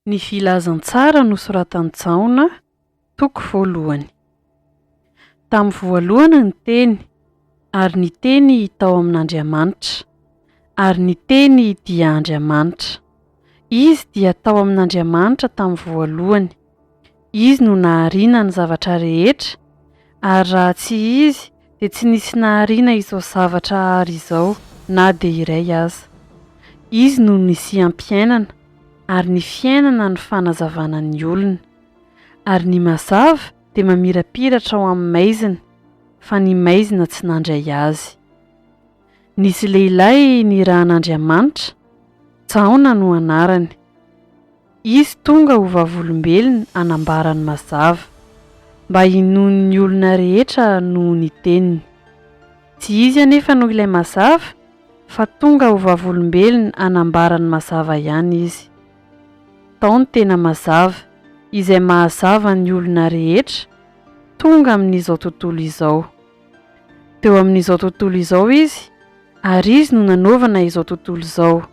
Ny filazantsara nosoratan'i Jaona, toko voalohany. Tamin'ny voalohany ny teny, ary ny teny tao amin'Andriamanitra, ary ny teny dia Andriamanitra. Izy dia tao amin'Andriamanitra tamin'ny voalohany. Izy no nahariana ny zavatra rehetra, ary raha tsy izy dia tsy nisy nahariana izao zavatra ary izao na dia iray aza. Izy no nisiam-piainana, ary ny fiainana ny fanazavana ny olona, ary ny mazava dia mamirapiratra ao amin'ny maizina, fa ny maizina tsy nandray azy. Nisy lehilahy nirahan'Andriamanitra, Jaona no anarany. Izy tonga ho vavolombelona hanambara ny mazava, mba hinoany ny olona rehetra noho ny teniny. Tsy izy anefa no ilay mazava, fa tonga ho vavolombelona hanambara ny mazava ihany izy. Tao ny tena mazava, izay mahazava ny olona rehetra, tonga amin'izao tontolo izao. Teo amin'izao tontolo izao izy, ary izy no nanaovana izao tontolo izao.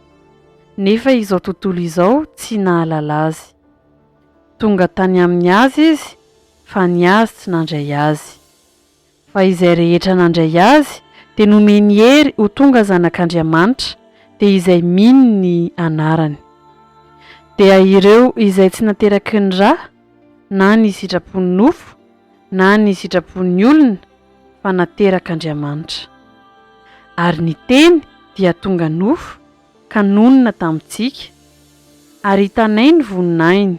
Nefa izao tontolo izao tsy nahalala azy. Tonga tany amin'ny azy izy, fa ny azy tsy nandray azy. Fa izay rehetra nandray azy, dia nomeny hery ho tonga zanak'Andriamanitra, dia izay mino ny anarany. Dia ireo izay tsy nateraky ny rà, na ny sitrapon'ny nofo, na ny sitrapon'ny olona, fa naterak'Andriamanitra. Ary ny teny dia tonga nofo, ka nonona tamintsika, ary hitanay ny voninahiny,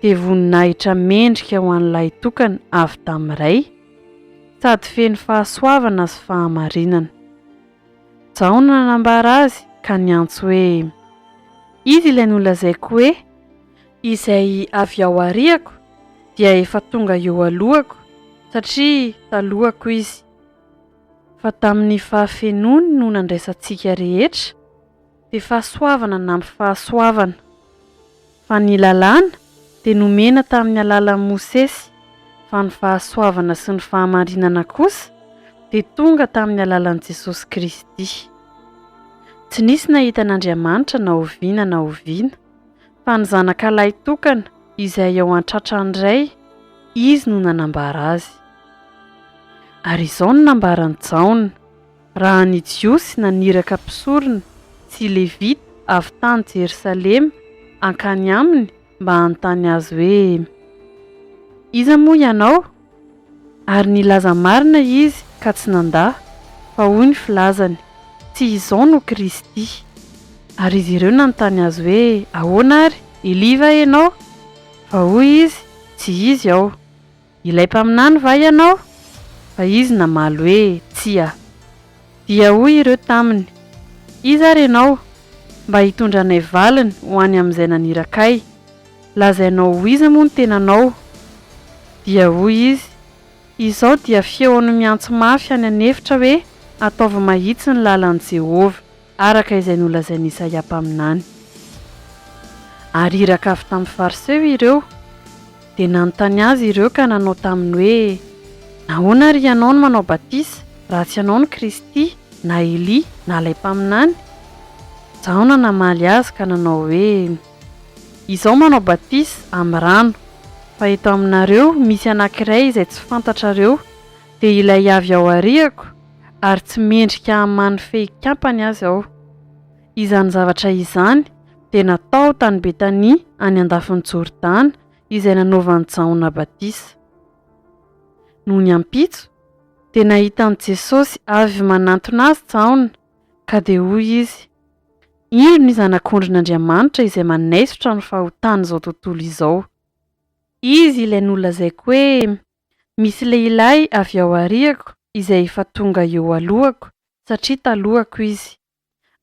dia voninahitra mendrika ho an'ilay tokana avy tamin'iray, sady feno fahasoavana sy fahamarinana. Jaona nanambara azy ka niantso hoe, izy ilay nolazaiko hoe, izay avy ao aoriako dia efa tonga eo alohako, satria talohako izy. Fa tamin'ny fahafenony no nandraisantsika rehetra, dia fahasoavana nampy fahasoavana. Fa ny lalàna dia nomena tamin'ny alalan'i Mosesy, fa ny fahasoavana sy ny fahamarinana kosa dia tonga tamin'ny alalan'i Jesosy Kristy. Tsy nisy nahita an'Andriamanitra na oviana na oviana, fa ny zanak'alay tokana izay ao an-tratrany iray, izy no nanambara azy. Ary izao no nambarany Jaona, raha ny jiosy naniraka mpisorona sy levita avy tany Jerosalema ankany aminy mba hanontany azy hoe, iza moa ianao? Ary nilaza marina izy ka tsy nandà, fa hoy ny filazany, tsy izao no Kristy. Ary izy ireo nanontany azy hoe, ahoana ary? Elia va ianao? Fa hoy izy, tsy izy aho. Ilay mpaminany va ianao? Fa izy namaly hoe, tsy aho. Dia hoy ireo taminy, iza ary ianao? Mba hitondranay valiny ho any amin'izay nanirakay, lazainao ho iza moa ny tenanao? Dia hoy izy, izao dia feony miantso mafy any anefitra hoe, ataovy mahitsy ny lalan'i Jehovah, araka izay nolazain'i Isaia mpaminany. Ary iraka avy tamin'ny fariseo ireo, dia nanontany azy ireo ka nanao taminy hoe, nahoana ary ianao no manao batisa, raha tsy ianao ny Kristy, na Elia, na ilay mpaminany? Jaona namaly azy ka nanao hoe, izao manao batisa amin'ny rano, fa eto aminareo misy anankiray izay tsy fantatrareo, dia ilay avy ao aoriako, ary tsy mendrika hamany fehi-kampany azy aho. Izany zavatra izany dia natao tany Betania any andafin'ny Jordana, izay nanaovan'i Jaona batisa. Noho ny ampitso dia nahitan'i Jesosy avy manantona azy Jaona, ka dia hoy izy, ino ny zanak'Ondrin'Andriamanitra izay manaisotra ny fahotana izao tontolo izao? Izy ilay nolazaiko hoe, misy lehilahy avy ao aoriako izay efa tonga eo alohako, satria talohako izy.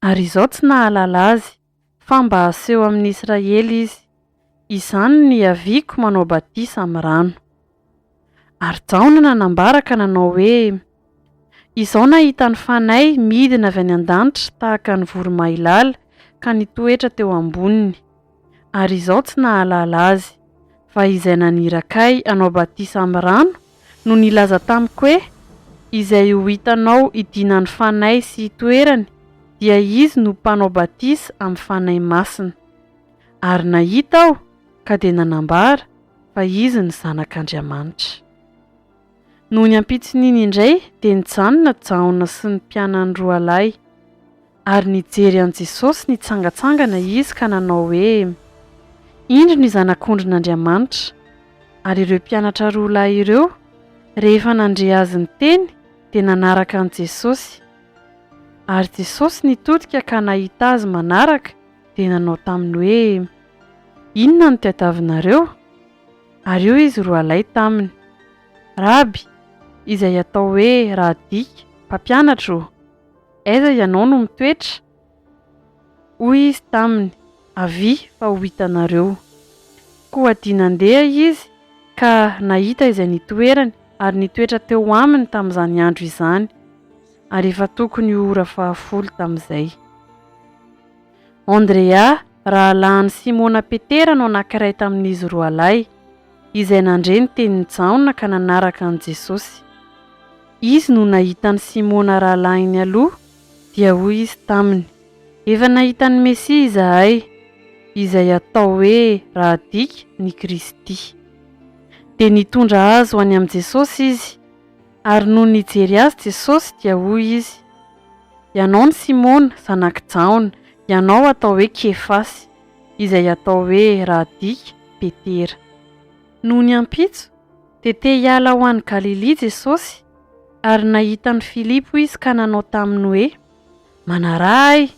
Ary izao tsy nahalala azy, fa mba aseho amin'ny Israely izy. Izany ny aviako manao batisa amin'ny rano. Ary Jaona nanambara ka nanao hoe, izao nahita ny fanahy midina avy any an-danitra tahaka ny voromailala ka nitoetra teo amboniny. Ary izao tsy nahalala azy, fa izay nanirakay anao batisa amin'ny rano no nilaza tamiko hoe, izay ho hitanao idina ny fanahy sy hitoerany, dia izy no mpanao batisa amin'ny fanahy masina. Ary nahita aho ka dia nanambara fa izy ny zanak'Andriamanitra. Noho ny ampitson'iny indray dia nijanona Jaona sy ny mpianany roa lahy, ary nijery an' Jesosy nitsangatsangana izy ka nanao hoe, indro ny zanak'ondrin'Andriamanitra. Ary ireo mpianatra roa lahy ireo, rehefa nandre azy ny teny dia nanaraka an' Jesosy. Ary Jesosy nitodika ka nahita azy manaraka dia nanao taminy hoe, inona no tadiavinareo? Ary eo izy roa lahy taminy, Raby, izay atao hoe Radika, mpampianatra o, aiza ianao no mitoetra? Hoy izy taminy, avy fa ho hitanareo. Koa dia nandeha izy ka nahita izay nitoerany ary nitoetra teo aminy tamin'izany andro izany, ary efa tokony ora 10 tamin'izay. Andrea, rahalahin'i Simona Petera no anankiray tamin'izy roa lahy, izay nandre ny tenin'ny Jaona ka nanaraka an' Jesosy. Izy no nahitan'i Simona rahalahiny aloha dia hoy izy taminy, efa nahita ny Mesia izahay, izay atao hoe Radika ny Kristy. Dia nitondra azy ho any amin'i Jesosy izy, ary noho nijery azy Jesosy dia hoy izy, ianao ny Simona zanak'i Jaona, ianao atao hoe Kefasy, izay atao hoe Radika Petera. Noho ny ampitso dia te hiala ho any Galilea Jesosy, ary nahita ny Filipo izy ka nanao taminy hoe, manarahy.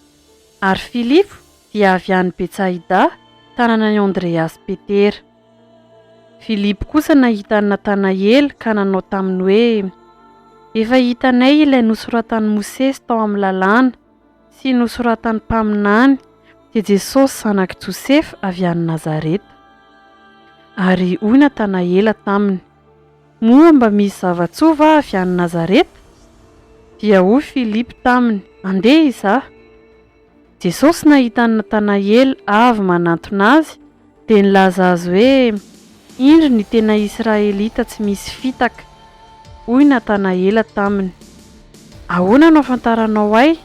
Ary Filipo dia avy any Betsaida, tanànan'i Andrea sy Petera. Filipo kosa nahita ny Natanaela ka nanao taminy hoe, efa hitanay ilay nosoratan'i Mosesy tao amin'ny lalàna sy nosoratan'ny mpaminany dia Jesosy zanak'i Josefa avy any Nazareta. Ary hoy Natanaela taminy, moa mba misy zava-tsoa va avy any Nazareta? Dia hoy Filipo taminy, andeha izaho. Jesosy nahita ny Natanaela avy manantona azy dia nilaza azy hoe, indro ny tena Israelita tsy misy fitaka. Hoy Natanaela taminy, ahoana no afantaranao ahy?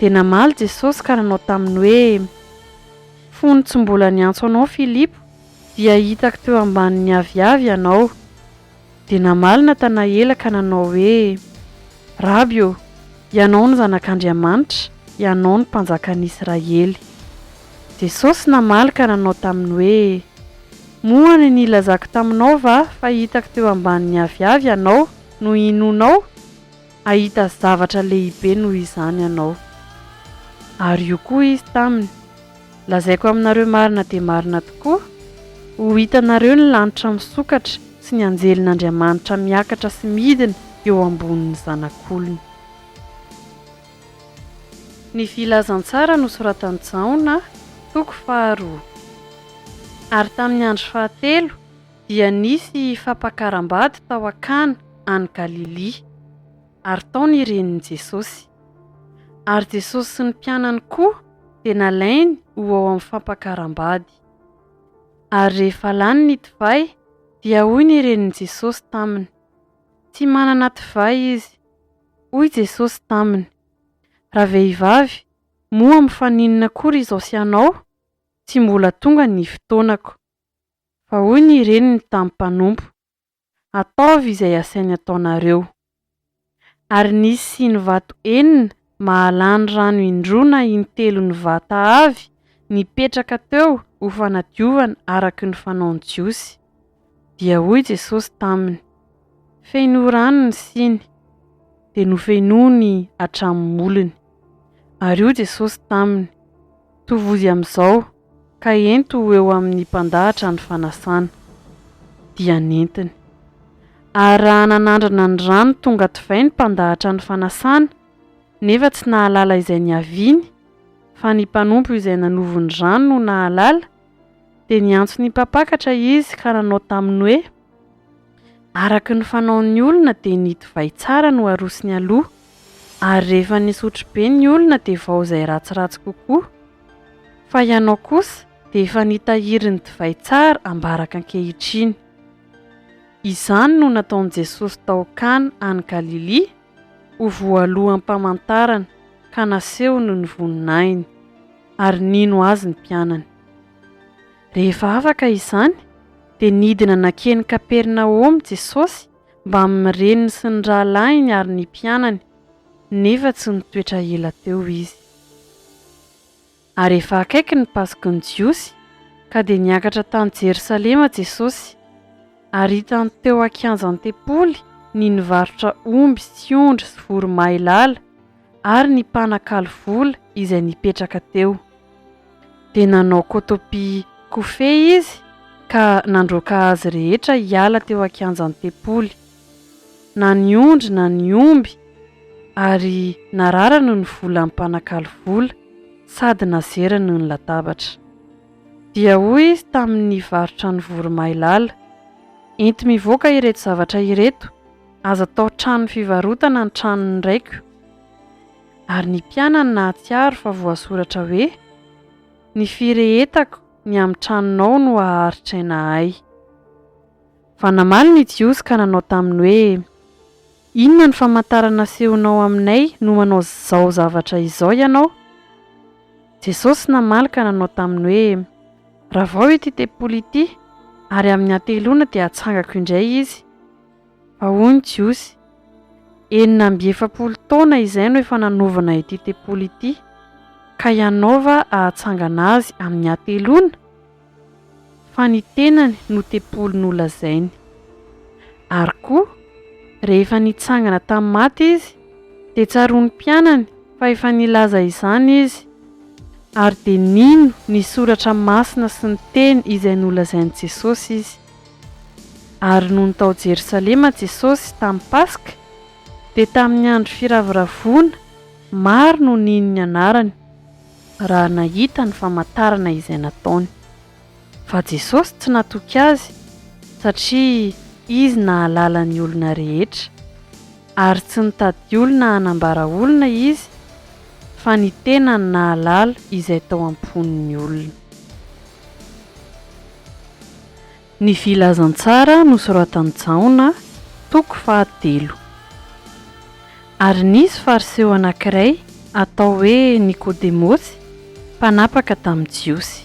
Dia namaly Jesosy ka nanao taminy hoe, fony tsy mbola niantso anao Filipo dia hitako teo ambanin'ny aviavy ianao. Dia namaly Natanaela ka nanao hoe, Raby o, ianao ny zanak'Andriamanitra, ianao ny mpanjakan'i Israely. Jesosy namaly ka nanao taminy hoe, moa ny nilazako taminao va fa hitako teo ambanin'ny aviavy ianao no inonao? Ahita zavatra lehibe noho izany ianao. Ary io koa izy taminy, lazaiko aminareo marina dia marina tokoa, ho hitanareo ny lanitra misokatra sy ny anjelin'Andriamanitra miakatra sy midina eo ambonin'ny zanak'olona. Ny filazantsara nosoratan'i Jaona, toko 2. Ary tamin'ny andro fahatelo dia nisy fampakaram-bady tao Akana any Galilea, ary tao ny renin'i Jesosy. Ary Jesosy sy ny mpianany koa dia nalainy ho ao amin'ny fampakaram-bady. Ary rehefa lany ny divay dia hoy ny renin'i Jesosy taminy, tsy manana divay izy. Hoy Jesosy taminy, raha vehivavy, moa mifaninona akory izao sy ianao? Tsy mbola tonga ny fotoanako. Fa hoy ny reniny tamin'ny mpanompo, ataovy izay asainy ataonareo. Ary nisy siny vato enina mahalany rano indroana intelo ny vata avy nipetraka teo ho fanadiovana araka ny fanaony jiosy. Dia hoy Jesosy taminy, feino rano ny siny, dia nofenony hatramin'ny molony. Ary hoy Jesosy taminy, tovozy amin'izao ka ento eo amin'ny mpandahatra ny fanasana. Dia nentiny. Ary raha nanandrana ny rano tonga divay ny mpandahatra ny fanasana, nefa tsy nahalala izay niaviany, fa ny mpanompo izay nanovo ny rano no nahalala, dia niantso ny mpampakatra izy ka nanao taminy hoe, araka ny fanaon'ny olona dia ny divay tsara no arosony aloha, ary rehefa nisotro be ny olona dia vao izay ratsiratsy kokoa. Fa ianao kosa dia efa nitahiry ny divay tsara ambaraka ankehitriny. Izany no nataon'i Jesosy tao Kana any Galilea, ho voalohan'ny mpamantarana ka nasehony ny voninahiny, ary nino azy ny mpianany. Rehefa afaka izany dia nidina nankeny Kapernaoma Jesosy mba amin'ny reniny sy ny rahalahiny ary ny mpianany, nefa tsy nitoetra ela teo izy. Ary efa akaiky ny Pasika ny Jiosy ka dia niakatra tany Jerosalema Jesosy, ary hitany teo ankianjan'ny tempoly ny nivarotra omby sy ondry sy voromailala ary ny mpanakalo vola izay nipetraka teo. Dia nanao kôtôpy kofehy izy ka nandroaka azy rehetra hiala teo ankianjan'ny tempoly, na ny ondry na ny omby, ary nararany ny volan'ny mpanakalo vola sady nazerany ny latabatra. Dia hoy izy tamin'ny varotra ny voromailala, ento mivoaka ireto zavatra ireto, aza tao trano fivarotana ny tranony raiko. Ary ny mpianany nahatsiaro fa voasoratra hoe, ny firehetako ny amin'ny tranonao no aharitraina ahy. Fa namaly ny Jiosy ka nanao taminy hoe, inona ny famantarana asehonao aminay no manao izao zavatra izao ianao? Jesosy namaly ka nanao taminy hoe, raha vao ity tempoly ity, ary amin'ny anteloana dia hatsangako indray izy. Fa hoy ny Jiosy, 7 taona izay no efa nanovana ity tempoly ity, ka ianao hahatsangana azy amin'ny anteloana? Fa ny tenany no tempoly nolazainy. Ary koa, rehefa nitsangana tamin'ny maty izy, dia tsaroany mpianany fa efa nilaza izany izy, ary dia nino ny soratra masina sy ny teny izay nolazainy Jesosy izy. Ary noho tao Jerosalema Jesosy tamin'ny Pasika, dia tamin'ny andro firavoravoana maro no nino ny anarany, raha nahita ny famantarana izay nataony. Fa Jesosy tsy natoky azy, satria izy nahalala ny olona rehetra, ary tsy nitady olona hanambara olona izy, fa ny tenany nahalala izay tao am-pon'ny olona. Ny filazantsara nosoratan'i Jaona, toko 7. Ary nisy fariseo anankiray atao hoe Nikodemosy, mpanapaka tamin'i Jiosy.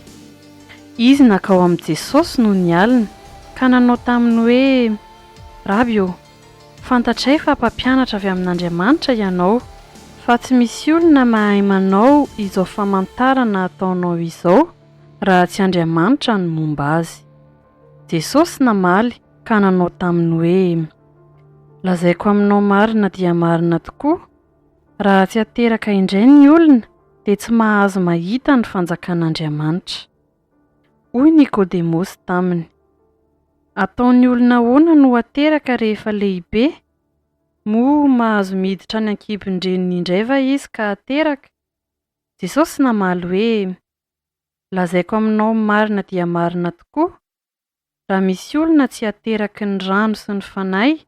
Izy nakao amin'i Jesosy noho ny alina ka nanao taminy hoe, Rabi, fantatray fa mpampianatra avy amin'Andriamanitra ianao, fa tsy misy olona mahay manao izao famantarana ataonao izao raha tsy Andriamanitra ny momba azy. Jesosy namaly ka nanao taminy hoe, lazaiko aminao marina dia marina tokoa, raha tsy ateraka indray ny olona dia tsy mahazo mahita ny fanjakan'Andriamanitra. Hoy Nikodemosy taminy, ataon'ny olona ahoana no ateraka rehefa lehibe? Moa mahazo miditra any ankibon-dreniny indray va izy ka ateraka? Jesosy namaly hoe, lazaiko aminao marina dia marina tokoa, raha misy olona tsy ateraky ny rano sy ny fanahy,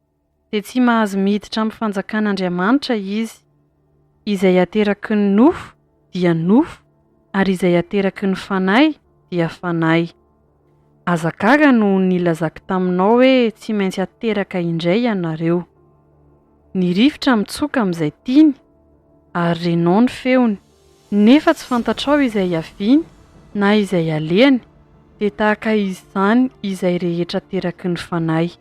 dia tsy mahazo miditra amin'ny fanjakan'Andriamanitra izy. Izay ateraky ny nofo dia nofo, ary izay ateraky ny fanahy dia fanahy. Azagaga no nilazako taminao hoe tsy maintsy ateraka indray ianareo. Ny rivotra mitsoka amin'izay tiany, ary renao ny feony, nefa tsy fantatrao izay aviany na izay alehany, dia tahaka izany izay rehetra ateraky ny fanahy.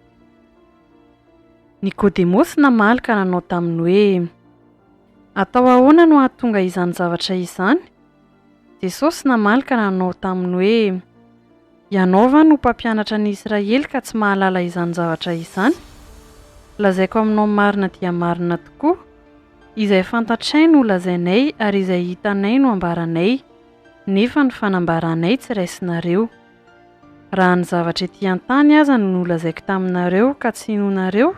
Nikodemosy namaly ka nanao taminy hoe, atao ahoana no ahatonga izany zavatra izany? Jesosy namaly ka nanao taminy hoe, ianao va no mpampianatra ny Israely ka tsy mahalala izany zavatra izany? Lazaiko aminao marina dia marina tokoa, izay fantatray no lazainay ary izay hitanay no ambaranay, nefa ny fanambaranay tsy raisinareo. Raha ny zavatra ety an-tany aza no nolazaiko taminareo ka tsy inonareo,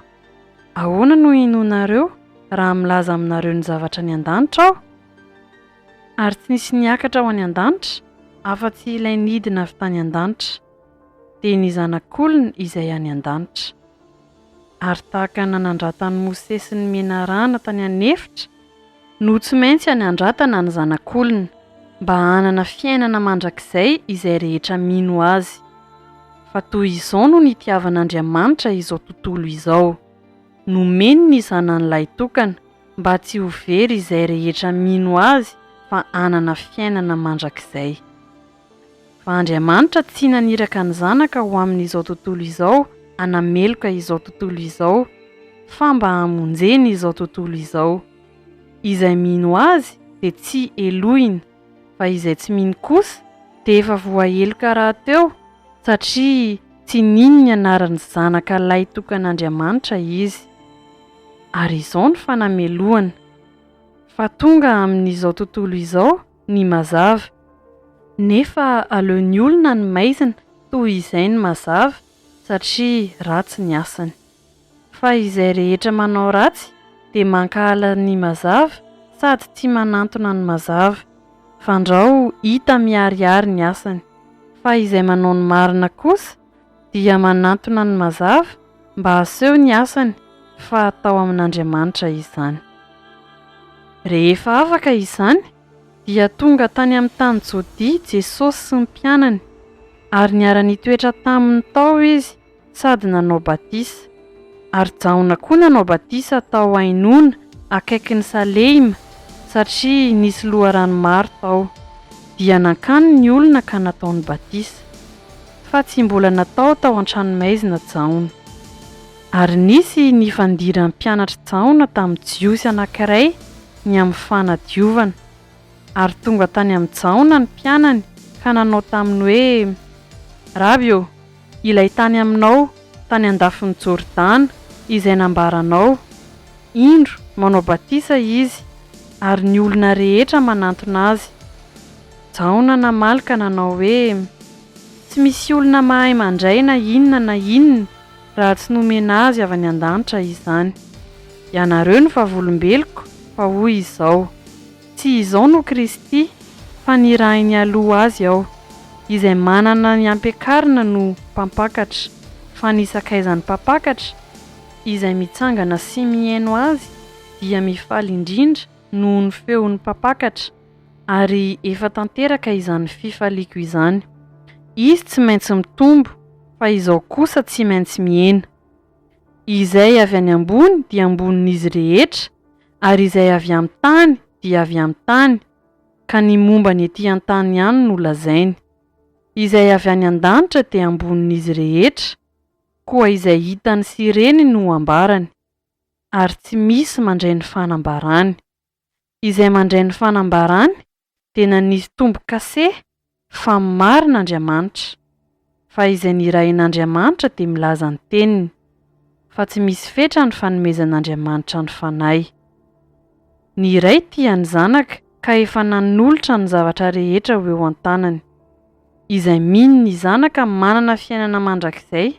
ahoana no inonareo raha milaza aminareo ny zavatra ny an-danitra aho? Ary tsy nisy niakatra ho any an-danitra, afa-tsy ilay nidina avy tany an-danitra, dia ny zanak'olona izay any an-danitra. Ary tahaka nanandratany Mosesy ny menarana tany anefitra, no tsy maintsy hanandratana ny zanak'olona, mba hanana fiainana mandrakizay izay rehetra mino azy. Fa toy izao no nitiavan'Andriamanitra izao tontolo izao, nomeny ny zanan'ilay tokana, mba tsy ho very izay rehetra mino azy, fa hanana fiainana mandrakizay. fa Andriamanitra tsy naniraka ny zanaka ho amin'izao tontolo izao hanameloka izao tontolo izao, fa mba hamonjeny izao tontolo izao. Izay mino azy dia tsy elohina, fa izay tsy mino kosa dia efa voaheloka rahateo, satria tsy nino ny anaran'ny zanaka lay tokan'Andriamanitra izy. Ary izao ny fanamelohana, fa tonga amin'izao tontolo izao ny mazava, nefa aleon'ny olona ny maizina toy izay ny mazava, satria ratsy ny asany. Fa izay rehetra manao ratsy dia mankahala ny mazava sady tsy manantona ny mazava, fandrao hita miharihary ny asany. Fa izay manao ny marina kosa dia manantona ny mazava mba haseho ny asany, fa atao amin'Andriamanitra izany. Rehefa afaka izany dia tonga tany amin'ny tany Jôdia Jesosy sy ny mpianany, ary niara-nitoetra taminy tao izy sady nanao batisa. Ary Jaona koa nanao batisa tao Ainona akaikin'ny Salema, satria nisy loharano maro tao. Dia nankany ny olona ka nataony batisa, fa tsy mbola natao tao an-tranomaizina Jaona. Ary nisy nifandiran'ny mpianatra Jaona tamin'ny jiosy anankiray ny amin'ny fanadiovana. Ary tonga tany amin'ny Jaona ny mpianany ka nanao taminy hoe: Rabi, ilay tany aminao tany andafin'ny Jordana izay nambaranao. Indro manao batisa izy, ary ny olona rehetra manantona azy. Jaona namaly ka nanao hoe: tsy misy olona mahay mandray na inona raha tsy nomena azy avy any an-danitra izany. Ianareo no vavolombeloko, fa hoy izao: tsy izao no Kristy, fa ny raha nialoha azy ao, izay manana ny ampiakarina no mpampakatra, fa ny sakaizan'ny mpampakatra izay mitsangana sy mihaino azy dia mifaly indrindra noho ny feon'ny mpampakatra, ary efa tanteraka izany fifaliako izany. Izy tsy maintsy mitombo, fa izao kosa tsy maintsy mihena. Izay avy any ambony dia ambonin'izy rehetra, ary izay avy amin'ny tany dia avy amin'ny tany, ka ny momba ny etỳ an-tany ihany no lazainy. Izay avy any an-danitra dia ambonin'izy rehetra, koa izay hitany sy reny no ambarany, ary tsy misy mandray ny fanambarany. Izay mandray ny fanambarany dia nanisy tombo-kase fa marin'Andriamanitra, fa izay nirahin'Andriamanitra dia milaza ny teniny, fa tsy misy fetra ny fanomezan'Andriamanitra ny fanahy. Ny iray tia ny zanaka ka efa nanolotra ny zavatra rehetra ho eo an-tanany. Izay mino ny zanaka manana fiainana mandrakizay,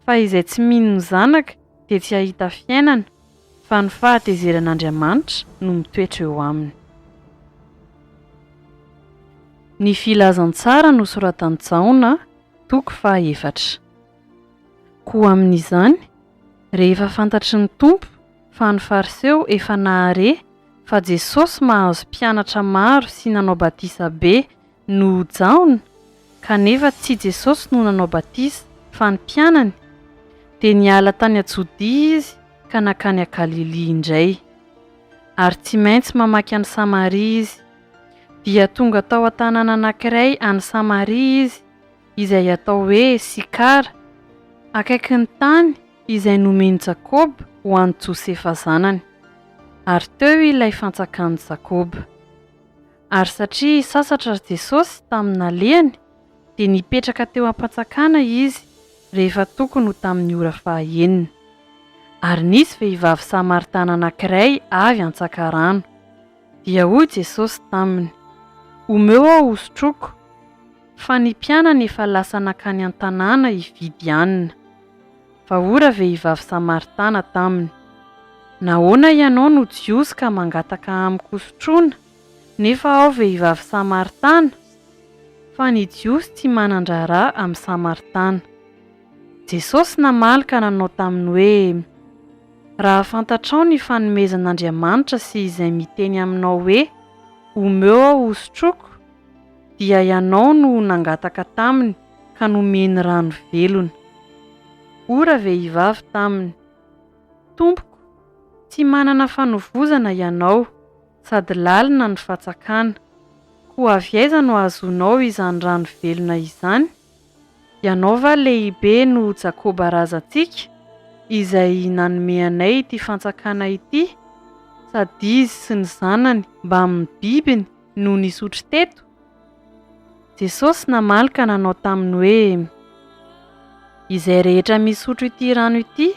fa izay tsy mino ny zanaka dia tsy hahita fiainana, fa ny fahatezeran'Andriamanitra no mitoetra eo aminy. Ny filazantsara nosoratan'i Jaona, toko 4. Koa amin'izany, rehefa fantatry ny Tompo fa ny fariseo efa nahare fa Jesosy mahazo mpianatra maro sy nanao batisa be no Jaona, kanefa tsy Jesosy no nanao batisa fa ny mpianany, dia niala tany a Jôdia izy ka nakany a Galilea indray. Ary tsy maintsy mamaky any Samaria izy, dia tonga tao an-tanàna anankiray any Samaria izy, izay atao hoe Sikara, akaiky ny tany izay nomeny Jakoba ho an'i Josefa zanany. Ary teo ilay fantsakany Jakoba. Ary satria sasatra Jesosy tamin'ny alehany, dia nipetraka teo am-pantsakana izy rehefa tokony ho tamin'ny ora 9. Ary nisy vehivavy Samaritana anankiray avy antsaka rano. Dia hoy Jesosy taminy: omeo aho hosotroko, fa ny mpianany efa lasa nakany an-tanàna hividy hanina. Fa ora vehivavy Samaritana taminy: nahoana ianao no jiosy ka mangataka amiko hosotroana, nefa aho vehivavy Samaritana? Fa ny jiosy tsy manan-draharaha amin'ny Samaritana. Jesosy namaly ka nanao taminy hoe: raha fantatrao ny fanomezan'Andriamanitra sy izay miteny aminao hoe omeo aho hosotroko, dia ianao no nangataka taminy ka nomeny rano velona. Ora vehivavy taminy: Tompoko, tsy manana fanovozana ianao, sady lalina ny fatsakana, ho avy aiza no azonao izany rano velona izany? Ianao va lehibe no Jakoba razantsika, izay nanome anay ity fanjakana ity, sady izy sy ny zanany mba amin'ny bibiny no nisotro teto? Jesosy namaly ka nanao taminy hoe, izay rehetra misotro ity rano ity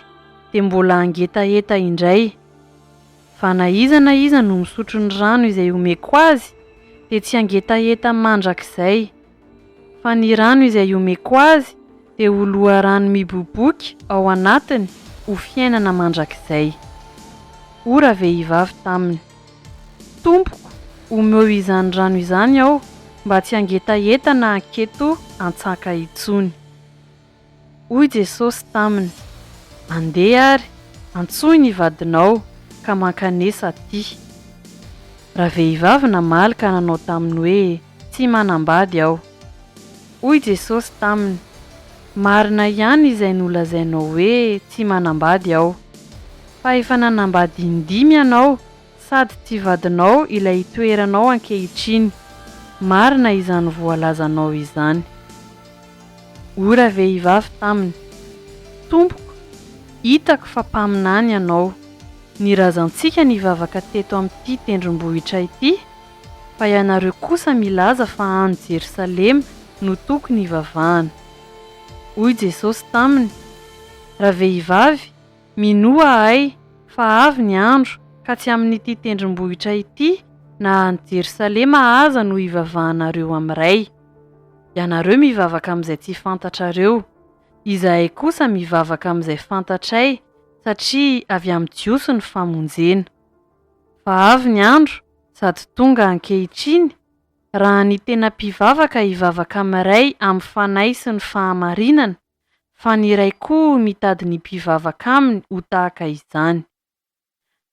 dia mbola angetaeta indray. Fa na iza no misotro ny rano izay omeko azy dia tsy angetaeta mandrakizay. Fa ny rano izay omeko azy dia ho loharano miboboky ao anatiny ho fiainana mandrakizay. Ora vehivavy taminy, Tompoko, omeo izany rano izany aho mba tsy angetaeta na anketo antsaka intsony. Hoy Jesosy taminy, andeha ary, antsoy ny vadinao ka mankanesa aty. Raha vehivavy namaly ka nanao taminy hoe tsy manambady aho. Hoy Jesosy taminy, marina ihany izay nolazainao hoe tsy manambady aho. Fa efa nanambady indimy ianao, sady tsy vadinao ilay toeranao ankehitriny. Marina izany voalazanao izany. Ora vehivavy taminy, Tompoko, hitako fa mpaminany ianao. Ny razantsika nivavaka teto amin'ity tendrombohitra ity, fa ianareo kosa milaza fa any Jerosalema no tokony hivavahana. Hoy Jesosy taminy, raha vehivavy, minoa ahay fa avy ny andro ka tsy amin'ity tendrombohitra ity na any Jerosalema aza no hivavahanareo amin'iray. Ianareo mivavaka amin'izay tsy fantatrareo, izahay kosa mivavaka amin'izay fantatray, satria avy amin'ny jiosy ny famonjena. Fa avy ny andro sady tonga ankehitriny, raha ny tena mpivavaka hivavaka amin'iray amin'ny fanahy sy ny fahamarinana, fa ny iray koa mitady ny mpivavaka aminy ho tahaka izany.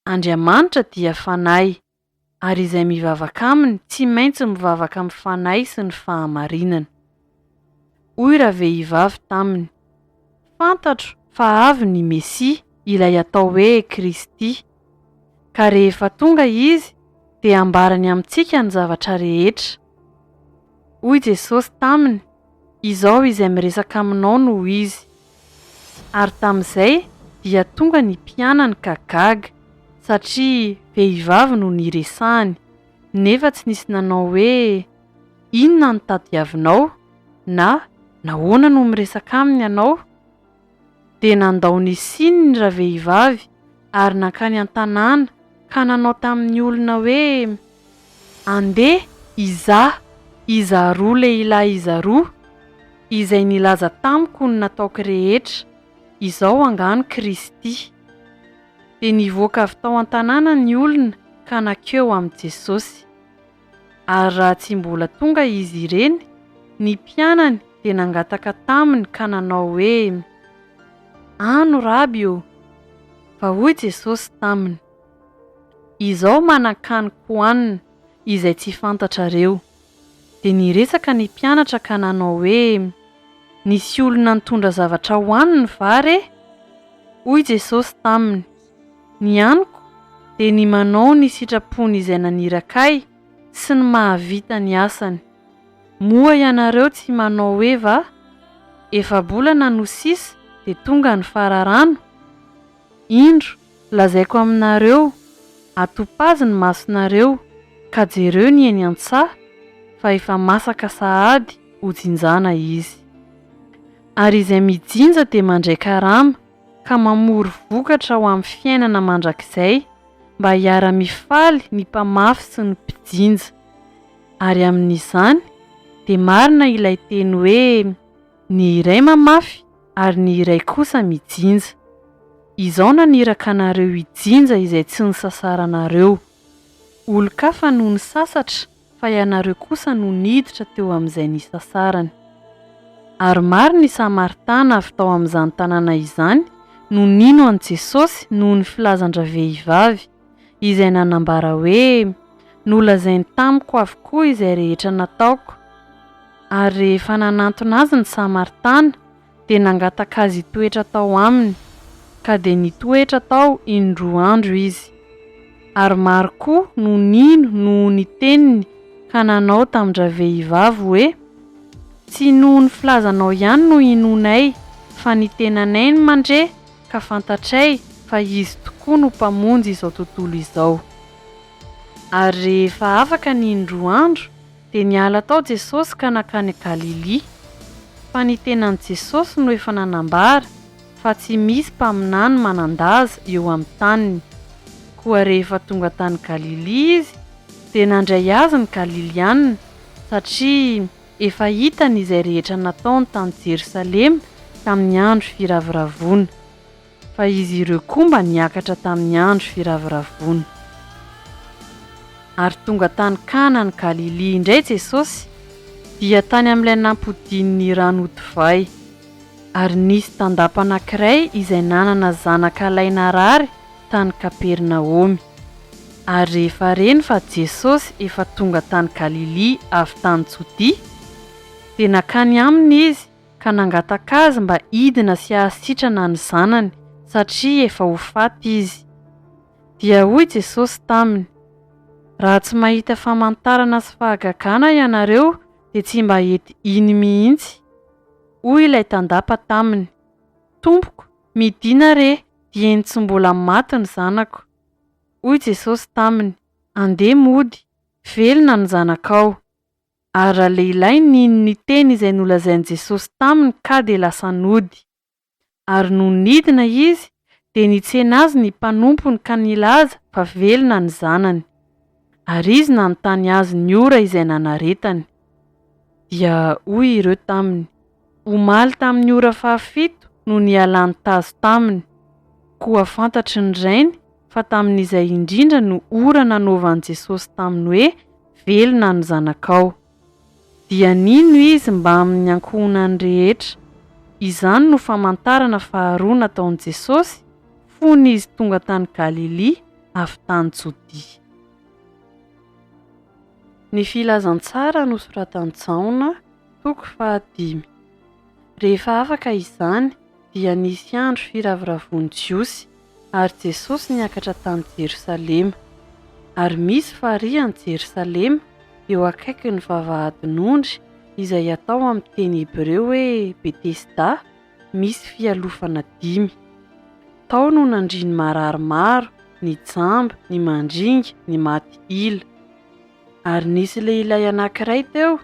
Andriamanitra dia fanahy, ary izay mivavaka aminy tsy maintsy mivavaka amin'ny fanahy sy ny fahamarinana. Hoy raha vehivavy taminy, fantatro fa avy ny Mesia, ilay atao hoe Kristy. Ka rehefa tonga izy dia ambarany amintsika ny zavatra rehetra. Hoy Jesosy taminy, izao izay miresaka aminao no izy. Ary tamin'izay dia tonga ny mpianany ka gaga, satria vehivavy no niresahany, nefa tsy nisy nanao hoe inona no tadiavinao na nahoana no miresaka aminy ianao. Dia nandao ny sininy raha vehivavy ary nankany an-tanàna ka nanao tamin'ny olona hoe, andeha izaha roa lehilahy iza roa, izay nilaza tamiko ny nataoko rehetra, izao angano Kristy. Dia nivoaka avy tao an-tanàna ny olona ka nakeo amin'i Jesosy. Ary raha tsy mbola tonga izy ireny, ny mpianany dia nangataka taminy ka nanao hoe, ano raby io. Fa hoy Jesosy taminy, izao manan-kaniko hoanina izay tsy fantatrareo. Dia niresaka ny mpianatra ka nanao hoe, nisy olona nitondra zavatra hoanina va re? Hoy Jesosy taminy, ny aniko dia ny manao ny sitrapony izay nanirakay sy ny mahavita ny asany. Moa ianareo tsy manao hoe va? Efa bolana no sisa dia tonga ny fararano. Indro, lazaiko aminareo, atopazy ny masonareo, ka jereo ny eny an-tsaha, fa efa masaka sahady ho jinjana izy. Ary izay mijinja dia mandray karama ka mamory vokatra ho amin'ny fiainana mandrakizay, mba hiara-mifaly ny mpamafy sy ny mpijinja. Ary amin'izany dia marina ilay teny hoe, ny iray mamafy ary ny iray kosa mijinja. Izao naniraka anareo hijinja izay tsy nisasaranareo. Olo-kafa no nisasatra, fa ianareo kosa no niditra teo amin'izay nisasarany. Ary maro ny Samaritana avy tao amin'izany tanàna izany no nino an Jesosy noho ny filazandra vehivavy, izay nanambara hoe, nolazainy tamiko avokoa izay rehetra nataoko. Ary rehefa nanantona azy ny Samaritana dia nangataka azy hitoetra tao aminy, ka dia nitoetra tao indroa andro izy. Ary maro koa no nino noho ny teniny ka nanao tamindra vehivavy hoe: tsy noho ny filazanao ihany no inonay, fa ny tenanay ny mandre ka fantatray fa izy tokoa no mpamonjy izao tontolo izao. Ary rehefa afaka ny indroa andro dia niala tao Jesosy ka nakany Galilia. Fa ny tenan'i Jesosy no efa nanambara fa tsy misy mpaminany manan-daza eo amin'ny taniny. Koa rehefa tonga tany Galilia izy dia nandray azy ny Galiliana, satria efa hitany izay rehetra nataony tany Jerosalema tamin'ny andro firaviravona, fa izy ireo koa mba niakatra tamin'ny andro firaviravona. Ary tonga tany Kana ny Galilia indray Jesosy, dia tany amin'ilay nampodian'ny rano ho divay. Ary nisy tandapa anankiray izay nanana zanaka lahy narary tany Kapernaomy. Ary rehefa reny fa Jesosy efa tonga tany Galilia avy tany Jodia, dia nakany aminy izy ka nangataka azy mba hidina sy hahasitrana ny zanany, satria efa ho faty izy. Dia hoy Jesosy taminy: raha tsy mahita famantarana sy fahagagana ianareo dia tsy mba hety iny mihitsy. Hoy ilay tandapa taminy: Tompoko, midina re, dia eny tsy mbola maty ny zanako. Hoy Jesosy taminy: andeha mody, velona ny zanakao. Ary raha lehilahy nino ny teny izay nolazain'i Jesosy taminy ka dia lasa nody. Ary no nidina izy dia nitsena azy ny mpanompony ka nilaza fa velona ny zanany. Ary izy nanontany azy ny ora izay nanaretany. Dia hoy ireo taminy: omaly tamin'ny ora 7 no nialany tazo taminy. Koa fantatry ny rainy fa tamin'izay indrindra no ora nanaovan'i Jesosy taminy hoe velona ny zanakao. Dia nino izy mba amin'ny ankohonany rehetra. Izany no famantarana faharoa nataon'i Jesosy fony izy tonga tany Galilia avy tany Jodia. Ny filazantsara nosoratan'i Jaona, toko 5. Rehefa afaka izany dia nisy andro firaviravon'ny Jiosy, ary Jesosy niakatra tany Jerosalema. Ary misy farihy any Jerosalema eo akaikin'ny vavahadin'ondry izay atao amin'ny teny Hebreo hoe Betesda, misy fialofana 5. Tao no nandriany mararomaro, ny jamba, ny mandringa, ny maty ila. Ary nisy lehilahy anankiray teo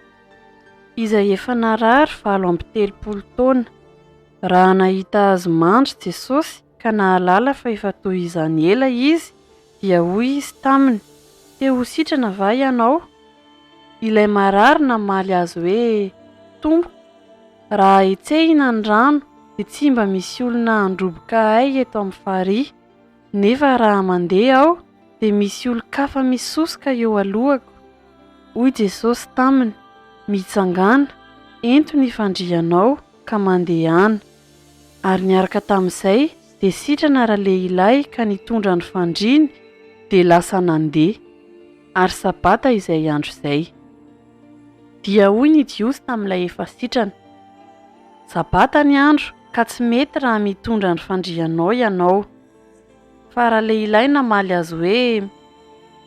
izay efa narary 7 taona. Raha nahita azy mandry Jesosy ka nahalala fa efa toy izany ela izy, dia hoy izy taminy: te ho sitrana va ianao? Ilay marary namaly azy hoe: Tompoko, raha etsehina ny rano dia tsy mba misy olona handroboka ahy eto amin'ny farihy, nefa raha mandeha aho dia misy olon-kafa misosoka eo alohako. Hoy Jesosy taminy: mitsangana, ento ny fandrianao ka mandehana. Ary niaraka tamin'izay dia sitrana lehilahy ka nitondra ny fandriany dia lasa nandeha. Ary sabata izay andro izay. Dia hoy ny Jiosy tamin'ilay efa sitrana: sabata ny andro ka tsy mety raha mitondra ny fandrianao ianao. Fa raha lehilahy namaly azy hoe: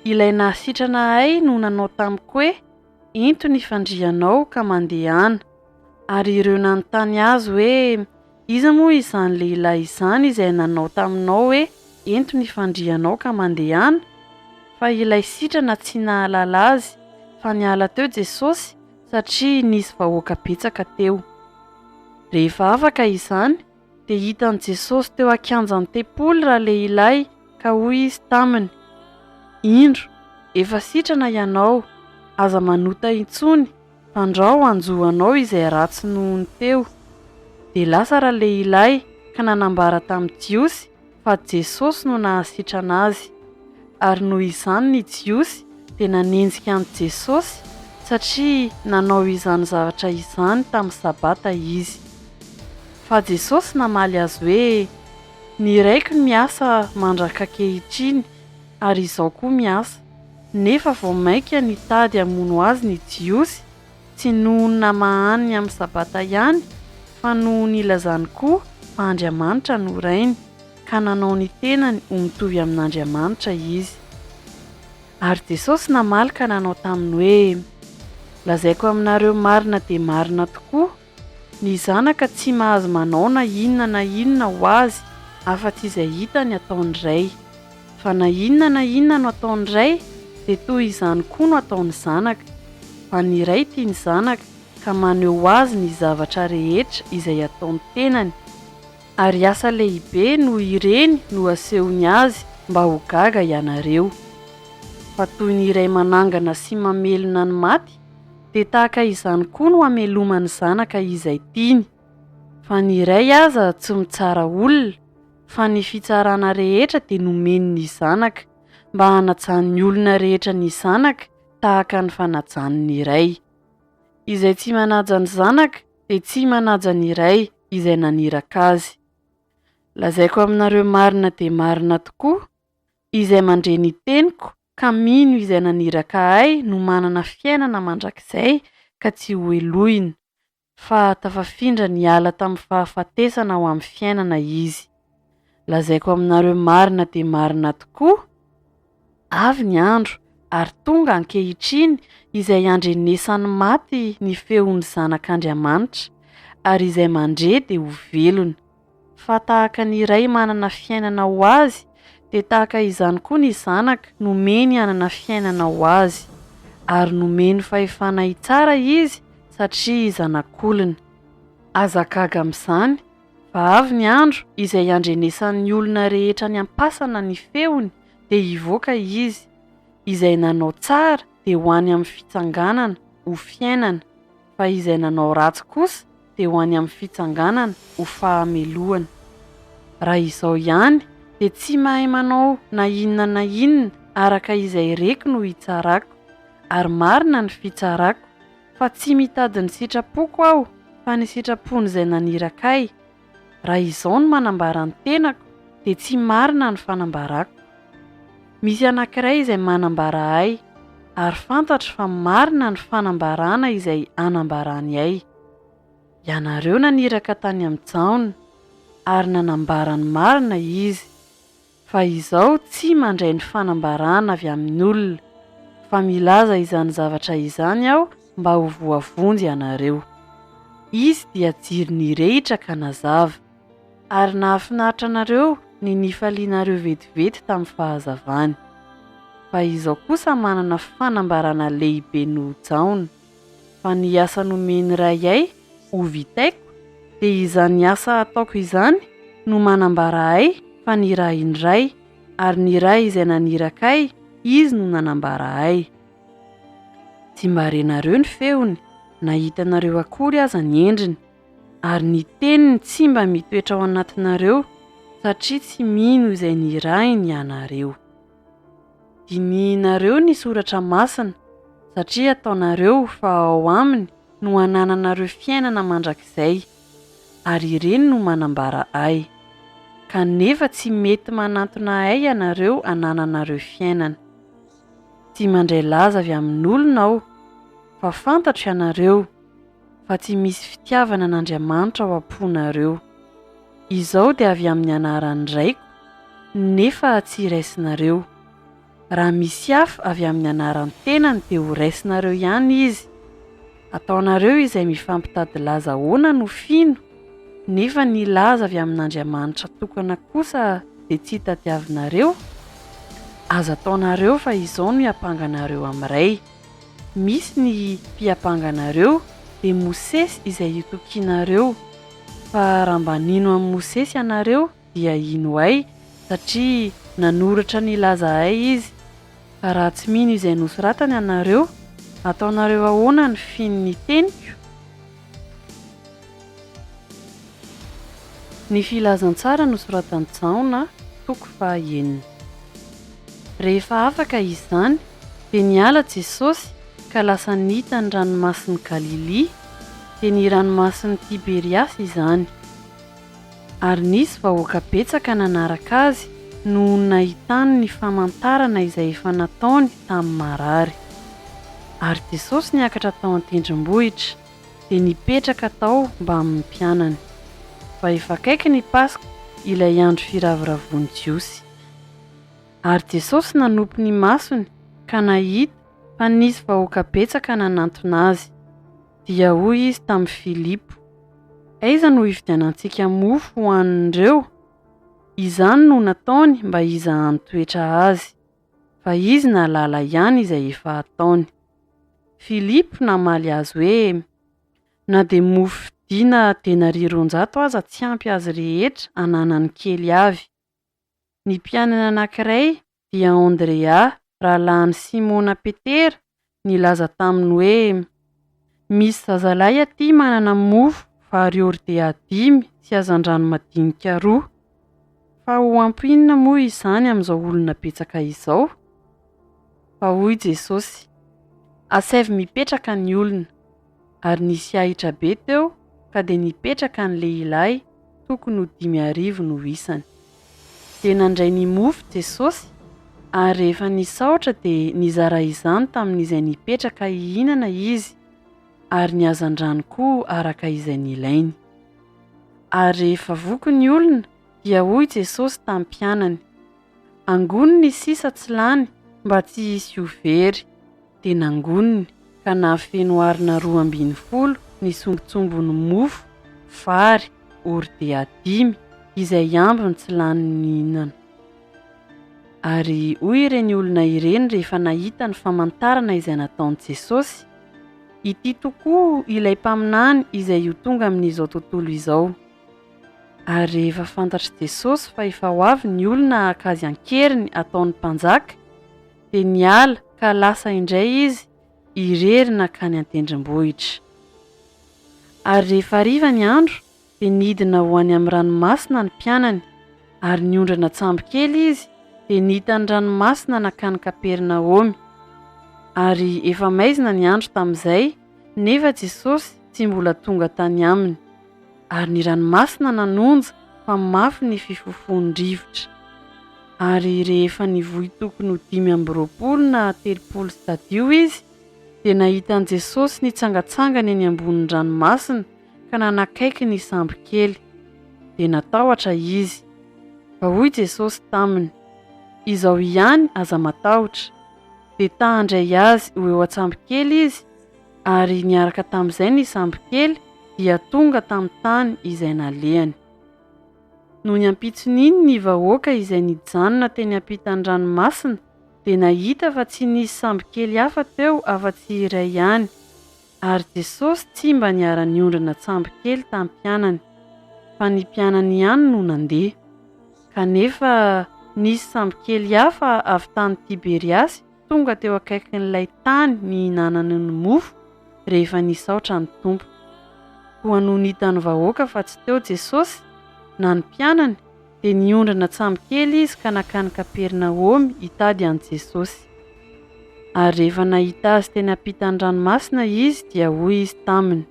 ilay nahasitrana ahy no nanao tamiko hoe ento ny fandrianao ka mandehana. Ary ireo nanontany azy hoe: iza moa izany lehilahy izany izay nanao taminao hoe ento ny fandrianao ka mandehana? Fa ilay sitrana tsy nahalala azy, fa niala teo Jesosy satria nisy vahoaka betsaka teo. Rehefa afaka izany dia hitan'i Jesosy teo akanjan'ny tempoly raha lehilahy ka hoy izy taminy: indro, efa sitrana ianao, aza manota intsony, fandrao anjohanao izay ratsy nohony teo. Dia lasa raha lehilahy ka nanambara tamin'i Jiosy fa Jesosy no nahasitrana azy. Ary noho izany ny Jiosy dia nanenjika an'i Jesosy satria nanao izany zavatra izany tamin'ny sabata izy. Fa Jesosy namaly azy hoe: ny raiko miasa mandraka ankehitriny ary izaho koa miasa. Nefa vao mainka nitady hamono azy ny Jiosy, tsy noho ny namahaniny amin'ny sabata ihany, fa noho ny ilazany koa fa Andriamanitra no rainy, ka nanao ny tenany ho mitovy amin'Andriamanitra izy. Ary Jesosy namaly ka nanao taminy hoe: lazaiko aminareo marina dia marina tokoa, ny zanaka tsy mahazo manao na inona ho azy afa-tsy izay hitany ataony iray, fa na inona no ataony iray dia toy izany koa no ataony zanaka. Fa ny iray tia ny zanaka ka maneho azy ny zavatra rehetra izay ataony tenany, ary asa lehibe no ireny no asehony azy mba ho gaga ianareo. Fa toy ny iray manangana sy mamelona ny maty, dia tahaka izany koa no hamelomany zanaka izay tiany. Fa ny iray aza tsy mitsara olona, fa ny fitsarana rehetra dia nomeny ny zanaka, mba hanajan'ny olona rehetra ny zanaka tahaka ny fanajan'ny iray. Izay tsy manaja ny zanaka dia tsy manaja ny iray izay naniraka azy. Lazaiko aminareo marina dia marina tokoa, izay mandre ny teniko ka mino izay naniraka ahy no manana fiainana mandrakizay ka tsy ho elohina, fa tafafindra ny ala tamin'ny fahafatesana ao amin'ny fiainana izy. Lazaiko aminareo marina dia marina tokoa, avy ny andro ary tonga ankehitriny izay andrenesan'ny maty ny feon'ny zanak'Andriamanitra, ary izay mandre dia ho velona. Fa tahaka ny iray manana fiainana ho azy, dia tahaka izany koa ny zanaka nomeny hanana fiainana ho azy, ary nomeny fahefana hitsara izy satria zanak'olona. Aza gaga amin'izany, fa avy ny andro izay andrenesan'ny olona rehetra ny ampasana ny feony dia hivoaka izy, izay nanao tsara dia ho any amin'ny fitsanganana ho fiainana, fa izay nanao ratsy kosa dia ho any amin'ny fitsanganana ho fahamelohana. Raha izao ihany dia tsy mahay manao na inona araka izay reko no hitsarako, ary marina ny fitsarako, fa tsy mitady ny sitrapoko aho, fa ny sitrapon'izay naniraka ahy. Raha izao no manambara ny tenako dia tsy marina ny fanambarako. Misy anankiray izay manambara ahy, ary fantatro fa marina ny fanambarana izay anambarany ahy. Ianareo naniraka tany amin'ny Jaona, ary nanambara ny marina izy. Fa izao tsy mandray ny fanambarana avy amin'ny olona, fa milaza izany zavatra izany aho mba ho voavonjy ianareo. Izy dia jiro ny rehitra ka nazava, ary nahafinaritra anareo ny nifalianareo vetivety tamin'ny fahazavany. Fa izao kosa manana fanambarana lehibe no Jaona, fa ny asa nomeny ray ahy ho vitaiko, dia izany asa ataoko izany no manambara ahy fa ny ray indray, ary ny ray izay naniraka ahy, izy no nanambara ahy. Tsy mba renareo ny feony, na hitanareo akory aza ny endriny, ary ny teniny tsy mba mitoetra ao anatinareo, satria tsy mino izay nirahiny ianareo. Dinihinareo ny soratra masina, satria ataonareo fa ao aminy no hanananareo fiainana mandrakizay, ary ireny no manambara ahy. Kanefa tsy mety manantona ahy ianareo hanananareo fiainana. Tsy mandray laza avy amin'olona aho, fa fantatro ianareo fa tsy misy fitiavana an'Andriamanitra ao am-ponareo. Izao dia avy amin'ny anarany raiko, nefa tsy raisinareo. Raha misy hafa avy amin'ny anarany tenany dia ho raisinareo ihany izy. Ataonareo izay mifampitady laza ahoana no fino, nefa ny laza avy amin'Andriamanitra tokana kosa dia tsy tadiavinareo. Aza ataonareo fa izao no hiampanganareo amin'iray. Misy ny mpiampanganareo dia Mosesy izay hitokianareo, fa raha mba nino amin'ny Mosesy ianareo dia ino ahy, satria nanoratra ny laza ahy izy. Fa raha tsy mino izay nosoratany ianareo, ataonareo ahoana ny finin'ny teniko? Ny filazantsara nosoratan'i Jaona, toko 9. Rehefa afaka izany dia niala Jesosy ka lasa nita ny ranomasin'i Galilia, dia ny ranomasin'i Tiberiasy izany. Ary nisy vahoaka betsaka nanaraka azy no nahitany ny famantarana izay efa nataony tamin'ny marary. Ary Jesosy niakatra tao an-tendrombohitra dia nipetraka tao mba amin'ny mpianany. Fa efa akaiky ny Paska, ilay andro firavoravoan'ny Jiosy. Ary Jesosy nanompo ny masony ka nahita fa nisy vahoaka betsaka nanantona azy. Dia hoy izy tamin'ny Filipo, aiza no hividianantsika mofo ho hanindreo? Izany no nataony mba iza hanotoetra azy, fa izy nalala ihany izay efa ataony. Filipo namaly azy hoe, na dia mofo vidiana denariy 100 aza tsy ampy azy rehetra ananany kely avy. Ny mpianana anankiray dia Andrea, rahalahin'i Simona Petera, nilaza taminy hoe, misy zazalahy aty manana mofo vary ordia 5 sy hazan-drano madinika 2. Fa ho ampinona moa izany amin'izao olona betsaka izao? Fa hoy Jesosy, asevy mipetraka ny olona. Ary nisy ahitra be teo ka dia nipetraka ny lehilahy tokony ho 5,000 no isany. Dia nandray ny mofo Jesosy, ary rehefa nisaotra dia nizara izany tamin'izay nipetraka hihinana izy, ary ny hazan-drano koa araka izay nilainy. Ary rehefa voky ny olona dia hoy Jesosy tamin'ny mpianany, angoniny ny sisa tsy lany mba tsy hisy ho very. Dia nangoniny ka nahafeno arina 12 ny sombitsombony mofo, vary, ordia 5 izay ambiny tsy lany nihinana. Ary hoy ireny olona ireny rehefa nahita ny famantarana izay nataon'i Jesosy, ity tokoa ilay mpaminany izay ho tonga amin'izao tontolo izao. Ary rehefa fantatry Jesosy fa efa ho avy ny olona haka azy ankeriny ataon'ny mpanjaka, dia niala ka lasa indray izy irery nakany an-tendrombohitra. Ary rehefa hariva ny andro dia nidina ho any amin'ny ranomasina ny mpianany, ary niondrana tsambokely izy dia nihita ny ranomasina nakany Kapernaomy. Ary efa maizina ny andro tamin'izay, nefa Jesosy tsy mbola tonga tany aminy. Ary ny ranomasina nanonja fa mafy ny fifofoan-drivotra. Ary rehefa nivohy tokony ho 520 na 30 stadio izy, dia nahita an Jesosy nitsangatsangana eny ambonin'ny ranomasina ka nanakaiky ny sambo kely. Dia natahotra izy. Fa hoy Jesosy taminy, izao ihany aza matahotra. Dia tahandray azy ho eo an-tsambo kely izy, ary niaraka tamin'izay ny sambo kely dia tonga tamin'ny tany izay nalehany. No ny ampitson'iny ny vahoaka izay nijanona teny ampitan'ny ranomasina, dia nahita fa tsy nisy sambo kely hafa teo afa-tsy iray ihany, ary Jesosy tsy mba niara-niondrana sambo kely tamin'ny mpianany, fa ny mpianany ihany no nandeha. Kanefa nisy sambo kely hafa avy tany Tiberiasy tonga teo akaikin'ilay tany nihinanany ny mofo rehefa nisaotra ny tompo. Koa no nitany vahoaka fa tsy teo Jesosy na ny mpianany, dia niondrana sambo kely izy ka nakany Kapernaomy hitady an Jesosy. Ary rehefa nahita azy teny ampitan'ny ranomasina izy dia hoy izy taminy,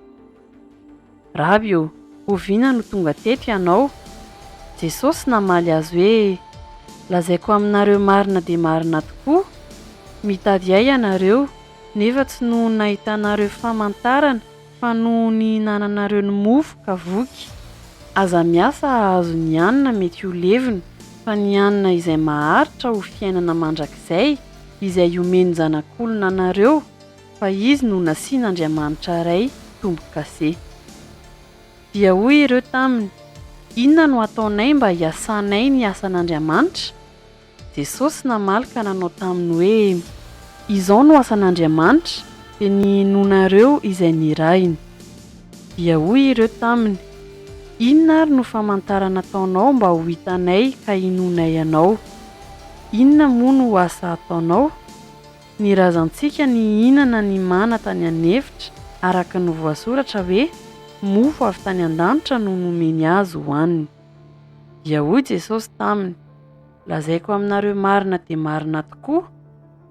Rabi ô, oviana no tonga teto ianao? Jesosy namaly azy hoe, lazaiko aminareo marina dia marina tokoa, mitady ahy ianareo, nefa tsy noho nahitanareo famantarana fa noho ny hinananareo ny mofo ka voky. Aza miasa ahazo ny hanina mety ho levina, fa ny hanina izay maharitra ho fiainana mandrakizay izay omeny zanak'olona anareo, fa izy no nasian'Andriamanitra iray tombo-kase. Dia hoy ireo taminy, inona no ataonay mba hiasanay ny asan'Andriamanitra? Jesosy namaly ka nanao taminy hoe, izao no asan'Andriamanitra, dia ny hinonareo izay nirahiny. Dia hoy ireo taminy, inona ary no famantarana ataonao mba ho hitanay ka hinonay anao? Inona moa no asa ataonao? Nirazantsika ny hinana ny mana tany an'efitra araka ny voasoratra hoe, mofo avy tany an-danitra no nomeny azy hohaniny. Dia hoy Jesosy taminy, lazaiko aminareo marina dia marina tokoa,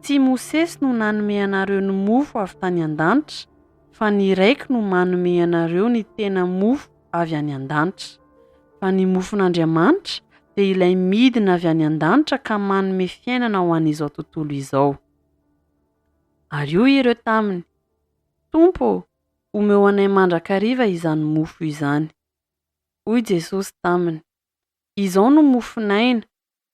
tsy Mosesy no nanome anareo ny mofo avy tany an-danitra, fa ny raiko no manome anareo ny tena mofo avy any an-danitra. Fa ny mofon'Andriamanitra dia ilay midina avy any an-danitra ka manome fiainana ho an'izao tontolo izao. Ary hoy ireo taminy, Tompo, omeo anay mandrakariva izany mofo izany. Hoy Jesosy taminy, izao no mofonaina,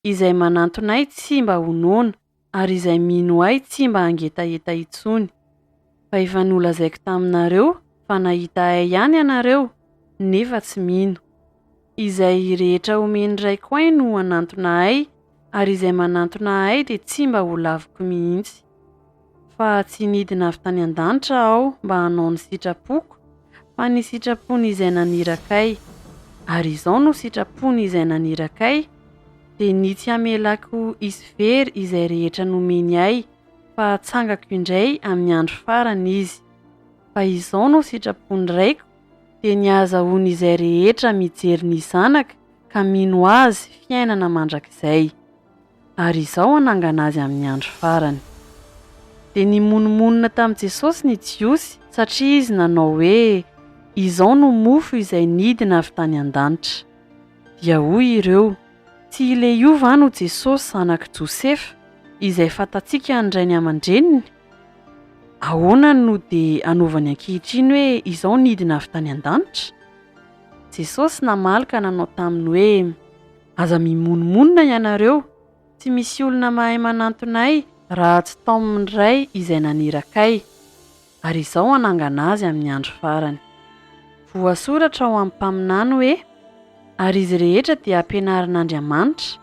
izay manantonay tsy mba ho noana, ary izay mino ahy tsy mba hangetaeta intsony. Fa efa nolazaiko taminareo fa nahita ahy ihany ianareo nefa tsy mino. Izay rehetra omeny raiko ahy no hanantona ahy, ary izay manantona ahy dia tsy mba ho laviko mihitsy. Fa tsy nidina avy tany an-danitra aho mba hanao ny sitrapoko, fa ny sitrapony izay naniraka ahy. Ary izao no sitrapony izay naniraka ahy, dia ny tsy hamelako izy very izay rehetra nomeny ahy, fa hatsangako indray amin'ny andro farany izy. Fa izao no sitrapony raiko, dia ny ahazahoany izay rehetra mijery ny zanaka ka mino azy fiainana mandrakizay. Ary izao hanangana azy amin'ny andro farany. Dia nimonmonina tamin'i Jesosy ny jiosy satria izy nanao hoe izao no mofo izay nidina avy tany an-danitra. Dia hoy ireo, tsy ile va no Jesosy zanak' Josefa izay fantatsika ny ray ny aman-dreniny? Ahoana no dia anaovany ankehitriny hoe izao nidina avy tany an-danitra? Jesosy namaly ka nanao taminy hoe aza mimonmonina ianareo, tsy misy olona mahay manantona ahy raha tsy tamin'ny ray izay naniraka ahy. Ary izao hanangana azy amin'ny andro farany. Voasoratra ao amin'ny mpaminany hoe ary izy rehetra dia ampianarin'Andriamanitra,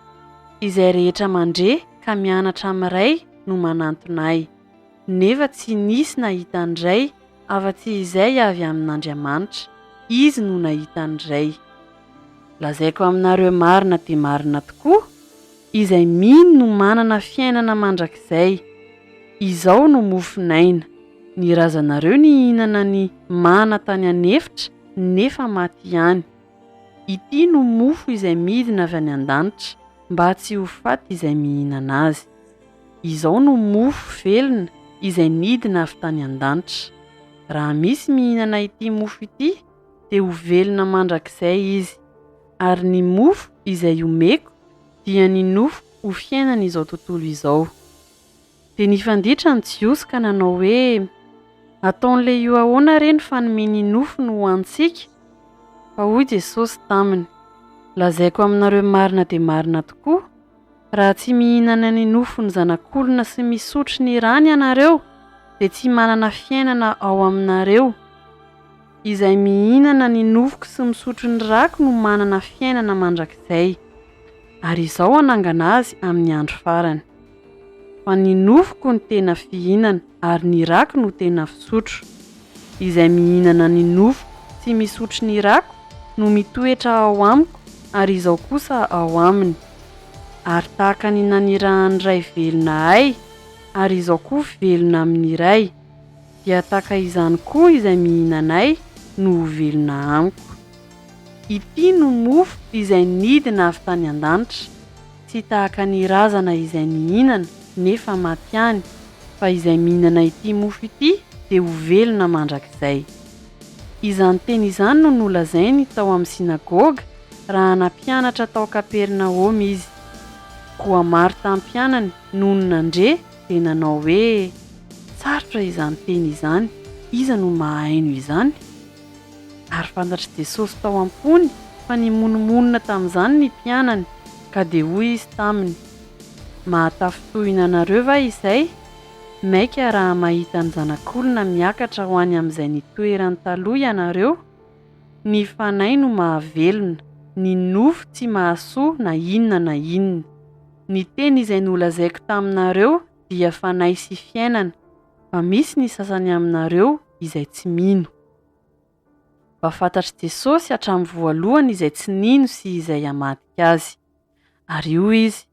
izay rehetra mandre ka mianatra amin'ny ray no manantona ahy. Nefa tsy nisy nahita ny ray afa-tsy izay avy amin'Andriamanitra, izy no nahita ny ray. Lazaiko aminareo marina dia marina tokoa, izay mino no manana fiainana mandrakizay. Izao no mofinaina. Ny razanareo ny hihinana ny mana tany anefitra nefa maty ihany. Ity no mofo izay midina avy any an-danitra, mba tsy ho faty izay mihinana azy. Izao no mofo velona izay nidina avy tany an-danitra. Raha misy mihinana ity mofo ity, dia ho velona mandrakizay izy. Ary ny mofo izay omeko dia ny nofo ho fiainana izao tontolo izao. Dia nifanditra ny jiosy ka nanao hoe ataon'ilay io ahoana reny fa nomeny nofo no hoantsika? Fa hoy Jesosy taminy, lazaiko aminareo marina dia marina tokoa, raha tsy mihinana ny nofo ny zanak'olona sy misotro ny rany ianareo, dia tsy manana fiainana ao aminareo. Izay mihinana ny nofoko sy misotro ny rako no manana fiainana mandrakizay. Ary izao hanangana azy amin'ny andro farany. Fa ny nofoko no tena fihinana ary ny rako no tena fisotro. Izay mihinana ny nofo sy misotro ny rako no mitoetra ao amiko ary izao kosa ao aminy. Ary tahaka ny nanirahan'ny ray velona ahy, ary izao koa velona amin'ny ray, dia tahaka izany koa izay mihinana ahy no ho velona amiko. Ity no mofo izay nidina avy tany an-danitra, tsy tahaka ny razana izay nihinana nefa maty ihany, fa izay mihinana ity mofo ity dia ho velona mandrakizay. Izany teny izany no nolazainy tao amin'ny sinagoga raha nampianatra tao Kapernaoma izy. Koa maro tamin'ny mpianany noho ny nandre dia nanao hoe sarotra izany teny izany, iza no mahaino izany? Ary fantatry Jesosy tao am-pony fa nimonmonina tamin'izany ny mpianany, ka dia hoy izy taminy, mahatafi-tohina anareo va izay? Maika raha mahita ny zanak'olona miakatra ho any amin'izay nitoerany taloha ianareo? Ny fanahy no mahavelona, ny nofo tsy mahasoa na inona na inona. Ny teny izay nolazaiko taminareo dia fanahy sy fiainana, fa misy ny sasany aminareo izay tsy mino. Fa fantatry Jesosy hatramin'ny voalohany izay tsy nino sy izay hamadika azy. Ary hoy izy,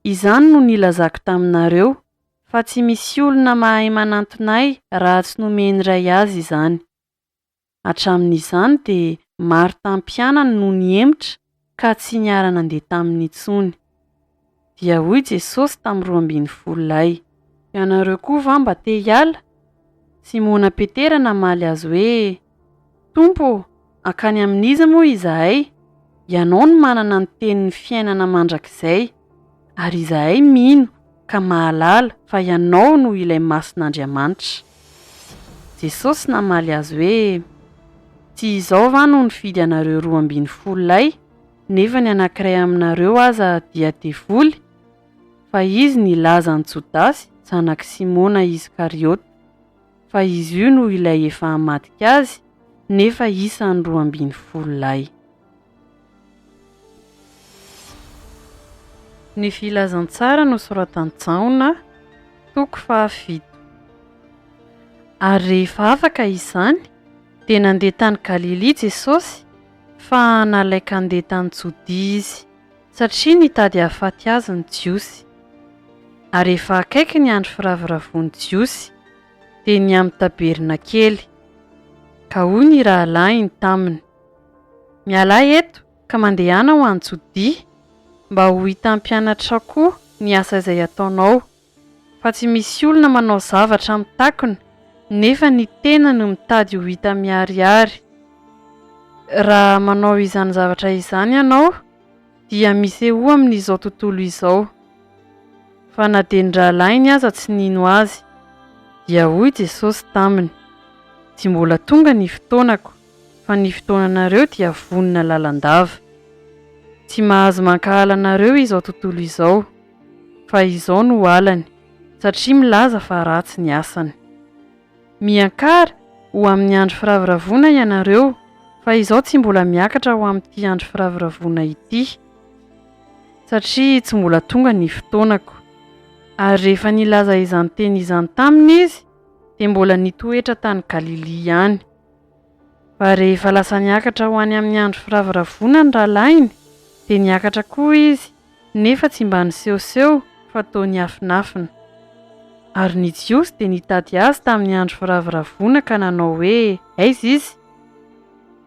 izany no nilazako taminareo, fa tsy misy olona mahay manantona ahy raha tsy nomeny ray azy izany. Hatramin'izany dia maro tamin'ny mpianany no niemotra ka tsy niara nandeha taminy intsony. Dia hoy Jesosy tamin'ny 12 lahy, ianareo koa va mba te hiala? Simona Petera namaly azy hoe, Tompo, akany amin'iza moa izahay? Ianao no manana ny tenin'ny fiainana mandrakizay, ary izahay mino ka mahalala fa ianao no ilay mason'Andriamanitra. Jesosy namaly azy hoe, tsy izao va no nifidy anareo 12 lahy, nefa ny anankiray aminareo aza dia devoly? fa izy nilaza ny Jodasy zanaky Simona Iskariota, fa izy io no ilay efa hamadika azy nefa isany 12 lahy. Ny filazantsara nosoratan-tsaona toko 7. Ary rehefa afaka izany dia nandeha tany Galilea Jesosy fa nalaika handeha tany Jodia izy satria nitady hahafaty azy ny jiosy. Ary efa akaiky ny andro firavoravoan'ny jiosy dia ny amin'ny tabernakely ka hoy ny rahalahiny taminy, mialahy eto ka mandehana ho any Jodia mba ho hitan'ny mpianatra koa ny asa izay ataonao, fa tsy misy olona manao zavatra mitakona nefa ny tena no mitady ho hita miharihary. Raha manao izany zavatra izany ianao dia misy eo amin'izao tontolo izao. Fa na dia ny rahalahiny aza tsy nino azy dia hoy Jesosy taminy, tsy mbola tonga ny fotoanako fa ny fotoananareo dia vonona lalandava. Tsy mahazo mankahala anareo izao tontolo izao, fa izao no alany satria milaza fa ratsy ny asany. Miankara ho amin'ny andro firavoravoana ianareo, fa izao tsy mbola miakatra ho amin'ity andro firavoravoana ity satria tsy mbola tonga ny fotoanako. Ary rehefa nilaza izany teny izany taminy izy dia mbola nitoetra tany Galilea ihany. Fa rehefa lasa niakatra ho any amin'ny andro firavoravoana ny rahalainy dia niakatra koa izy nefa tsy mba nisehoseho fa toa niafinafina. Ary ny jiosy dia nitady azy tamin'ny andro firavoravoana ka nanao hoe aiza izy?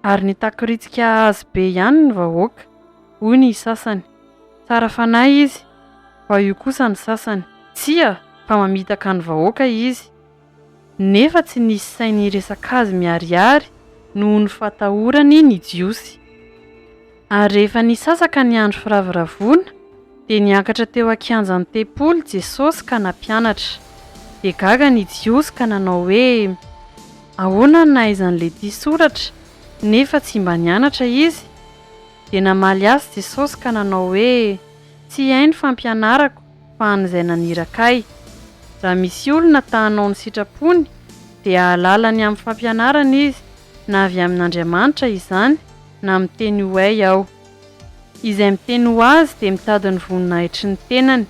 Ary nitakiritsika azy be ihany ny vahoaka. Hoy ny sasany, tsara fanahy izy, fa io kosa ny sasany, tsia fa mamitaka ny vahoaka izy. Nefa tsy nisy sainy hiresaka azy miharihary noho ny fatahorany ny jiosy. Ary rehefa nisasaka ny andro firavoravoana dia niakatra teo ankianjan'ny tempoly Jesosy ka nampianatra. Dia gaga ny jiosy ka nanao hoe ahoana ny nahaizan'ilay ity soratra nefa tsy mba nianatra izy. Dia namaly azy Jesosy ka nanao hoe tsy hay ny fampianarako fa an'izay naniraka. Raha misy olona tahanao ny sitrapony dia ahalalany amin'ny fampianarana izy, na avy amin'Andriamanitra izany na miteny ho ay aho. Izay miteny ho azy dia mitady ny voninahitry ny tenany,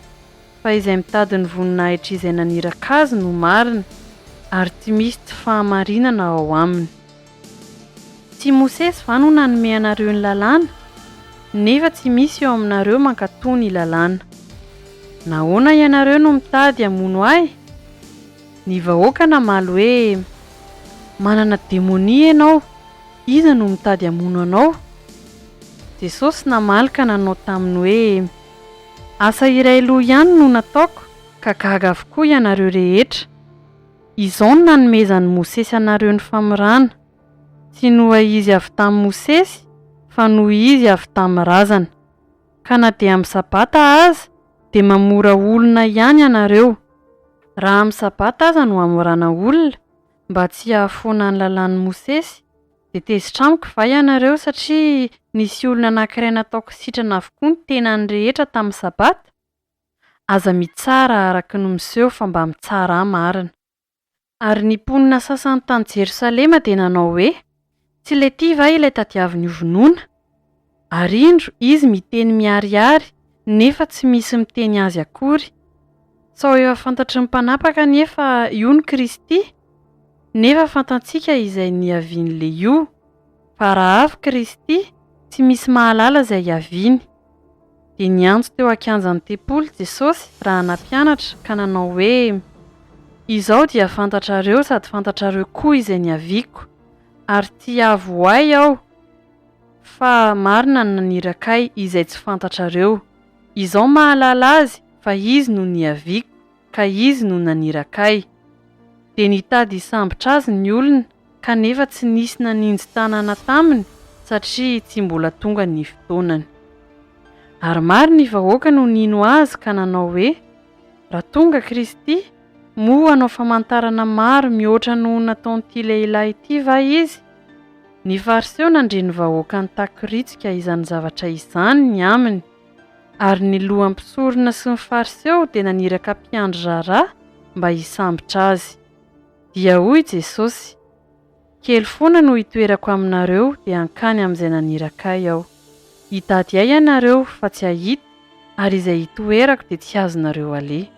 fa izay mitady ny voninahitry izay naniraka azy no marina, ary tsy misy tsy fahamarinana ao aminy. Tsy Mosesy va no nanome anareo ny lalàna? Nefa tsy misy eo aminareo mankatoa ny lalàna. Nahoana ianareo no mitady hamono ahy? Ny vahoaka namaly hoe manana demonia ianao, iza no mitady hamono anao? Jesosy namaly ka nanao taminy hoe asa iray loha ihany no nataoko ka gaga avokoa ianareo rehetra. Izao no nanomezan'ny Mosesy anareo ny famorana, tsy noa izy avy tamin'ny Mosesy fa noho izy avy tamin'ny razana. Ka na dia amin'ny sabata aza dia mamora olona ihany ianareo. Raha amin'ny sabata aza no amorana olona mba tsy hahafoana ny lalàn'ny Mosesy dia tezitra amiko va ianareo satria nisy olona anankiray nataoko sitrana avokoa ny tenany rehetra tamin'ny sabata? Aza mitsara araka ny miseho fa mba mitsara marina. Ary ny mponina sasany tany Jerosalema dia nanao hoe tsy ilay ity va ilay tadiavin'ny hovonoana? Ary indro izy miteny miharihary nefa tsy misy miteny azy akory. Sao efa fantatry ny mpanapaka nefa io ny Kristy? Nefa fantatsika izay niavian'ilay io, fa raha avy Kristy tsy misy mahalala izay hiaviany. Dia niantso teo ankianjan'ny tempoly Jesosy raha nampianatra ka nanao hoe izao dia fantatrareo sady fantatrareo koa izay niaviako, ary tsy avy ho ay aho fa marina ny nanirakay izay tsy fantatrareo. Izao mahalala azy fa izy no niaviako ka izy no nanirakay. Dia nitady hisambotra azy ny olona kanefa tsy nisy naninjy tanana taminy satria tsy mbola tonga ny fotoanany. Ary maro ny vahoaka no nino azy ka nanao hoe raha tonga Kristy moa hanao famantarana maro mihoatra noho nataon'ity lehilahy ity va izy? Ny fariseho nandre ny vahoaka ny takiritsika izany zavatra izany ny aminy. Ary ny loham-pisorona sy ny fariseo dia naniraka mpiandry raharaha mba hisambotra azy. Dia hoy Jesosy, kely foana no hitoerako aminareo dia hankany amin'izay naniraka ahy aho. Hitady ahy ianareo fa tsy hahita, ary izay hitoerako dia tsy azonareo aleha.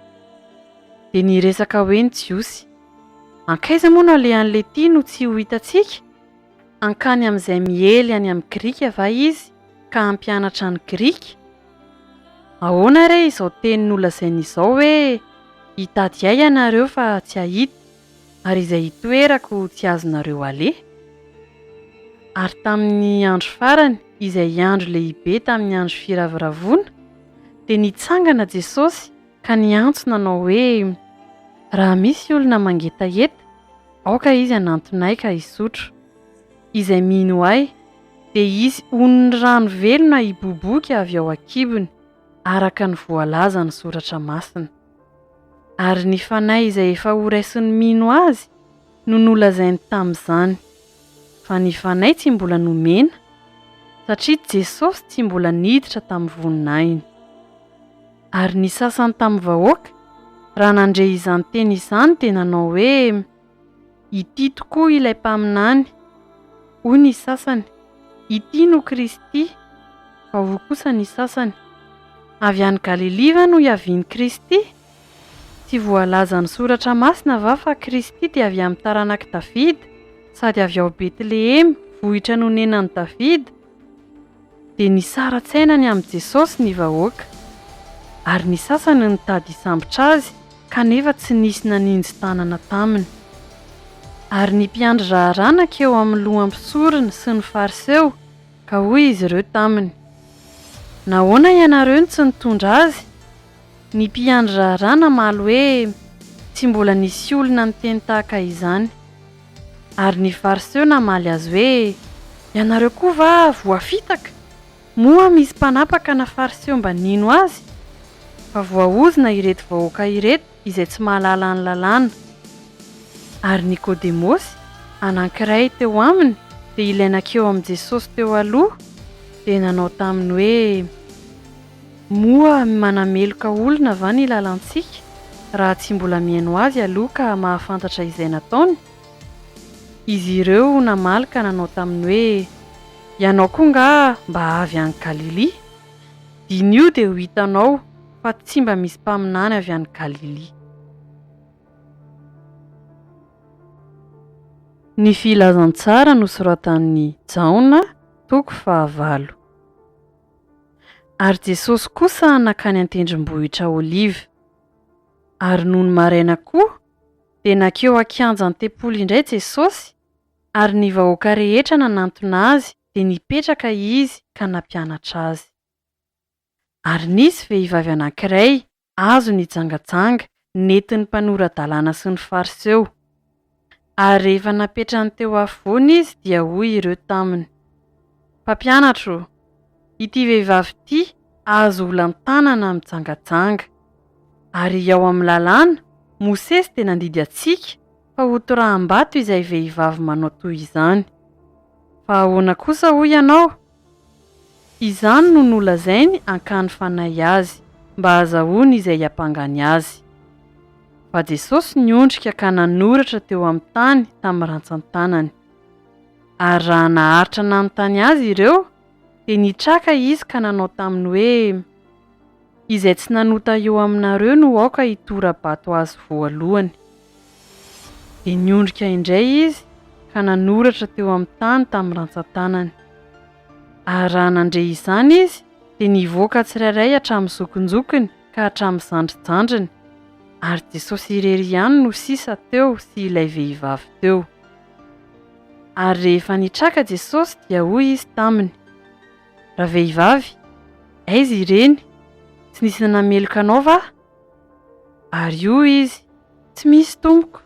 Dia niresaka hoe ny Jiosy, ankaiza moa no alehan'ilay ity no tsy ho hitantsika? Hankany amin'izay miely any amin'ny Grika va izy ka hampianatra ny Grika? Ahoana re izao teny nolazainy izao hoe hitady ahy ianareo fa tsy hahita, ary izay hitoerako tsy azonareo aleha? Ary tamin'ny andro farany, izay andro lehibe tamin'ny andro firavoravoana, dia nitsangana Jesosy ka niantso nanao hoe, raha misy olona mangetaheta, aoka izy hanantonay ka hisotro. Izay mino ahy, dia izy onony rano velona hiboboky avy ao an-kibony, araka ny voalaza ny soratra masina. Ary ny fanahy izay efa horaisin'ny mino azy no nolazainy tamin'izany. Fa ny fanahy tsy mbola nomena, satria Jesosy tsy mbola niditra tamin'ny voninahiny. Ary ny sasany tamin'ny vahoaka, raha nandre izany teny izany dia nanao hoe, ity tokoa ilay mpaminany. Hoy ny sasany, ity no Kristy. Fa hoy kosa ny sasany, avy any Galilea no hiaviany Kristy? Tsy voalaza ny soratra masina va fa Kristy dia avy amin'ny taranak'i Davida, sady avy ao Betlehemy, vohitra nonenan'i Davida? Dia nisara-tsainany amin'ny Jesosy ny vahoaka. Ary ny sasany nitady hisambotra azy, kanefa tsy nisy naninjo tanana taminy. Ary ny mpiandry raharaha nankeo amin'ny loham-pisorona sy ny fariseo, ka hoy izy ireo taminy, nahoana ianareo tsy nitondra azy? Ny mpiandry raharaha namaly hoe tsy mbola nisy olona niteny tahaka izany. Ary ny fariseo namaly azy hoe, ianareo koa va voafitaka? Moa misy mpanapaka na fariseo mba nino azy? Fa voaozina ireto vahoaka ireto izay tsy mahalala ny lalàna. Ary Nikodemosy, anankiray teo aminy, dia ilay nankeo amin'i Jesosy teo aloha, dia nanao taminy hoe, moa manameloka olona va ny lalantsika, raha tsy mbola mihaino azy aloha ka mahafantatra izay nataony? Izy ireo namaly ka nanao taminy hoe, ianao koa nga mba avy any Galilea? Dinio dia ho hitanao fa tsy mba misy mpaminany avy any Galilea. Ny filazantsara nosoratan'ny Jaona, toko 9. Ary Jesosy kosa nakany an-tendrombohitra Oliva. Ary nohony maraina koa, dia nankeo an-kianjan'ny tempoly indray Jesosy, ary ny vahoaka rehetra nanantona azy, dia nipetraka izy ka nampianatra azy. Ary nisy vehivavy anankiray, azo nijangajanga, nentin'ny mpanoran-dalàna sy ny fariseo. Ary rehefa napetrany teo afovoany izy dia hoy ireo taminy, mpampianatro, ity vehivavy ity azo olan-tanana mijangajanga. Ary ao amin'ny lalàna, Mosesy dia nandidy antsika fa ho toraham-bato izay vehivavy manao toy izany. Fa ahoana kosa hoy ianao? Izany no nolazainy hankany fanahy azy, mba azahoany izay hampangany azy. Fa Jesosy niondrika ka nanoratra teo amin'ny tany tamin'ny rantsan-tanany. Ary raha naharitra nanontany azy ireo, dia nitraka izy ka nanao taminy hoe, izay tsy nanota eo aminareo no aoka hitora-bato azy voalohany. Dia niondrika indray izy ka nanoratra teo amin'ny tany tamin'ny rantsan-tanany. Ary raha nandre izany izy, dia nivoaka tsirairay hatramin'ny zokonjokony ka hatramin'ny zandrijandriny. Ary Jesosy irery ihany no sisa teo sy ilay vehivavy teo. Ary rehefa nitraka Jesosy dia hoy izy taminy, ravehivavy, aiza ireny? Tsy nisy nanameloka anao va? Ary io izy, tsy misy tompoko.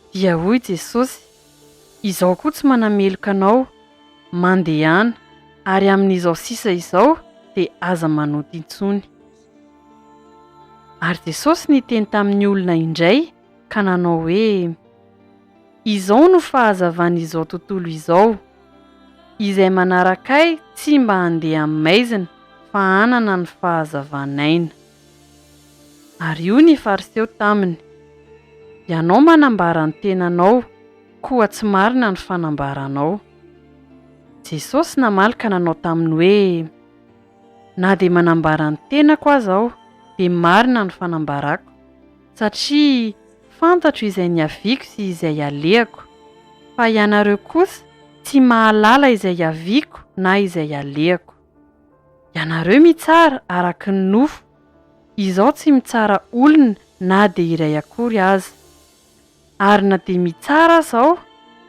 Dia hoy Jesosy, izao koa tsy manameloka anao, mandehana, ary amin'izao sisa izao dia aza manoty intsony. Ary Jesosy niteny tamin'ny olona indray ka nanao hoe, izao no fahazavan'izao tontolo izao, izay manarakay tsy mba handeha amin'ny maizina fa anana ny fahazavanaina. Ary io ny fariseho taminy. Ianao manambara ny tenanao, koa tsy marina ny fanambaranao. Jesosy namaly ka nanao taminy hoe, na dia manambara ny tenako aza aho, dia marina ny fanambarako, satria fantatro izay niaviako sy izay alehako, fa ianareo kosa tsy mahalala izay aviako na izay alehako. Ianareo mitsara araka ny nofo, izaho tsy mitsara olona na dia iray akory aza. Ary na dia mitsara aza aho,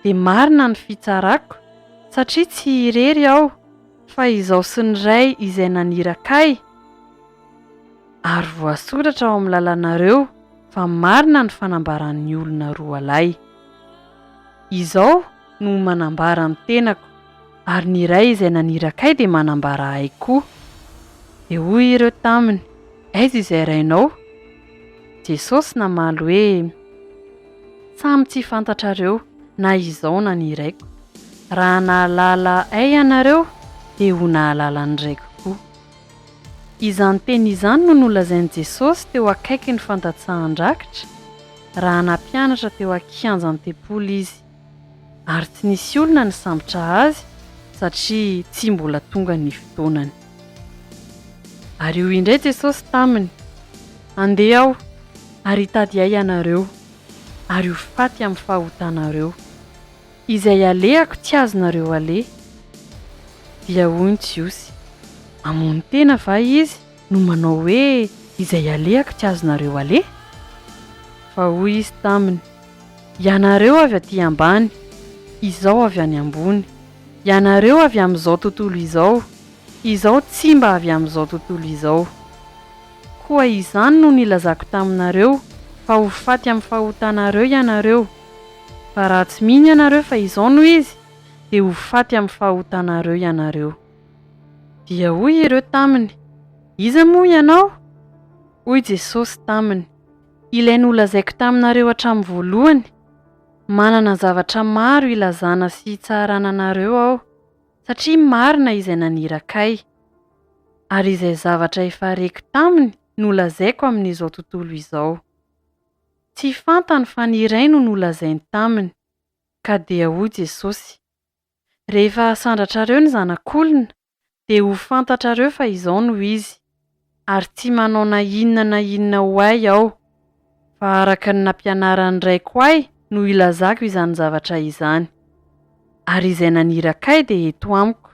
dia marina ny fitsarako, satria tsy irery aho, fa izaho sy ny Ray izay nanirakay. Ary voasoratra ao amin'ny lalànareo fa marina ny fanambaran'ny olona roa lahy. Izaho no manambara ny tenako, ary ny Ray izay nanirakay dia manambara ahy koa. Dia hoy ireo taminy, aiza izay rainao? Jesosy namaly hoe, samy tsy fantatrareo na izaho na ny Raiko. Raha nahalala ay ianareo, dia ho nahalala ny Raiko koa. Izany teny izany no nolazain'i Jesosy teo akaiky ny fandatsahan-drakitra, raha nampianatra teo ankianjan'ny tempoly izy. Ary tsy nisy olona nisambotra azy, satria tsy mbola tonga ny fotoanany. Ary io indray Jesosy taminy, andeha aho, ary hitady ahy ianareo, ary ho faty amin'ny fahotanareo. Izay alehako tsy azonareo aleha. Dia hoy Jiosy, hamono tena va izy no manao hoe izay alehako tsy azonareo aleha? Fa hoy izy taminy, ianareo avy aty ambany, izaho avy any ambony. Ianareo avy amin'izao tontolo izao, izaho tsy mba avy amin'izao tontolo izao. Koa izany no nilazako taminareo, fa ho faty amin'ny fahotanareo ianareo. Fa raha tsy mino ianareo fa izao no izy, dia ho faty amin'ny fahotanareo ianareo. Dia hoy ireo taminy, iza moa ianao? Hoy Jesosy taminy, ilay nolazaiko taminareo hatramin'ny voalohany. Manana zavatra maro ilazana sy hitsarana anareo aho, satria marina izay nanirakay. Ary izay zavatra efa reko taminy nolazaiko amin'izao tontolo izao. Tsy fantany fa ny Ray no nolazainy taminy. Ka dia hoy Jesosy, rehefa sandratrareo ny zanak'olona, dia ho fantatrareo fa izao no izy, ary tsy manao na inona ho ahy aho, fa araka ny nampianaran'ny Raiko ahy no ilazako izany zavatra izany. Ary izay nanirakay dia eto amiko.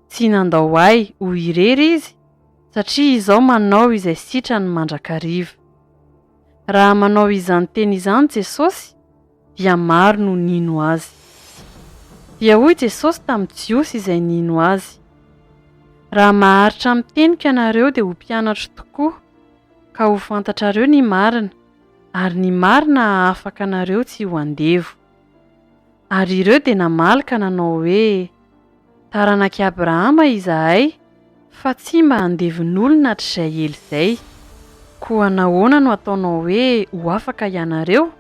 Tsy nandao ahy ho irery izy, satria izaho manao izay sitrany mandrakariva. Raha manao izany teny izany Jesosy, dia maro no nino azy. Dia hoy Jesosy tamin'ny Jiosy izay nino azy, raha maharitra amin'ny teniko ianareo dia ho mpianatra tokoa, ka ho fantatrareo ny marina, ary ny marina hahafaka anareo tsy ho andevo. Ary ireo dia namaly ka nanao hoe, taranak'i Abrahama izahay, fa tsy mba handevon'olona hatr'izay ela izay. Koa nahoana no ataonao hoe ho afaka ianareo?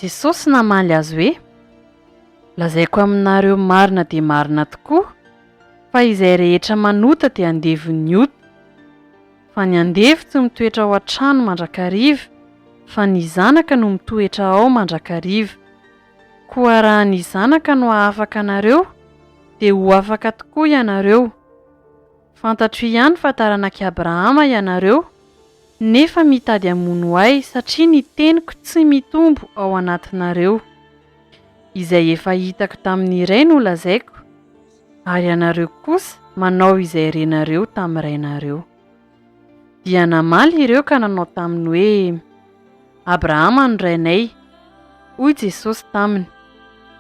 Jesosy namaly azy hoe, lazaiko aminareo marina dia marina tokoa, fa izay rehetra manota dia handevon'ny ota. Fa ny andevo tsy mitoetra ao an-trano mandrakariva, fa ny zanaka no mitoetra ao mandrakariva. Koa raha ny zanaka no hahafaka anareo, dia ho afaka tokoa ianareo. Fantatro ihany fa taranak'i Abrahama ianareo, nefa mitady hamono ahy satria ny teniko tsy mitombo ao anatinareo. Izay efa hitako tamin'ny Ray no lazaiko, ary ianareo kosa manao izay renareo tamin'ny rainareo. Dia namaly ireo ka nanao taminy hoe, Abrahama no rainay. Hoy Jesosy taminy,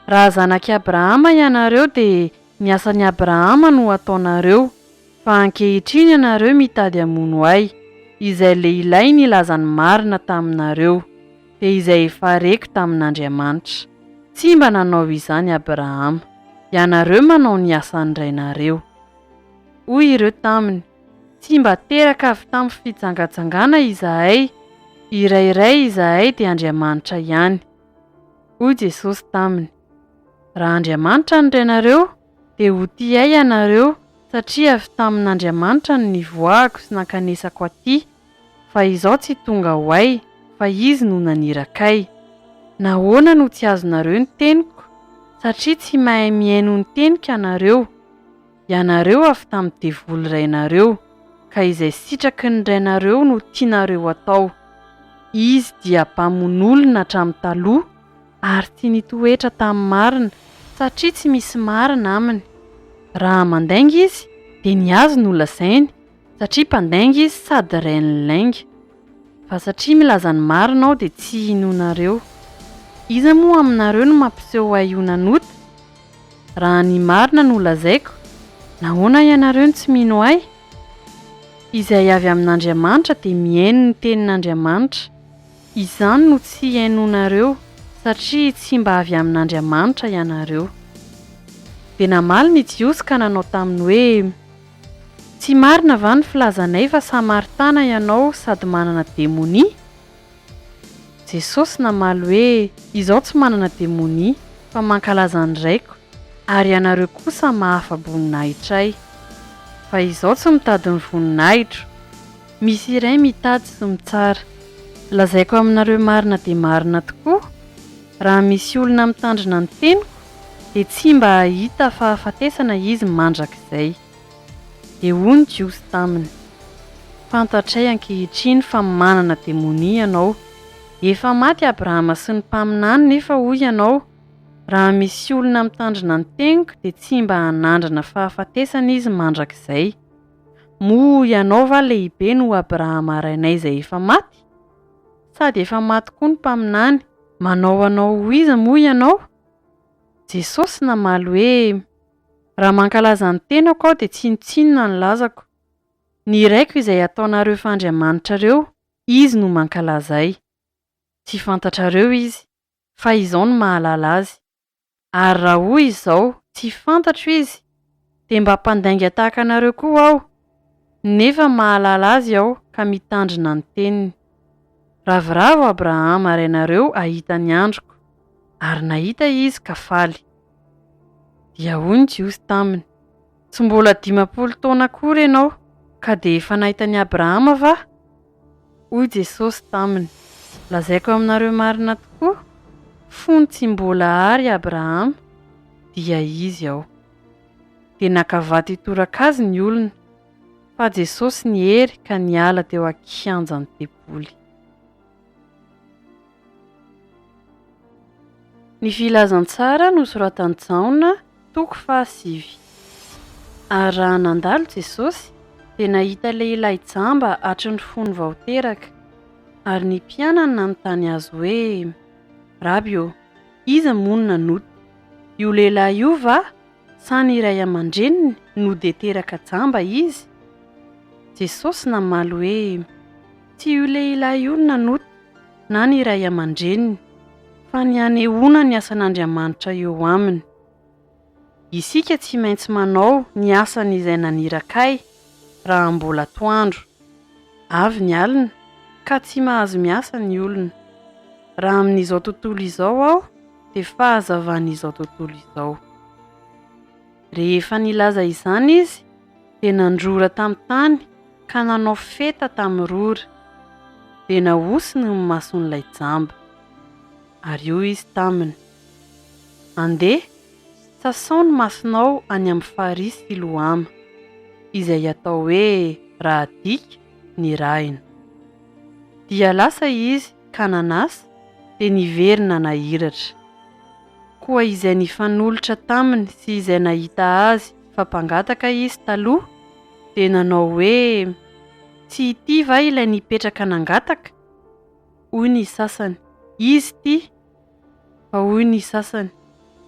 raha zanak'i Abrahama ianareo dia ny asan'i Abrahama no ataonareo, fa ankehitriny ianareo mitady hamono ahy, izay lehilahy nilazany marina taminareo, dia izay efa reko tamin'Andriamanitra. Tsy mba nanao izany Abrahama, ianareo manao ny asan'ny rainareo. Hoy ireo taminy, tsy mba teraka avy tamin'ny fitsangatsangana izahay, irairay izahay dia Andriamanitra ihany. Hoy Jesosy taminy, raha Andriamanitra ny rainareo, dia ho tia ahy ianareo, satria avy tamin'Andriamanitra no nivoahako sy nankanesako aty, fa izaho tsy tonga ho ay, fa izy no nanirakay. Nahoana no tsy azonareo ny teniko? Satria tsy mahay mihaino ny teniko ianareo. Ianareo avy tamin'ny devoly rainareo, ka izay sitraky ny rainareo no tianareo atao. Izy dia mpamonolona hatramin'ny taloha ary tsy nitoetra tamin'ny marina, satria tsy misy marina aminy. Raha mandainga izy dia ny azy no lazainy, satria mpandainga izy sady rainy lainga. Fa satria milaza ny marina aho dia tsy hinoanareo. Iza moa aminareo no mampiseho ahy io nanota? Raha ny marina no lazaiko, nahoana ianareo no tsy mino ahy? Izay avy amin'Andriamanitra dia mihaino ny tenin'Andriamanitra. Izany no tsy hainonareo, satria tsy mba avy amin'Andriamanitra ianareo. Dia namaly ny jiosy ka nanao taminy hoe, tsy marina va ny filazanay fa samaritana ianao sady manana demonia? Jesosy namaly hoe, izaho tsy manana demonia, fa mankalaza ny raiko, ary ianareo kosa mahafa-boninahitra ahy. Fa izaho tsy mitady ny voninahitro, misy iray mitady sy mitsara. Lazaiko aminareo marina dia marina tokoa, raha misy olona mitandrina ny teniko, dia tsy mba hahita fahafatesana izy mandrakizay. Dia hoy ny jiosy taminy, fantatray ankehitriny fa manana demonia ianao. Efa maty Abrahama sy ny mpaminany nefa hoy ianao, raha misy olona mitandrina ny teniko dia tsy mba hanandrana fahafatesana izy mandrakizay. Moa ianao va lehibe no Abrahama rainay izay efa maty? Sady efa maty koa ny mpaminany, manao anao ho iza moa ianao? Jesosy namaly hoe, raha mankalaza ny tenako aho dia tsinotsinona ny lazako. Ny raiko izay ataonareo fandriamanitrareo, izy no mankalaza ahy. Tsy fantatrareo izy, fa izaho no mahalala azy. Ary raha hoy izao, tsy fantatro izy, dia mba mpandainga tahaka anareo koa aho, nefa mahalala azy aho ka mitandrina ny teniny. Ravoravo Abrahama rainareo ahita ny androko, ary nahita izy ka faly. Dia hoy ny jiosy taminy, tsy mbola 50 taona akory ianao, ka dia efa nahita ny Abrahama va? Hoy Jesosy taminy, lazaiko aminareo marina tokoa, fony tsy mbola ary Abrahama, dia izy aho. Dia nakavaty hitoraka azy ny olona, fa Jesosy nihery ka niala teo an-kianjan'ny teboly. Ny filazantsara nosoratan'i Jaona, toko 7. Ary raha nandalo Jesosy dia nahita lehilahy jamba hatry ny fony vao teraka, ary ny mpianany nanontany azy hoe, Rabi ô, iza moa no nanota? Io lehilahy io va sa ny iray aman-dreniny no dia teraka jamba izy? Jesosy namaly hoe, tsy io lehilahy io no nanota, na ny iray aman-dreniny, fa ny hanehoana ny asan'Andriamanitra eo aminy. Isika tsy maintsy manao ny asan'izay nanirakay raha mbola atoandro. Avy ny alina, ka tsy mahazo miasa ny olona. Raha amin'izao tontolo izao aho, dia fahazavan'izao tontolo izao. Rehefa nilaza izany izy, dia nandrora tamin'ny tany ka nanao feta tamin'ny rora, dia nahosiny ny mason'ilay jamba. Ary io izy taminy, andeha, sasao ny masonao any amin'ny farihy sy siloama, izay atao hoe raha dika ny rahina. Dia lasa izy ka nanasa, dia niverina nahiratra. Koa izay nifanolotra taminy sy izay nahita azy fa mpangataka izy taloha, dia nanao hoe, tsy ity va ilay nipetraka nangataka? Hoy ny sasany, izy ty. Fa hoy ny sasany,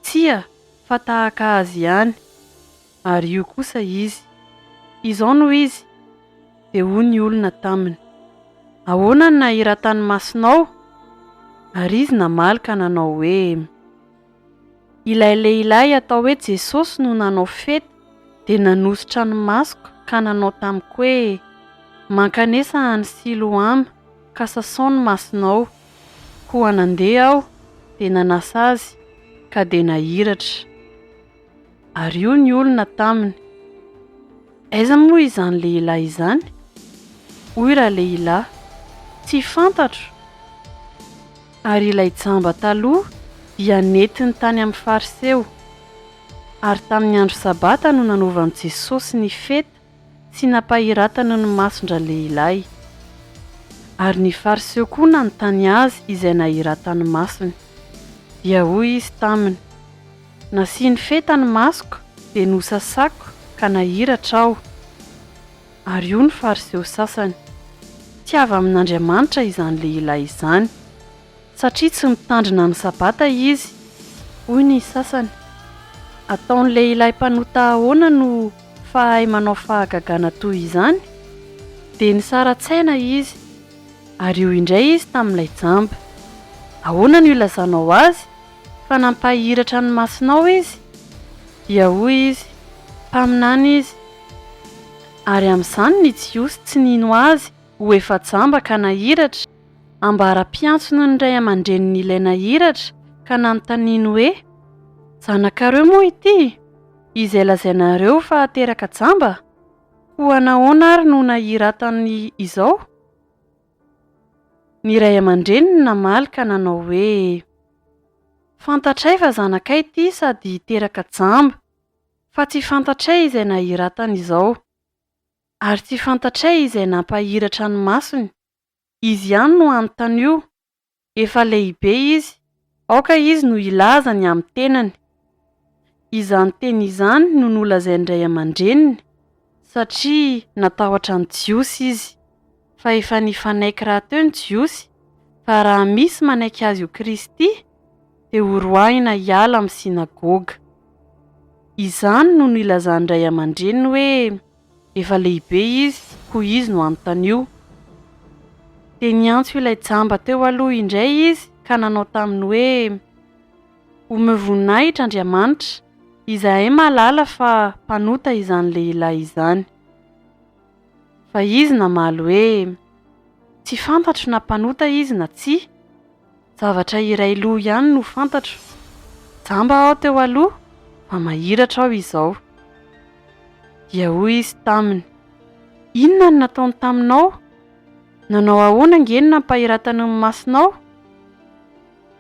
tsia, fa tahaka azy ihany. Ary io kosa izy, izao no izy. Dia hoy ny olona taminy, ahoana ny nahiran-tany masonao? Ary izy namaly ka nanao hoe, ilay lehilahy atao hoe Jesosy no nanao fety, dia nanositra ny masoko ka nanao tamiko hoe, mankanesa any Siloama ka sasao ny masonao. Koa nandeha aho, dia nanasa azy, ka dia nahiratra. Ary io ny olona taminy, Aiza moa izany lehilahy izany? Hoy rahalehilahy, tsy fantatro. Ary ilay jamba taloha dia netiny tany amin'ny fariseo. Ary tamin'ny andro sabata no nanaovan'i Jesosy ny fety sy nampahiratana ny masondra lehilahy. Ary ny fariseo koa nanontany azy izay nahiratany masony. Dia hoy izy taminy, nasiany feta ny masoko dia nosasako ka nahiratra aho. Ary io ny fariseo sasany, tsy avy amin'Andriamanitra izany lehilahy izany, satria tsy mitandrina ny sabata izy. Hoy ny sasany, ataon'ny lehilahy mpanota ahoana no fahay manao fahagagana toy izany? Dia nisara-tsaina izy. Ary io indray izy tamin'ilay jamba, ahoana no ilazanao azy fa nampahiratra ny masonao izy? Dia hoy izy, mpaminany izy. Ary amin'izany ny jiosy tsy nino azy ho efa jamba ka nahiratra, ambara-piantsona ny ray aman-drenin'ny ilay nahiratra ka nanontaniany hoe, zanakareo moa ity, izay lazainareo fa teraka jamba? Ho anahoana ary no nahiratany izao? Ny ray aman-dreniny namaly ka nanao hoe, fantatray fa zanakay ity sady teraka jamba, fa tsy fantatray izay nahiratany izao. Ary tsy fantatray izay nampahiratra ny masony. Izy ihany no anontany io, efa lehibe izy, aoka izy no ilaza ny amin'ny tenany. Izany teny izany no nolazain'ny ray aman-dreniny, satria natahotra ny jiosy izy. Fa efa nifanaiky raha teo ny jiosy, fa raha misy manaiky azy io Kristy dia horoahina hiala amin'ny sinagoga. Izany no nilazan'ny ray aman-dreniny hoe efa lehibe izy, hoy izy no anontany io. Dia niantso ilay jamba teo aloha indray izy ka nanao taminy hoe, homehy voninahitra Andriamanitra, izahay mahalala fa mpanota izany lehilahy izany. Fa izy namaly hoe, tsy fantatro na mpanota izy na tsia, zavatra iray loha ihany no fantatro, jamba aho teo aloha fa mahiratra aho izao. Dia hoy izy taminy, inona no nataony taminao? Nanao ahoana ange no nampahiratany ny masonao?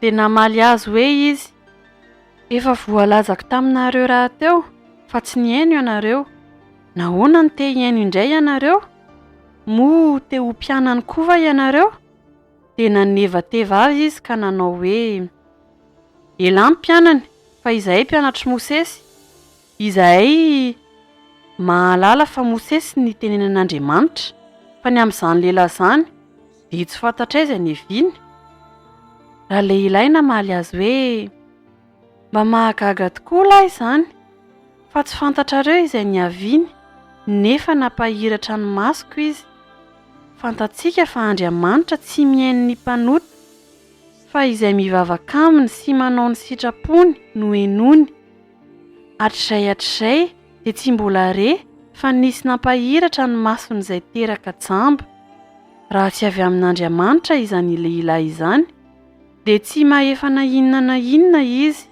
Dia namaly azy hoe izy, efa voalazako taminareo raha teo, fa tsy nihaino ianareo. Nahoana no te hihaino indray ianareo? Moa te ho mpianany koa va ianareo? Dia nanevateva azy izy ka nanao hoe, elany mpianany, fa izahay mpianatry Mosesy. Izahay mahalala fa Mosesy ny tenenin'Andriamanitra, fa ny amin'izany lehilahy izany dia tsy fantatray izay neviany. Raha lehilahy namaly azy hoe, mba mahagaga tokoa lahy izany, fa tsy fantatrareo izay niaviany, nefa nampahiratra ny masoko izy. Fantatsika fa Andriamanitra tsy mihaino ny mpanota, fa izay mivavaka aminy sy manao ny sitrapony no henony. Hatr'izay dia tsy mbola re fa nisy nampahiratra ny mason'izay teraka jamba. Raha tsy avy amin'Andriamanitra izany lehilahy izany, dia tsy mahefa na inona izy.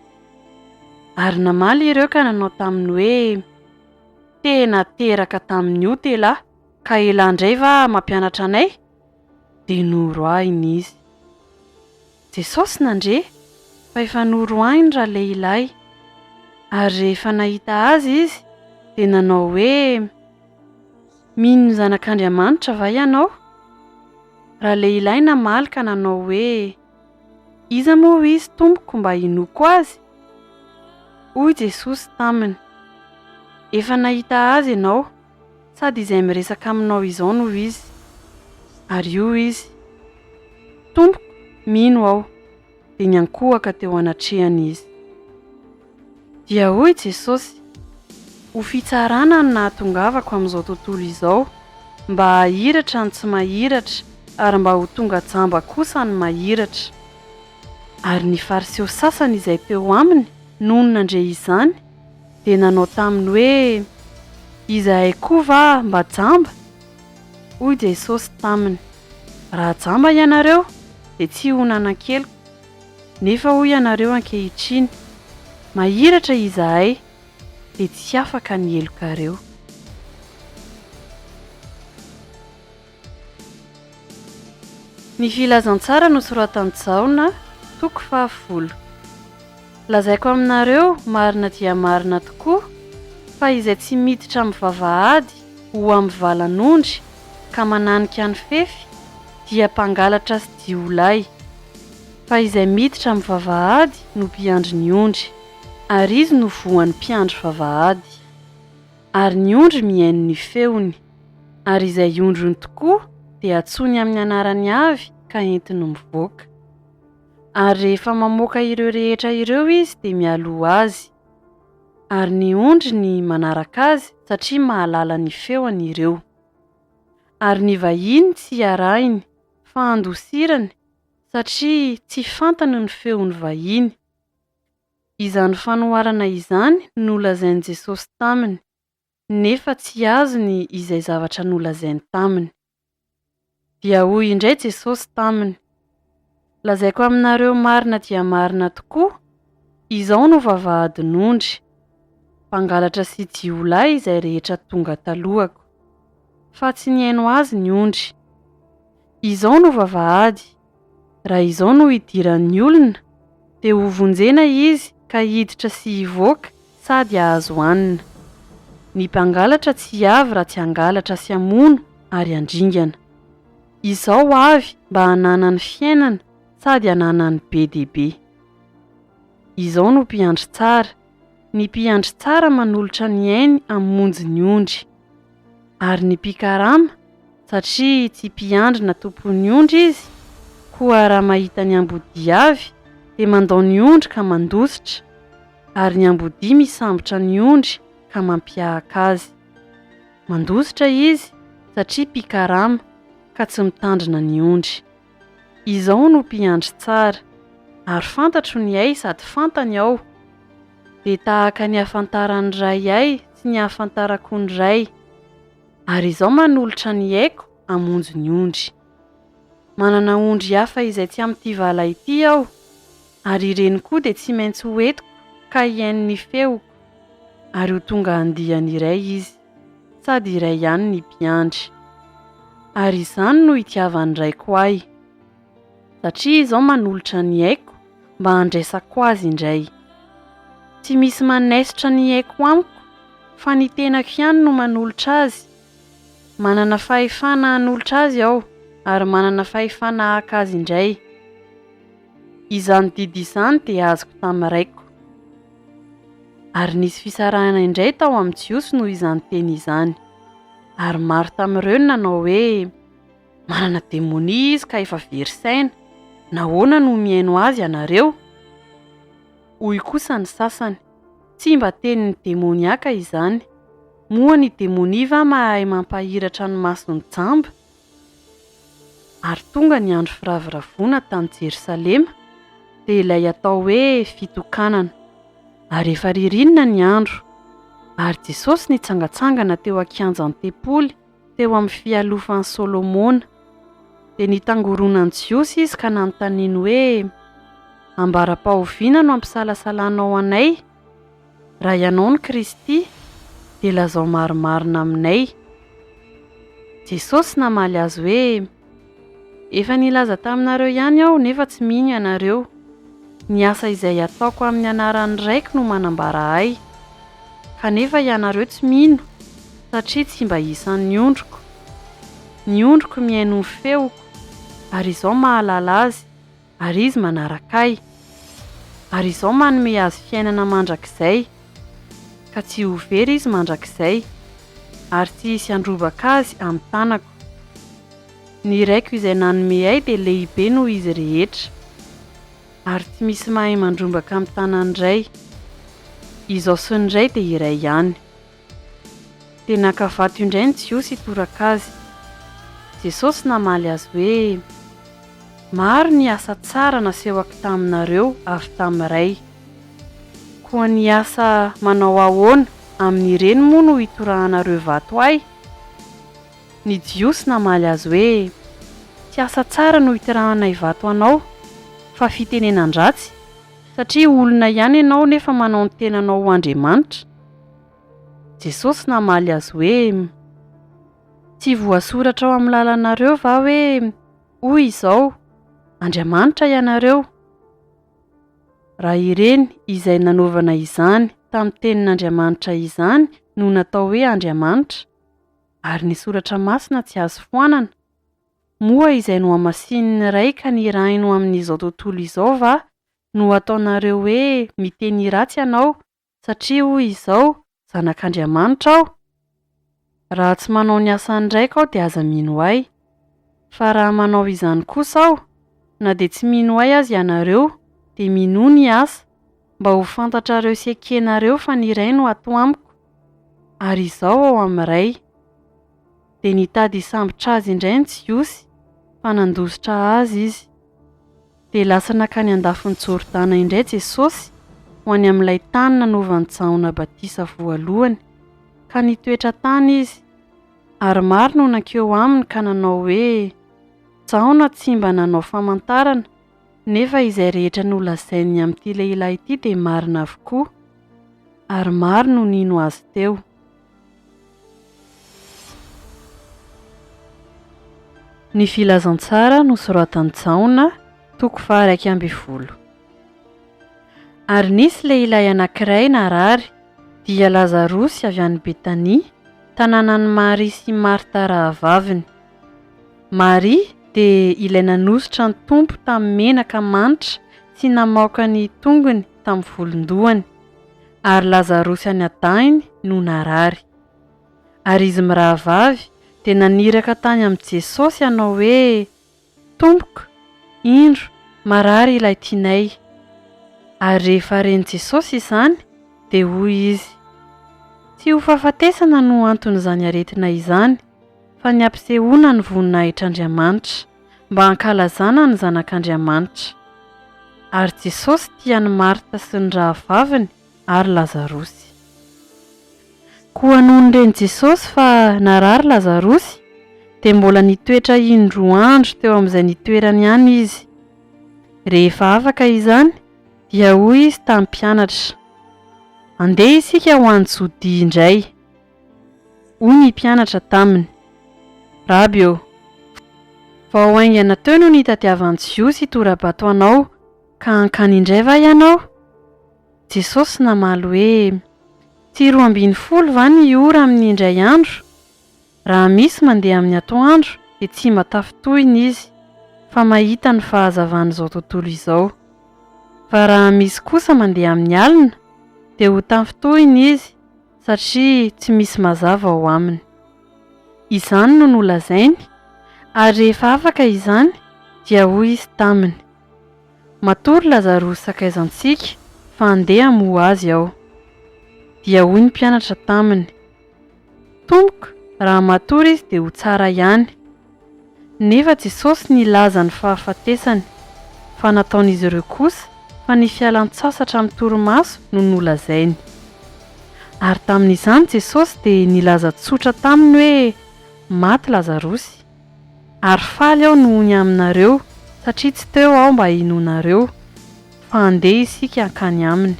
Ary namaly ireo ka nanao taminy hoe, tena teraka tamin'io telahy, ka ela indray va mampianatra anay? Dia noroahiny izy. Jesosy nandre, fa efa noroahiny raha lehilahy. Ary rehefa nahita azy izy, dia nanao hoe, mino ny zanak'Andriamanitra va ianao? Raha lehilahy namaly ka nanao hoe, iza moa izy tompoko mba hinoko azy? Hoy Jesosy taminy, efa nahita azy ianao, sady izay miresaka aminao izao no izy. Ary io izy, tompoko, mino aho, dia niankohaka teo anatrehany izy. Dia hoy Jesosy, ho fitsarana no nahatongavako amin'izao tontolo izao, mba hahiratra ny tsy mahiratra, ary mba ho tonga jamba kosa ny mahiratra. Ary ny fariseo sasany izay teo aminy noho nandre izany, dia nanao taminy hoe, izahay koa va mba jamba? Hoy Jesosy taminy, raha jamba ianareo dia tsy ho nanan-keliko, nefa hoy ianareo ankehitriny, mahiratra izahay dia tsy afaka ny helokareo. Ny filazantsara nosoratany Jaona, toko 10. Lazaiko aminareo marina dia marina tokoa fa izay tsy miditra amin'ny vavahady ho amin'ny valan'ondry ka mananika ny fefy dia mpangalatra sy diolahy, fa izay miditra amin'ny vavahady no mpiandry ny ondry, ary izy no voan'ny mpiandry vavahady. Ary ny ondry mihaino ny feony, ary izay ondrony tokoa dia atsony amin'ny anarany avy ka entiny mivoaka. Ary rehefa mamoaka ireo rehetra ireo izy dia mialoha azy, ary ny ondriny manaraka azy satria mahalala ny feony ireo. Ary ny vahiny tsy iarahiny fa andosirany satria tsy fantany ny feon'ny vahiny. Izany fanoharana izany no nolazain'i Jesosy taminy, nefa tsy azony izay zavatra nolazainy taminy. Dia hoy indray Jesosy taminy, lazaiko aminareo marina dia marina tokoa, izao no vavahadin'ondry, mpangalatra sy jiolahy izay rehetra tonga talohako, fa tsy nihaino azy ny ondry. Izao no vavahady, raha izao no idiran'ny olona, dia ho vonjena izy ka hiditra sy hivoaka sady ahazo hanina. Ny mpangalatra tsy avy raha tsy hangalatra sy hamono ary handringana. Izao avy mba hananany fiainana sady hananany be dia be. Izao no mpiandry tsara. Ny mpiandry tsara manolotra ny ainy hamonjy ny ondry. Ary ny mpikarama, satria tsy mpiandry na tompon'ny ondry izy, koa raha mahita ny ambodi avy dia mandao ny ondry ka mandositra, ary ny ambodi misambotra ny ondry ka mampiahaka azy. Mandositra izy satria mpikarama ka tsy mitandrina ny ondry. Izao no mpiandry tsara, ary fantatro ny ay sady fantany aho, dia tahaka ny hafantarany ray ay sy ny hafantarako ny ray, ary izao manolotra ny aiko hamonjy ny ondry. Manana ondry hafa izay tsy amin'ity vala ity aho, ary ireny koa dia tsy maintsy hoentiko ka hihaino ny feoko, ary ho tonga andiany iray izy, sady iray ihany ny mpiandry. Ary izany no itiavan'ny raiko ahy, satria izao manolotra ny aiko mba handraisako azy indray. Tsy misy manesotra ny aiko amiko, fa ny tenako ihany no manolotra azy. Manana fahefana hanolotra azy aho, ary manana fahefana haka azy indray. Izany didy izany dia azoko tamin'ny raiko. Ary nisy fisarahana indray tao amin'ny Jiosy noho izany teny izany. Ary maro tamin'ireo nanao hoe manana demonia izy ka efa very saina, nahoana no mihaino azy ianareo? Hoy kosa ny sasany, tsy mba tenin'ny demoniaka izany, moa ny demonia va mahay mampahiratra ny mason'ny jamba? Ary tonga ny andro firaviravona tany Jerosalema, dia ilay atao hoe fitokanana. Ary efa ririnina ny andro, ary Jesosy nitsangatsangana teo ankianjan'ny tempoly teo amin'ny fialofan'i Solomona, dia nitangoronan Jiosy izy ka nanontaniany hoe, ambara-pahoviana no ampisalasalanao anay? Raha ianao ny Kristy, dia lazao marimarina aminay. Jesosy namaly azy hoe, efa nilaza taminareo ihany aho nefa tsy mino ianareo. Ny asa izay ataoko amin'ny anaran'ny raiko no manambara ahy, kanefa ianareo tsy mino, satria tsy mba isan'ny ondriko. Ny ondriko mihaino ny feoko, ary izao mahalala azy, ary izy manaraka ahy. Ary izao manome azy fiainana mandrakizay, ka tsy ho very izy mandrakizay, ary tsy hisy androbaka azy amin'ny tanako. Ny raiko izay nanome ahy dia lehibe noho izy rehetra, ary tsy misy mahay mandrombaka amin'ny tanany iray. Izao sy ny iray dia iray ihany. Dia nakavato indray ny Jiosy hitoraka azy. Jesosy namaly azy hoe, maro ny asa tsara nasehoko taminareo avy tamin'iray. Koa ny asa manao ahoana amin'ireny moa no hitorahanareo vato ahy? Ny Jiosy namaly azy hoe, tsy asa tsara no hitirahanay vato anao, fa fitenenan-dratsy, satria olona ihany ianao nefa manao ny tenanao ho Andriamanitra. Jesosy namaly azy hoe, tsy voasoratra ao amin'ny lalanareo va hoe hoy izao, Andriamanitra ianareo. Raha ireny izay nanaovana izany tamin'ny tenin'Andriamanitra izany no natao hoe Andriamanitra, ary ny soratra masina tsy azo foanana, moa izay no hamasininy raika ny raino amin'izao tontolo izao va no ataonareo hoe miteny ratsy ianao satria hoy izao zanak'Andriamanitra aho? Raha tsy manao ny asany raika aho dia aza mino ahy, fa raha manao izany kosa aho, na dia tsy mino ahy azy ianareo, dia mino ny asa, mba ho fantatrareo sy ekenareo fa ny iray no ato amiko, ary izao ao amin'iray. Dia nitady hisambotra azy indray ny Jiosy, fa nandositra azy izy. Dia lasa nakany andafin'ny Jordana indray Jesosy ho any amin'ilay tany nanaovan'i Jahona Batisa voalohany, ka nitoetra tany izy. Ary maro no nankeo aminy ka nanao hoe Jahona tsy mba nanao famantarana, nefa izay rehetra nolazainy amin'ity lehilahy ity dia marina avokoa, ary maro no nino azy teo. Ny filazantsara nosoratan'i Jahona, toko 20. Ary nisy lehilahy anankiray narary, dia Lazarosy avy any Betania, tanànan'i Maria sy Marta rahavaviny. Maria dia ilay nanositra ny Tompo tamin'ny menaka manitra sy namaoka ny tongony tamin'ny volondohany, ary Lazarosy any adahiny no narary. Ary izy mirahavavy dia naniraka tany amin'i Jesosy hanao hoe Tompoko, indro marary ilay tianay. Ary rehefa reny Jesosy izany dia hoy izy, tsy ho fahafatesana no anton'izany aretina izany, fa ny ampisehoana ny voninahitr'Andriamanitra, mba hankalazana ny zanak'Andriamanitra. Ary Jesosy tia ny Marta sy ny rahavaviny ary Lazarosy. Koa noho nireny Jesosy fa narary Lazarosy, dia mbola nitoetra indroa andro teo amin'izay nitoerany ihany izy. Rehefa afaka izany, dia hoy izy tamin'ny mpianatra, andeha isika ho any Jodia indray. Hoy ny mpianatra taminy, Rabi, vao haingana teo no nitadiavan'i Jiosy tora-bato anao, ka hankany indray va ianao? Jesosy namaly hoe, tsy 12 va ny ora amin'ny indray andro? Raha misy mandeha amin'ny atoandro dia tsy matafotoina izy, fa mahita ny fahazavan'izao tontolo izao. Fa raha misy kosa mandeha amin'ny alina dia ho tafotoina izy, satria tsy misy mazava ao aminy. Izany no nolazainy, ary rehefa afaka izany dia hoy izy taminy, matory Lazarosy sakaizantsika fa andeha hamoha azy aho. Dia hoy ny mpianatra taminy, Tompoko, raha matory izy dia ho tsara ihany. Nefa Jesosy nilaza ny fahafatesany, fa nataon'izy ireo kosa fa ny fialan-tsasatra amin'ny torimaso no nolazainy. Ary tamin'izany Jesosy dia nilaza tsotra taminy hoe maty Lazarosy, ary faly aho nohony aminareo satria tsy teo aho mba hinonareo, fa andeha isika hankany aminy.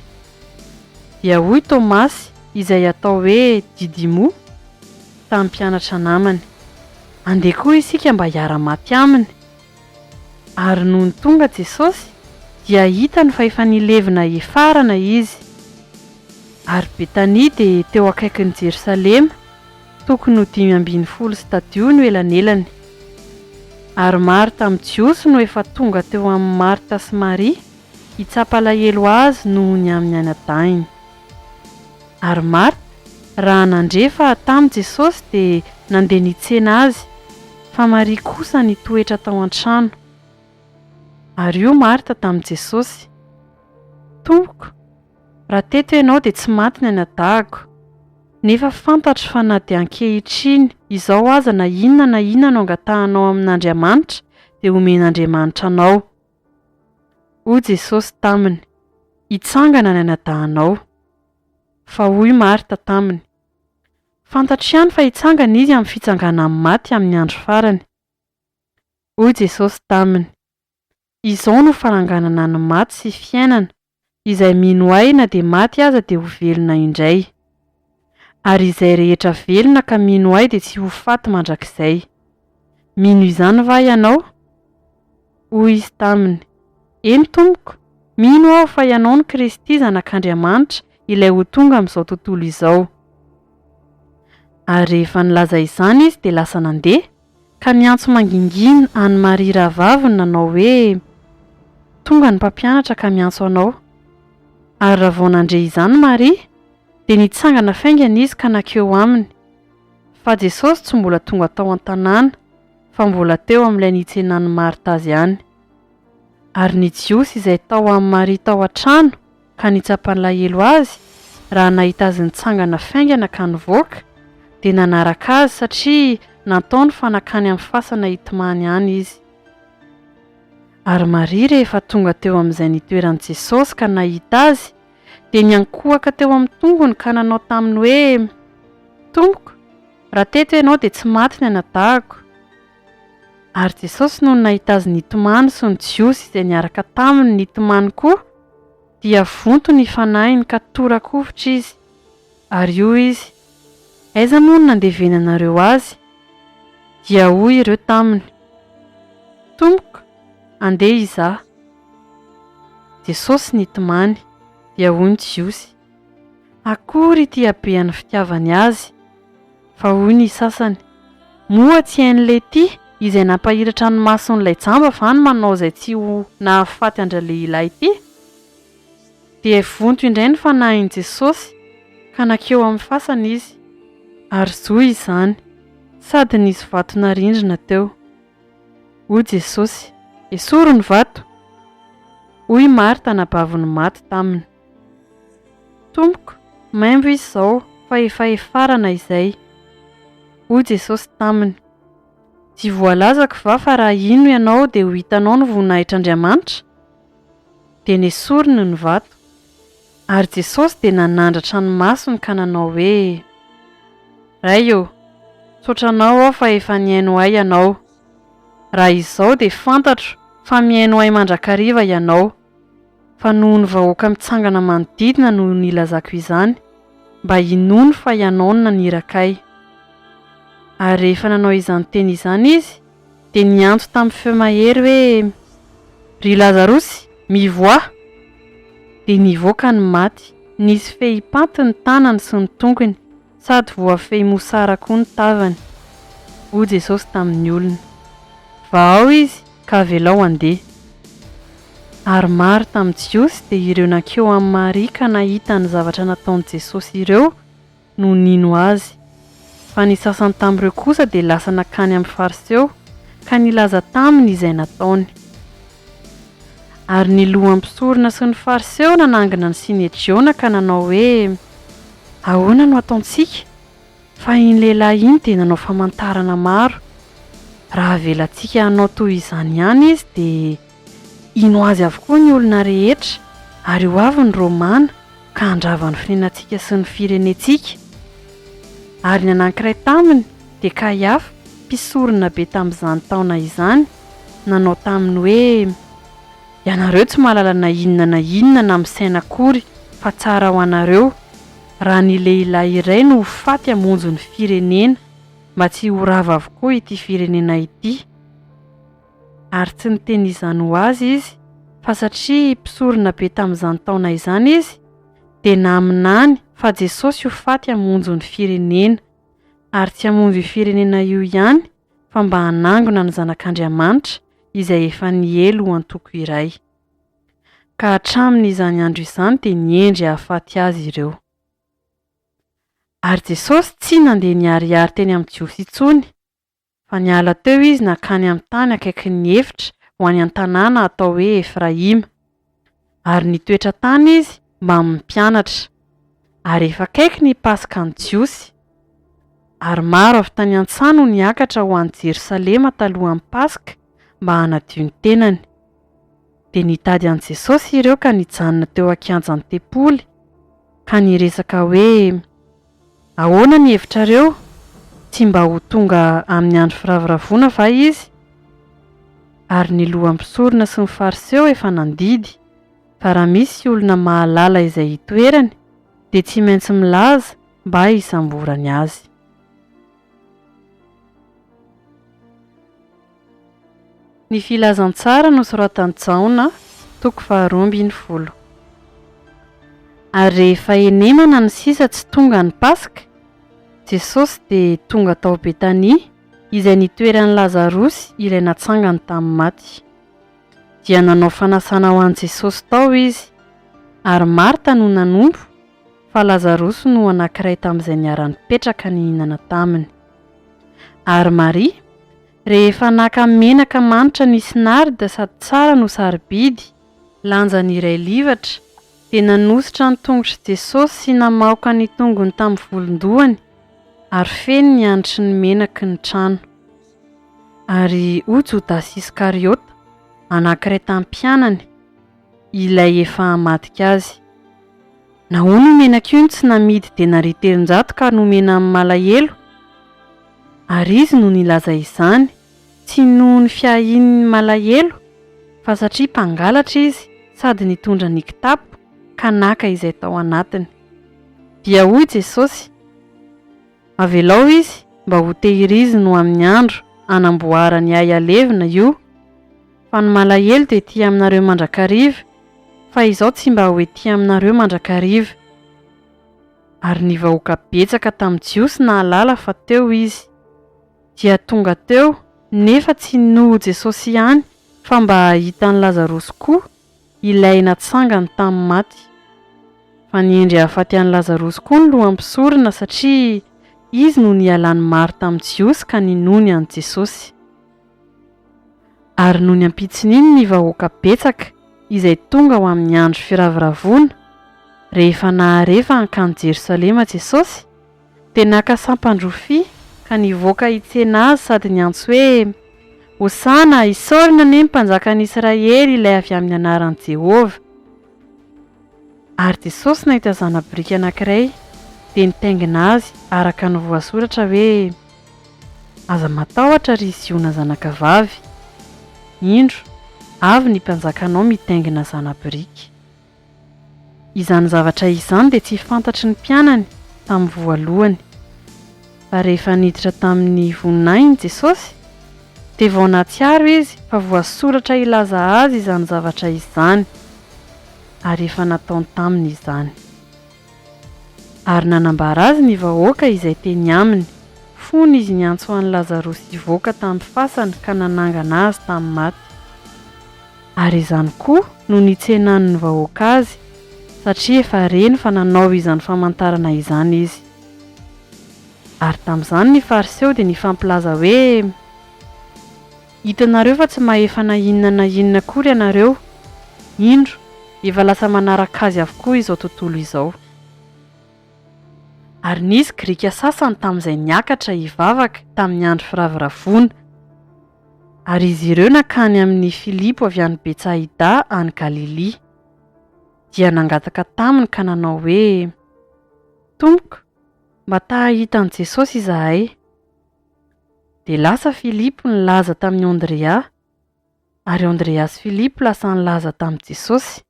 Dia hoy Tomasy izay atao hoe Didimo tamin'ny mpianatra namany, andeha koa isika mba hiara-maty aminy. Ary noho ny tonga Jesosy dia hitany fa efa nilevina efarana izy. Ary Betania dia teo akaikin'i Jerosalema, tokony ho 5 stadio no elanelany. Ary Marta amin'ny Jiosy no efa tonga teo amin'ny Marta sy Maria hitsapa alahelo azy noho ny amin'ny anadahiny. Ary Marta, raha nandrefa tamin'i Jesosy dia nandeha nitsena azy, fa Maria kosa nitoetra tao an-trano. Ary io Marta tamin'i Jesosy, Tompoko, raha teto ianao dia tsy maty ny anadahako, nefa fantatro fa na dia ankehitriny izao aza na inona no angatahanao amin'Andriamanitra dia omen'Andriamanitra anao. Hoy Jesosy taminy, hitsangana ny anadahanao. Fa hoy Marta taminy, fantatro ihany fa hitsangana izy amin'ny fitsanganan'ny maty amin'ny andro farany. Hoy Jesosy taminy, izao no faranganana ny maty sy fiainana, izay mino ahy na dia maty aza dia ho velona indray. Ary izay rehetra velona ka mino ahy dia tsy ho faty mandrakizay. Mino izany va ianao? Hoy izy taminy: eny tompoko, mino aho fa ianao ny Kristy zanak'Andriamanitra ilay ho tonga amin'izao tontolo izao. Ary rehefa nilaza izany izy dia lasa nandeha ka niantso mangingina any Maria rahavaviny nanao hoe: tonga ny mpampianatra ka miantso anao. Ary raha vao nandre izany Maria dia nitsangana faingana izy ka nankeo aminy. Fa Jesosy tsy mbola tonga tao an-tanàna fa mbola teo amin'ilay nitsenan'ny Marta azy ihany. Ary ny jiosy izay tao amin'ny Maria tao an-trano ka nitsapan'ilahelo azy raha nahita azy nitsangana faingana ka nivoaka dia nanaraka azy satria nataony fanakany amin'ny fasana hitomany ihany izy. Ary Maria rehefa tonga teo amin'izay nitoeran'i Jesosy ka nahita azy dia niankohaka teo amin'ny tongony ka nanao taminy hoe: tompoko, raha teto ianao dia tsy maty ny anadahako. Ary Jesosy noho nahita azy nitomany sy ny jiosy izay niaraka taminy nitomany koa dia vonto ny fanahiny ka tora-kovitra izy. Ary io izy: aiza moa no nandevenanareo azy? Dia hoy ireo taminy: tompoko, andeha izaho. Jesosy nitomany. Dia hoy ny jiosy: akory ity habean'ny fitiavany azy. Fa hoy ny sasany: moa tsy hain'ilay ity izay nampahiratra ny mason'ilay jamba va ny manao izay tsy ho nahafaty andralehilahy ity? Dia vonto indray ny fanahin'i Jesosy ka nankeo amin'ny fasana izy. Ary zohy izany sady nisy vato narindrina teo. Hoy Jesosy: esory ny vato. Hoy Marta nabaviny maty taminy: tompoko, maimbo izy izao fa efa efarana izay. Hoy Jesosy taminy: tsy voalazako va fa raha ino ianao dia ho hitanao ny voninahitran'Andriamanitra? Dia nesoriny ny vato. Ary Jesosy dia nanandratra ny masony ka nanao hoe: ray eo, saotranao aho fa efa niaino ahy ianao. Raha izao dia fantatro fa miaino ahy mandrakariva ianao. Fa noho ny vahoaka mitsangana manodidina no nilazako izany, mba hinono fa ianao no naniraka ahy. Ary rehefa nanao izany teny izany izy dia niantso tamin'ny feo mahery hoe: ry Lazarosy, mivoaha! Dia nivoaka ny maty, nisy fehi-paty ny tanany sy ny tongony sady voafehy mosara koa ny tavany. Hoy Jesosy tamin'ny olona: vao izy ka avelao andeha. Ary Marta amin'ny jiosy dia ireo nankeo amin'ny Maria ka nahita ny zavatra nataon'i Jesosy ireo no nino azy. Fa ny sasany tamin'ireo kosa dia lasa nakany amin'ny fariseo ka nilaza taminy izay nataony. Ary ny loham-pisorona sy ny fariseo nanangana ny Sinedraona ka nanao hoe: ahoana no ataontsika? Fa iny lehilahy iny dia nanao famantarana maro. Raha avelantsika hanao toy izany ihany izy dia ino azy avokoa ny olona rehetra, ary ho avy ny Romana ka handrava ny firenentsika sy ny firenentsika. Ary ny anankiray taminy dia Kaiafa, mpisorona be tamin'izany taona izany, nanao taminy hoe: ianareo tsy mahalala na inona namisaina akory fa tsara ho anareo raha ny lehilahy iray no ho faty hamonjy ny firenena mba tsy ho rava avokoa ity firenena ity. Ary tsy niteny izany ho azy izy fa satria mpisorona be tamin'izany taona izany izy dia naminany fa Jesosy ho faty hamonjy ny firenena, ary tsy hamonjy io firenena io ihany fa mba hanangona ny zanak'Andriamanitra izay efa nielo ho antoko iray. Ka hatramin'izany andro izany dia niendry hahafaty azy ireo. Ary Jesosy tsy nandeha niarihary teny amin'ny jiosy intsony, fa niala teo izy nakany amin'ny tany akaiky ny efitra ho any an-tanàna atao hoe Efraima. Ary nitoetra tany izy mba mimpianatra. Ary efa akaiky ny Pasika ny jiosy. Ary maro avy tany an-tsaha no niakatra ho any Jerosalema talohan'ny Pasika mba hanadio ny tenany. Dia nitady an'i Jesosy ireo ka nijanona teo ankianjan'ny tempoly ka niresaka hoe: ahoana ny hevitrareo? Tsy mba ho tonga amin'ny andro firavoravoana va izy? Ary ny loham-pisorona sy ny fariseo efa nandidy, fa raha misy olona mahalala izay hitoerany dia tsy maintsy milaza mba hisamborany azy. Ny filazantsara nosoratany Jaona, toko 12. Ary rehefa enemana ny sisa tsy tonga ny Pasika, Jesosy dia tonga tao Betania, izay nitoeran'i Lazarosy ilay natsangany tamin'ny maty. Dia nanao fanasana ho an'i Jesosy tao izy, ary Marta no nanompo, fa Lazarosy no anankiray tamin'izay niara-nipetraka nihinana taminy. Ary Maria, rehefa naka menaka manitra nisy narda sady tsara no sarobidy, lanjan'iray livatra, dia nanositra ny tongotry Jesosy sy namaoka ny tongony tamin'ny volondohany, ary feno ny andritry ny menaky ny trano. Ary Jodasy Iskariota, anankiray tamin'ny mpianany, ilay efa hamadika azy. Nahoana io menaka io tsy namidy denari 300 ka nomena amin'ny malahelo? Ary izy no nilaza izany, tsy noho ny fiahin'ny malahelo, fa satria mpangalatra izy sady nitondra ny kitapo ka naka izay tao anatiny. Dia hoy Jesosy, avelao izy mba ho tehiriziny ho amin'ny andro anamboarany ay alevina io, fa ny malahelo dia ety aminareo mandrakariva, fa izao tsy mba ho ety aminareo mandrakariva. Ary ny vahoaka betsaka tamin'ny jiosy nahalala fa teo izy. Dia tonga teo, nefa tsy noho Jesosy ihany, fa mba hitan'ny Lazarosy koa, ilay natsangany tamin'ny maty. Fa niendry hahafaty an'i Lazarosy koa ny loham-pisorona satria izy no nialan'ny maro tamin'ny jiosy ka ninony an'i Jesosy. Ary no niampitsin'iny ny vahoaka betsaka izay tonga ho amin'ny andro firaviravona, rehefa naharefa hankany Jerosalema Jesosy, dia naka sampandrofia ka nivoaka hitsena azy sady niantso hoe, hosana, isaorina anie ny mpanjakan'i Israely ilay avy amin'ny anaran'i Jehova. Ary Jesosy nahita zana-biriky anankiray, dia nitaingina azy araka ny voasoratra hoe, aza matahotra ry Siona zanakavavy, indro avy ny mpanjakanao mitaingina zana-biriky. Izany zavatra izany dia tsy fantatry ny mpianany tamin'ny voalohany, fa rehefa niditra tamin'ny voninahiny Jesosy, dia vao natsiaro izy fa voasoratra ilaza azy izany zavatra izany, ary efa nataony taminy izany. Ary nanambara azy ny vahoaka izay teny aminy, fony izy niantso an'i Lazarosy hivoaka tamin'ny fasana ka nanangana azy tamin'ny maty. Ary izany koa no nitsenan'ny vahoaka azy, satria efa reny fa nanao izany famantarana izany izy. Ary tamin'izany ny fariseo dia nifampilaza hoe, hitanareo fa tsy mahefa na inona akory ianareo, indro efa lasa manaraka azy avokoa izao tontolo izao. Ary nisy Grika sasany tamin'izay niakatra hivavaka tamin'ny andro firaviravona, ary izy ireo nakany amin'ny Filipo avy any Betsaida any Galilia. Dia nangataka taminy ka nanao hoe, Tompoko, mba tahitan'i Jesosy izahay. Dia lasa Filipo nilaza tamin'i Andrea, ary Andrea sy Filipo lasa nilaza tamin'i Jesosy.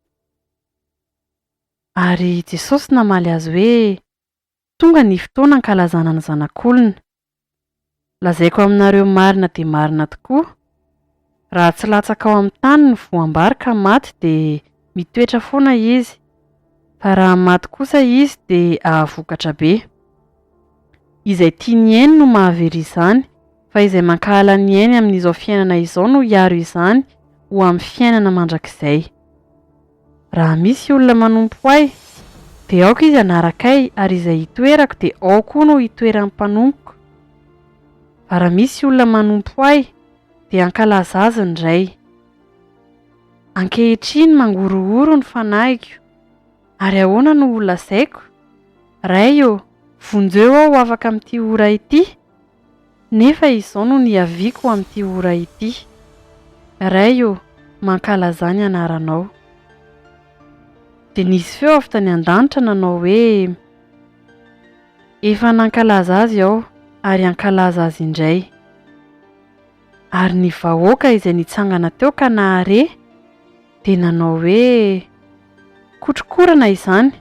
Ary Jesosy namaly azy hoe, tonga ny fotoana hankalazana ny zanak'olona. Lazaiko aminareo marina dia marina tokoa, raha tsy latsaka ao amin'ny tany ny voambary ka maty dia mitoetra foana izy, fa raha maty kosa izy dia ahavokatra be. Izay tia ny ainy no mahavery izany, fa izay mankahala ny ainy amin'izao fiainana izao no hiaro izany ho amin'ny fiainana mandrakizay. Raha misy olona manompo ahy, dia aoka izy anarakay, ary izay hitoerako dia ao koa no hitoeran'ny mpanompoka. Fa raha misy olona manompo ahy, dia hankalaza azy ny ray. Ankehitriny mangorohoro ny fanahiko, ary ahoana no lazaiko? Ray ô, vonjeo aho afaka amin'ity ora ity, nefa izao no niaviako amin'ity ora ity. Ray ô, mankalaza ny anaranao. Dia nisy feo avy tany an-danitra nanao hoe, efa nankalaza azy aho, ary hankalaza azy indray. Ary ny vahoaka izay nitsangana teo ka nahare, dia nanao hoe, kotrokorana izany.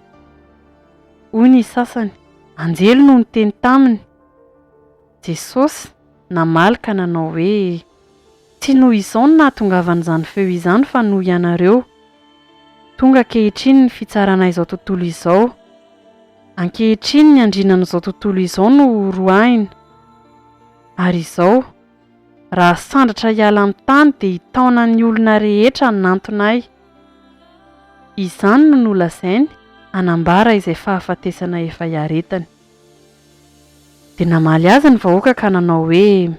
Hoy ny sasany, anjely no niteny taminy. Jesosy namaly ka nanao hoe, Tsy noho izao no nahatongavan'izany feo izany fa noho ianareo. Tonga ankehitriny ny fitsarana izao tontolo izao. Ankehitriny ny andrinan'izao tontolo izao no roahina. Ary izao, raha sandratra hiala amin'ny tany dia hitaona ny olona rehetra nantonay. Izany no nolazainy hanambara izay fahafatesana efa hiaretany. Dia namaly azy ny vahoaka ka nanao hoe: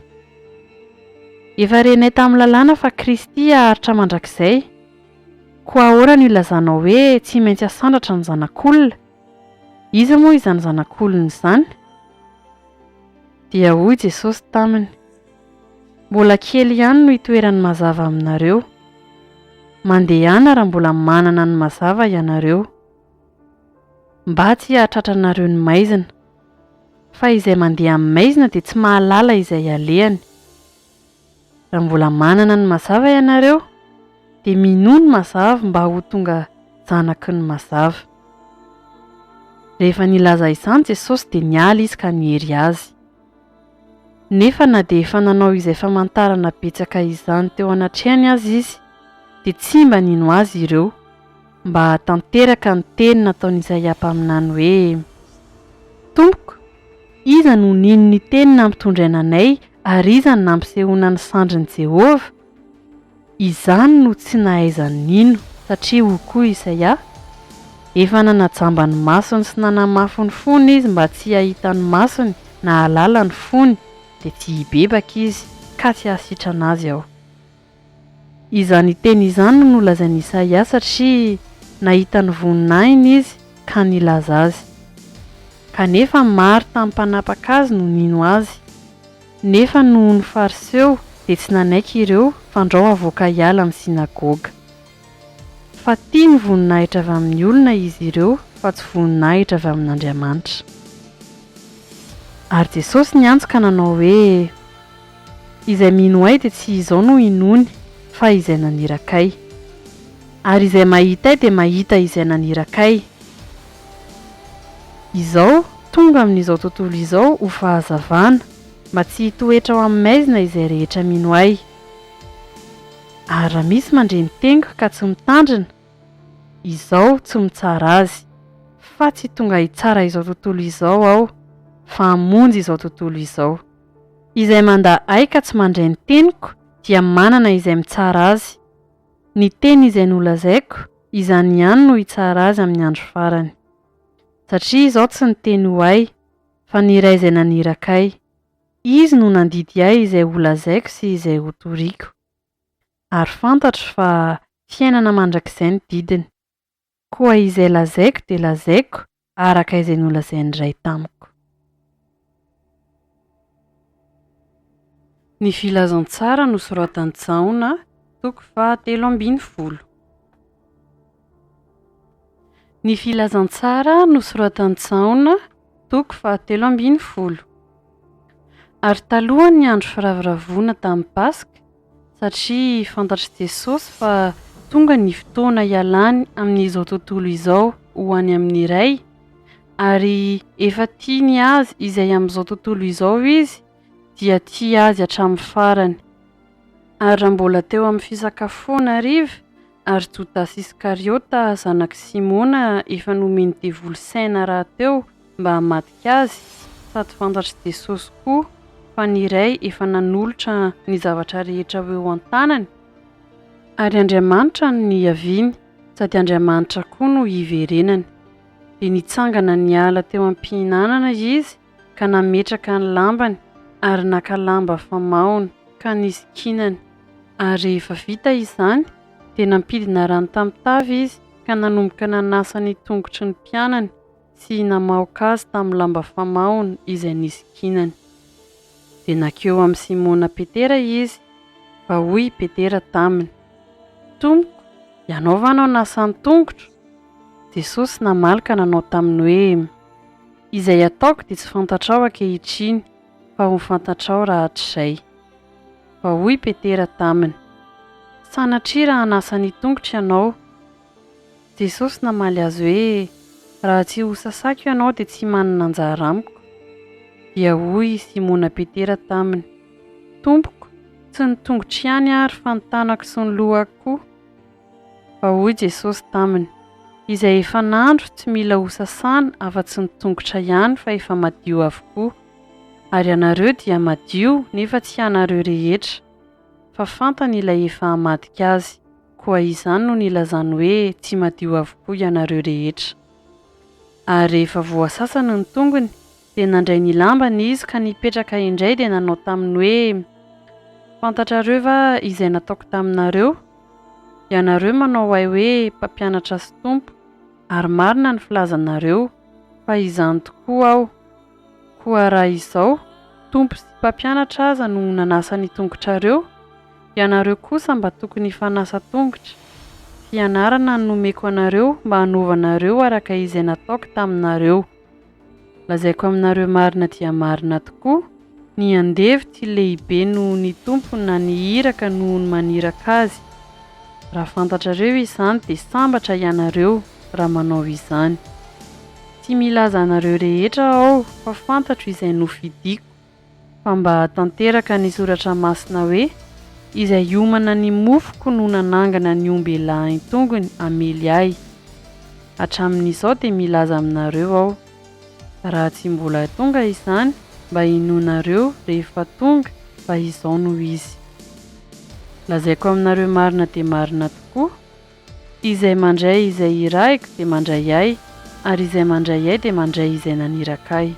efa renay tamin'ny lalàna fa Kristy haharitra mandrakizay. Koa ahoana no ilazanao hoe tsy maintsy hasandratra ny zanak'olona? Iza moa izany zanak'olona izany? Dia hoy Jesosy taminy: mbola kely ihany no hitoerany mazava aminareo. Mandehana raha mbola manana ny mazava ianareo, mba tsy hahatratranareo ny maizina. Fa izay mandeha amin'ny maizina dia tsy mahalala izay alehany. Raha mbola manana ny mazava ianareo, dia minoa ny mazava mba ho tonga zanaky ny mazava. Rehefa nilaza izany Jesosy dia niala izy ka niery azy. Nefa na dia efa nanao izay famantarana betsaka izany teo anatrehany azy izy, dia tsy mba nino azy ireo, mba hatanteraka ny teny nataony Isaia mpaminany hoe: Tompoko, iza no nino ny teny nampitondray anay ary iza no nampisehoana ny sandrin'i Jehova? Izany no tsy nahaizany nino, satria hoy koa Isaia: efa nanajamba ny masony sy nanamafy ny fony izy mba tsy hahita ny masony na hahalala ny fony, dia tsy hibebaka izy ka tsy hahasitrana azy aho. Izany teny izany no nolazain'i Isaia satria nahita ny voninahiny izy ka nilaza azy. Kanefa maro tamin'ny mpanapaka azy no nino azy. Nefa noho ny fariseo dia tsy nanaiky ireo fandrao avoaka hiala amin'ny sinagoga. Fa tia ny voninahitra avy amin'ny olona izy ireo fa tsy voninahitra avy amin'Andriamanitra. Ary Jesosy niantso ka nanao hoe: izay mino ahy dia tsy izao no inony, fa izay nanirakay. Ary izay mahita ahy dia mahita izay nanirakay. Izao tonga amin'izao tontolo izao ho fahazavana, mba tsy hitoetra ao amin'ny maizina izay rehetra mino ahy. Ary raha misy mandreny tengo ka tsy mitandrina, izao tsy mitsara azy, fa tsy tonga hitsara izao tontolo izao aho, fa hamonjy izao tontolo izao. Izay manda ahy ka tsy mandray ny teniko dia manana izay mitsara azy. Ny teny izay nolazaiko, izany ihany no hitsara azy amin'ny andro farany. Satria izao tsy niteny ho ahy, fa ny iray izay nanirakay. Izy no nandidy ahy izay ho lazaiko sy izay ho toriko. Ary fantatro fa fiainana mandrakizay ny didiny. Koa izay lazaiko dia lazaiko araka izay nolazainy iray tamiko. Ny filazantsara nosoratan'i Jaona, toko 7:10. Ny filazantsara nosoratan'i Jaona, toko 7:10. Ary taloha ny andro firaviravona tamin'ny Paska, satria fantatry Jesosy fa tonga ny fotoana ialany amin'izao tontolo izao ho any amin'ny iray, ary efa tiany azy izay amin'izao tontolo izao izy, dia tia azy hatramin'ny farany. Ary raha mbola teo amin'ny fisakafoana hariva, ary Jodasy Iskariota zanaky Simona efa nomeny devoly saina rahateo mba hamadika azy, sady fantatry Jesosy koa fa ny iray efa nanolotra ny zavatra rehetra ho eo an-tanany. Ary Andriamanitra no niaviany, sady Andriamanitra koa no hiverenany. Dia nitsangana niala teo am-pihinanana izy ka nametraka ny lambany, ary naka lamba famaony ka nisikinany. Ary rehefa vita izany dia nampidina rano tamin'ny tavy izy ka nanomboka nanasa ny tongotry ny mpianany sy namaoka azy tamin'ny lamba famaony izay nisikinany. Dia nakeo amin'ny Simona Petera izy, fa hoy Petera taminy: Tompoko, ianao va no nasan'ny tongotro? Jesosy namaly ka nanao taminy hoe: izay ataoko dia tsy fantatrao ankehitriny, fa ho fantatrao raha hatr'izay. Fa hoy Petera taminy: sanatria raha hanasa ny tongotro ianao? Jesosy namaly azy hoe: raha tsy ho sasako ianao dia tsy manana anjara amiko. Dia hoy Simona Petera taminy: Tompoko, tsy ny tongotra ihany ary fa ny tanako sy ny lohako koa. Fa hoy Jesosy taminy, izay efa nandro tsy mila ho sasana afa-tsy ny tongotra ihany fa efa madio avokoa. Ary ianareo dia madio nefa tsy ianareo rehetra, fa fantany ilay efa hamadika azy, koa izany no nilazany hoe tsy madio avokoa ianareo rehetra. Ary rehefa voasasany ny tongony dia nandray ny lambany izy ka nipetraka indray dia nanao taminy hoe, fantatrareo va izay nataoko taminareo? Ianareo manao ahy hoe mpampianatra sy tompo, ary marina ny filazanareo, fa izany tokoa aho. Koa raha izao, tompo sy mpampianatra aza no nanasa ny tongotrareo, ianareo kosa mba tokony hifanasa tongotra. Fianarana no nomeko anareo mba hanaovanareo araka izay nataoko taminareo. Lazaiko aminareo marina dia marina tokoa, ny andevy tsy lehibe noho ny tompony na ny iraka noho ny maniraka azy. Raha fantatrareo izany dia sambatra ianareo raha manao izany. Tsy milaza anareo rehetra aho fa fantatro izay novidiko, fa mba hatanteraka ny soratra masina hoe, izay hiomana ny mofoko no nanangana ny ombelahiny tongony amely ahy. Hatramin'izao dia milaza aminareo aho. Raha tsy mbola tonga izany, mba hinonareo rehefa tonga, fa izao no izy. Lazaiko aminareo marina dia marina tokoa, izay mandray izay irahiko dia mandray ahy, ary izay mandray ahy dia mandray izay naniraka ahy.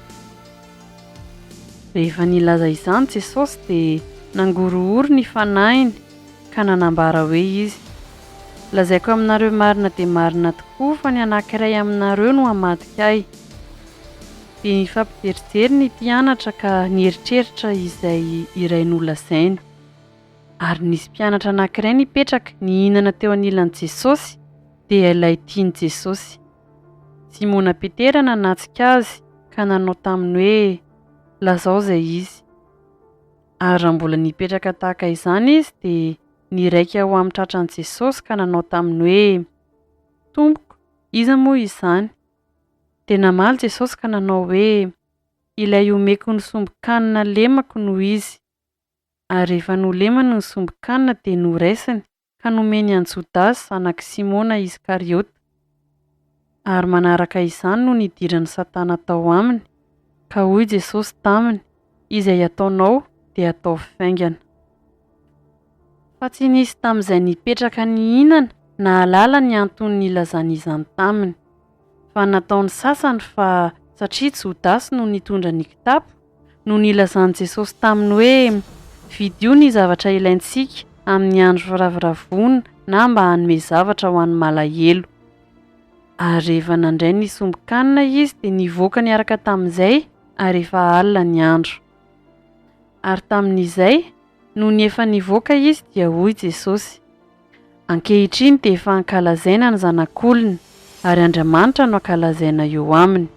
Rehefa nilaza izany Jesosy dia nangorohoro ny fanahiny ka nanambara hoe izy, lazaiko aminareo marina dia marina tokoa fa ny anankiray aminareo no hamadika ahy. Dia nifampijerijery ny mpianatra ka nieritreritra izay iray nolazainy. Ary nisy mpianatra anankiray nipetraka nihinana teo anilan'i Jesosy dia ilay tiany Jesosy. Simona Petera nanatsika azy ka nanao taminy hoe lazao izay izy. Ary raha mbola nipetraka tahaka izany izy dia niraika ao amin'ny tratran'i Jesosy ka nanao taminy hoe, Tompoko, iza moa izany? Dia namaly Jesosy ka nanao hoe, ilay omeko ny sombo-kanina lemako no izy. Ary rehefa nolemany ny sombo-kanina dia noraisiny ka nomeny an Jodasy anak Simona Iskariota. Ary manaraka izany no nidiran'ny Satana tao aminy, ka hoy Jesosy taminy, izay ataonao dia atao faingana. Fa tsy nisy tamin'izay nipetraka nihinana na halala ny antony nilazany izany taminy, fa nataony sasany fa satria Jodasy no nitondra ny kitapo, no nilazany Jesosy taminy hoe vidio ny zavatra ilaintsika amin'ny andro firaviravona na mba hanome zavatra ho an'ny malahelo. Ary rehefa nandray ny sombo-kanina izy dia nivoaka niaraka tamin'izay ary efa alina ny andro. Ary tamin'izay, no ny efa nivoaka izy dia hoy Jesosy, ankehitriny dia efa ankalazaina ny zanak'olona, ary Andriamanitra no ankalazaina eo aminy.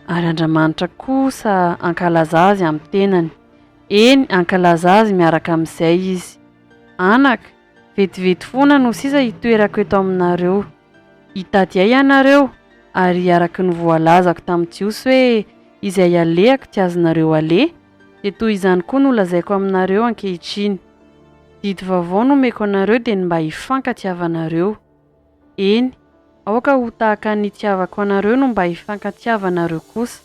Ary Andriamanitra kosa ankalaza azy amin'ny tenany. Eny, ankalaza azy miaraka amin'izay izy. Anaka, vetivety foana no sisa hitoerako eto aminareo. Hitady ahy ianareo, ary araka ny voalazako tamin'ny Jiosy hoe izay alehako tsy azonareo aleha, dia toy izany koa no lazaiko aminareo ankehitriny. Didy vaovao no omeko anareo dia mba hifankatiavanareo. Eny, aoka ho tahaka ny tiavako anareo no mba hifankatiavanareo kosa.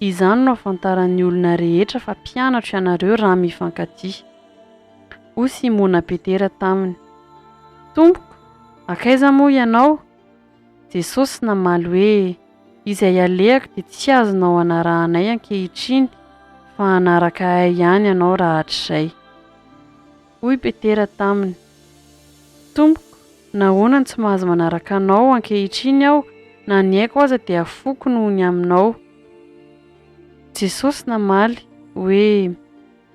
Izany no afantaran'ny olona rehetra fa mpianatra ianareo raha mifankatia. Hoy Simona Petera taminy, Tompoko, akaiza moa ianao? Jesosy namaly hoe, izay alehako dia tsy azonao anarahanay ankehitriny, fa hanaraka ahy ihany ianao raha hatr'izay. Hoy Petera taminy, Tompoko, nahoana tsy mahazo manaraka anao ankehitriny aho, na ny aiko aza dia afoko noho ny aminao. Jesosy namaly hoe,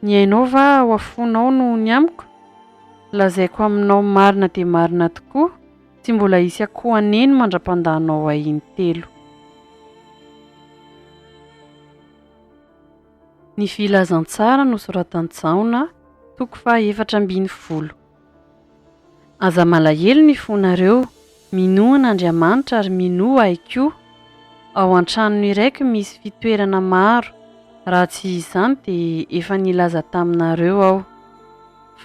ny ainao va ho afonao noho ny amiko? Lazaiko aminao marina dia marina tokoa, tsy mbola hisy akoho aneny mandra-pandahinao ahy intelo. Ny filazantsara nosoratan'i Jaona, toko 4:10. Aza malahelo ny fonareo, minoana Andriamanitra ary minoa ahy koa. Ao an-tranony iraiky misy fitoerana maro, raha tsy izany dia efa nilaza taminareo aho.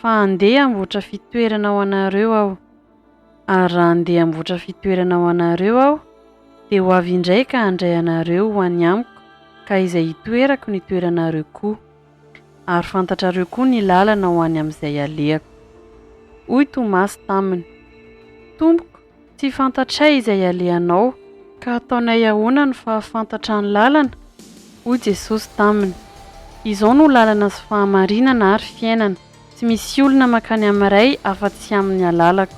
fa andeha hamboatra fitoerana ho anareo aho. Ary raha andeha hamboatra fitoerana ho anareo aho, dia ho avy indray ka handray anareo ho any amiko, ka izay hitoerako ny toeranareo koa. Ary fantatrareo koa ny lalana ho any amin'izay alehako. Hoy Tomasy taminy: Tompoko, tsy fantatray izay alehanao, ka ataonay ahoana ny fahafantatra ny lalana? Hoy Jesosy taminy: Izao no lalana sy fahamarinana ary fiainana, tsy misy olona mankany amin'ray afa-tsy amin'ny alalako.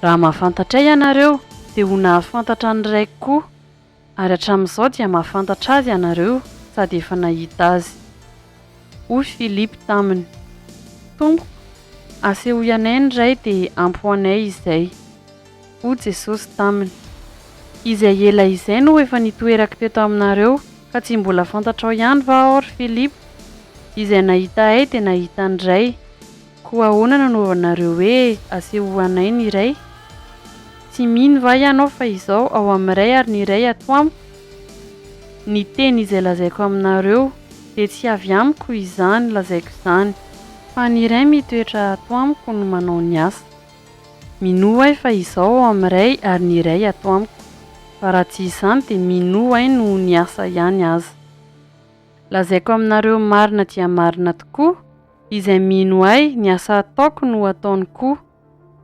Raha mahafantatra ianareo, dia ho nahafantatra ny raiko koa, ary hatramin'izao dia mahafantatra azy ianareo sady efa nahita azy. Hoy Filipy taminy: Tompoko, aseho ianay ny ray dia ampy ho anay izay. Hoy Jesosy taminy: Izay ela izay no efa nitoerako teto aminareo, ka tsy mbola fantatrao ihany va ry Filipy? Izay nahita ahy dia nahita ny ray. Koa ahoana nanaovanareo hoe aseho anay ny ray? Tsy mino va ianao fa izao ao amin'ny ray ary ny ray ato amiko? Ny teny izay lazaiko aminareo dia tsy avy amiko izany lazaiko izany, fa ny ray mitoetra ato amiko no manao ny asa. Mino ahy fa izao ao amin'ny ray ary ny ray ato amiko, fa raha tsy izany dia mino ahy no ny asa ihany aza. Lazaiko aminareo marina dia marina tokoa, izay mino ahy ny asa ataoko no ataony koa,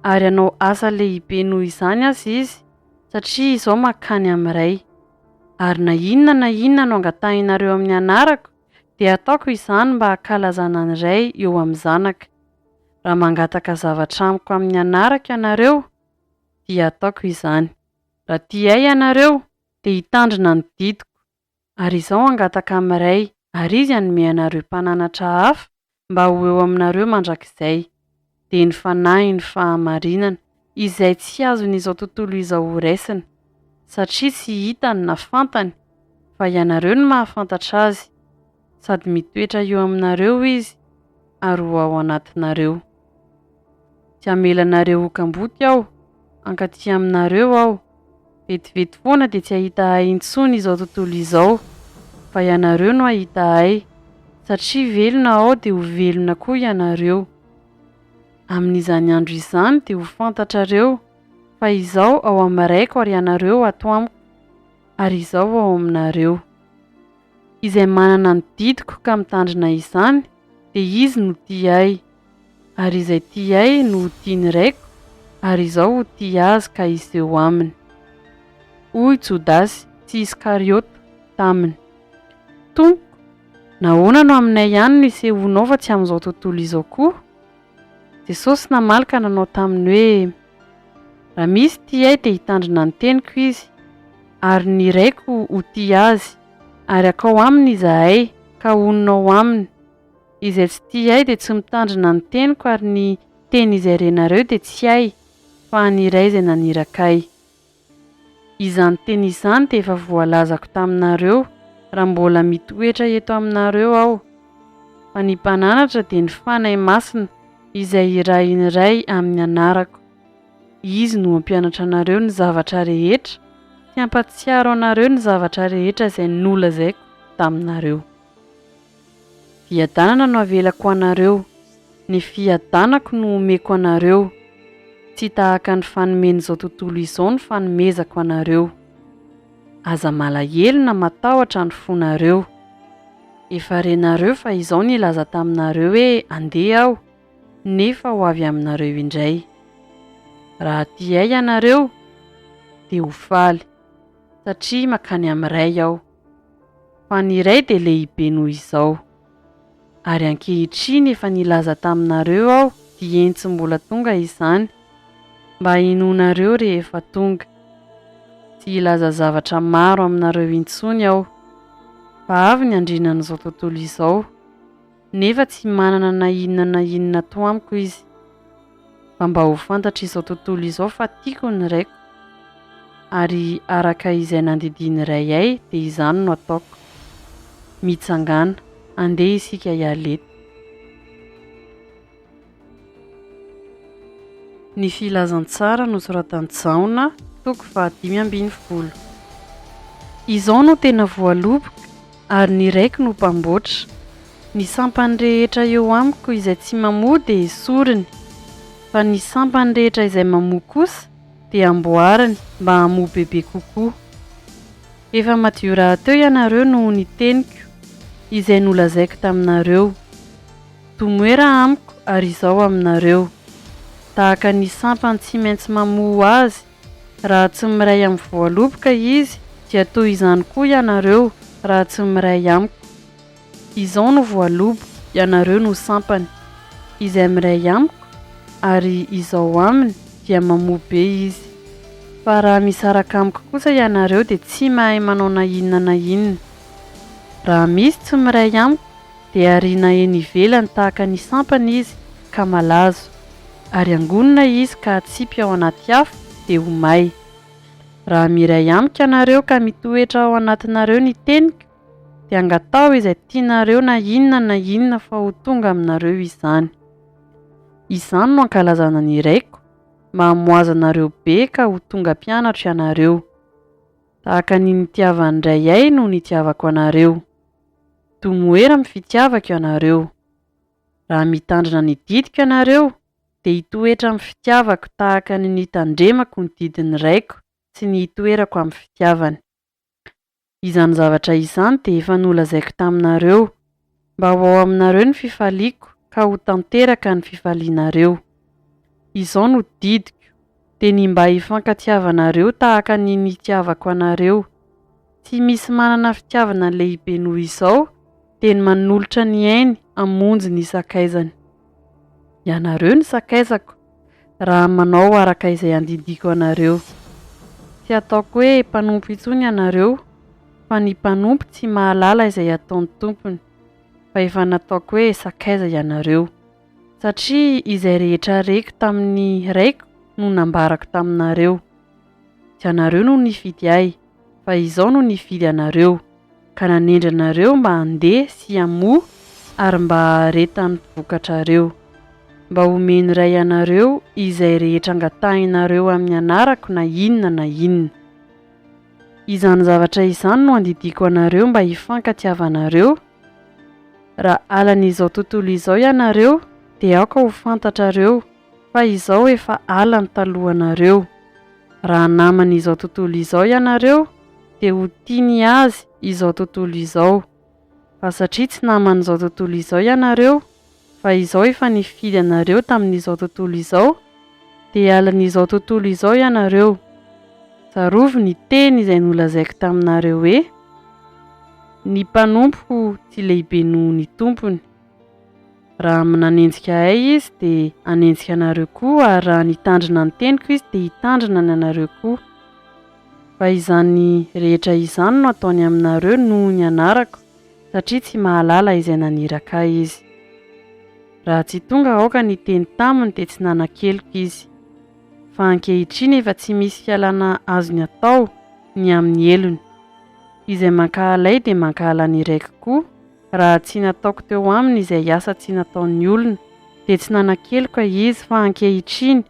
ary hanao asa lehibe noho izany aza izy, satria izao mankany amin'ny ray. Ary na inona no angatahinareo amin'ny anarako, dia ataoko izany mba hankalazana ny ray eo amin'ny zanaka. Raha mangataka zavatra amiko amin'ny anarako ianareo, dia ataoko izany. Raha tiay ianareo, dia hitandrina ny didiko. Ary izao angataka amin'ny ray, ary izy hanome anareo mpananatra hafa mba ho eo aminareo mandrakizay. Dia ny fanahy ny fahamarinana, izay tsy azon'izao tontolo izao ho raisina, satria tsy hitany na fantany, fa ianareo no mahafantatra azy, sady mitoetra eo aminareo izy, ary ho ao anatinareo. Tsy hamelanareo hokamboty aho, ankaty aminareo aho. Vetivety foana dia tsy ahita ahy intsony izao tontolo izao, fa ianareo no ahita ahy, satria velona aho dia ho velona koa ianareo. Amin'izany andro izany dia ho fantatrareo fa izao ao amin'ny raiko ary ianareo ato amiko, ary izao ao aminareo. Izay manana ny didiko ka mitandrina izany, dia izy no tia ahy, ary izay tia ahy no tia ny raiko, ary izao ho tia azy ka izy eo aminy. Hoy Jodasy tsy Iskariota taminy: Tompoko, nahoana no aminay ihany ny sehonao fa tsy amin'izao tontolo izao koa? Jesosy namalaka nanao taminy hoe: Raha misy tiay dia hitandrina ny teniko izy, ary ny raiko ho tia azy, ary akao aminy izahay ka ononao aminy. Izay tsy tiay dia tsy mitandrina ny teniko, ary ny teny izay renareo dia tsy ay, fa ny ray izay naniraka ahy. Izany teny izany dia efa voalazako taminareo raha mbola mitoetra eto aminareo aho. Fa ny mpananatra dia ny fanahy masina izay iray ny ray amin'ny anarako. Izy no mampianatra anareo ny zavatra rehetra, sy hampatsiaro anareo ny zavatra rehetra izay nolazaiko taminareo. Fiadanana no avelako anareo, ny fiadanako no omeko anareo. Tsy tahaka ny fanomen'izao tontolo izao ny fanomezako anareo. Aza malahelo na matahotra ny fonareo. Efa renareo fa izao nilaza taminareo hoe andeha aho, nefa ho avy aminareo indray. Raha tiay ianareo, dia ho faly, satria mankany amin'ny ray aho. Fa ny ray dia lehibe noho izao. Ary ankehitriny efa nilaza taminareo aho dia tsy mbola tonga izany, mba hinonareo rehefa tonga. Tsy hilaza zavatra maro aminareo intsony aho, fa avy ny andrinan'izao tontolo izao, nefa tsy manana na inona to amiko izy. Fa mba ho fantatra izao tontolo izao fa tiako ny raiko, ary araka izay nandidiny ray ahy dia izany no ataoko. Mitsangana, andeha isika ialeto. Ny filazantsara nosoratan'i Jaona, toko 5:10. Izao no tena voaloboka, ary ny raiko no mpamboatra. Ny sampany rehetra eo amiko izay tsy mamoa dia esoriny, fa ny sampany rehetra izay mamoa kosa dia amboariny mba hamoa bebe kokoa. Efa madio rahateo ianareo no niteniko izay nolazaiko taminareo. Tomoera amiko ary izao aminareo. Tahaka ny sampany tsy maintsy mamoa azy, raha tsy miray amin'ny voaloboka izy dia toy izany koa ianareo raha tsy miray amiko. Izao no voaloboka, ianareo no sampany. Izay miray amiko ary izao aminy dia mamoa be izy. Fa raha misaraka amiko kosa ianareo dia tsy mahay manao na inona na inona. Raha misy tsy miray amiko dia ariana eny ivelany tahaka ny sampany izy ka malazo, ary angonina izy ka atsipy ao anaty afo dia ho may. Raha miray amiko ianareo ka mitoetra ao anatinareo ny teniko dia angatao izay tianareo na inona fa ho tonga aminareo izany. Izany no ankalazana ny iraiko, mahamoazanareo be ka ho tonga mpianatra ianareo. Tahaka ny nitiavany indray ahy no nitiavako anareo. Tomoera amin'ny fitiavako ianareo. Raha mitandrina ny didiko ianareo dia hitoetra amin'ny fitiavako tahaka ny nitandremako ny didiny raiko sy ny hitoerako amin'ny fitiavany. Izany zavatra izany dia efa nolazaiko taminareo mba ho ao aminareo ny fifaliako ka ho tanteraka ny fifalianareo. Izao no didiko dia ny mba hifankatiavanareo tahaka ny nitiavako anareo. Tsy misy manana fitiavana lehibe noho izao dia ny manolotra ny ainy hamonjy ny sakaizany. Ianareo ny sakaizako raha manao araka izay andidiko anareo. Tsy ataoko hoe mpanompo intsony ianareo, fa ny mpanompo tsy mahalala izay ataony tompony, fa efa nataoko hoe sakaiza ianareo. Satria izay rehetra reko tamin'ny raiko no nambarako taminareo. Tsy anareo no nifidy ahy, fa izao no nifidy anareo, ka nanendry anareo mba handeha sy hamoa ary mba haharetany vokatrareo, mba homeny ray anareo izay rehetra angatahinareo amin'ny anarako na inona. Izany zavatra izany no andidiko anareo mba hifankatiavanareo. Raha alan'izao tontolo izao ianareo dia aoka ho fantatrareo fa izao efa alany talohanareo. Raha naman'izao tontolo izao ianareo dia ho tiany azy izao tontolo izao. Fa satria tsy naman'izao tontolo izao ianareo, fa izao efa nifidy anareo tamin'izao tontolo izao, dia alan'izao tontolo izao ianareo. Tsarovy ny teny izay nolazaiko taminareo hoe ny mpanompo tsy lehibe noho ny tompony. Raha nanenjika ahy izy dia hanenjika anareo koa, ary raha nitandrina ny teniko izy dia hitandrina ny anareo koa. Fa izany rehetra izany no ataony aminareo noho ny anarako, satria tsy mahalala izay naniraka izy. Raha tsy tonga aoka ny teny taminy dia tsy nanan-keloka izy. Fa ankehitriny efa tsy misy fialana azony atao ny amin'ny elony. Izay mankahalay dia mankahala ny iraiko koa. Raha tsy nataoko teo aminy izay asa tsy nataon'ny olona dia tsy nanan-keloka izy, fa ankehitriny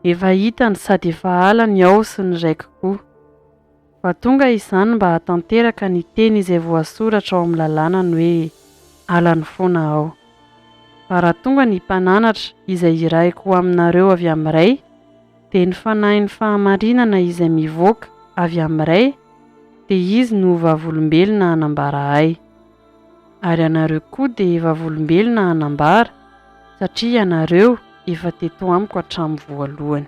efa hitany sady efa alany ao sy ny raiko koa. Fa tonga izany mba hatanteraka ny teny izay voasoratra ao amin'ny lalànany hoe alany foana ao. Fa raha tonga ny mpananatra izay iraiko aminareo avy amin'iray dia ny fanahin'ny fahamarinana izay mivoaka avy amin'iray dia izy no vavolombelona hanambara ahy. Ary anareo koa dia vavolombelona hanambara, satria ianareo efa teto amiko hatramin'ny voalohany.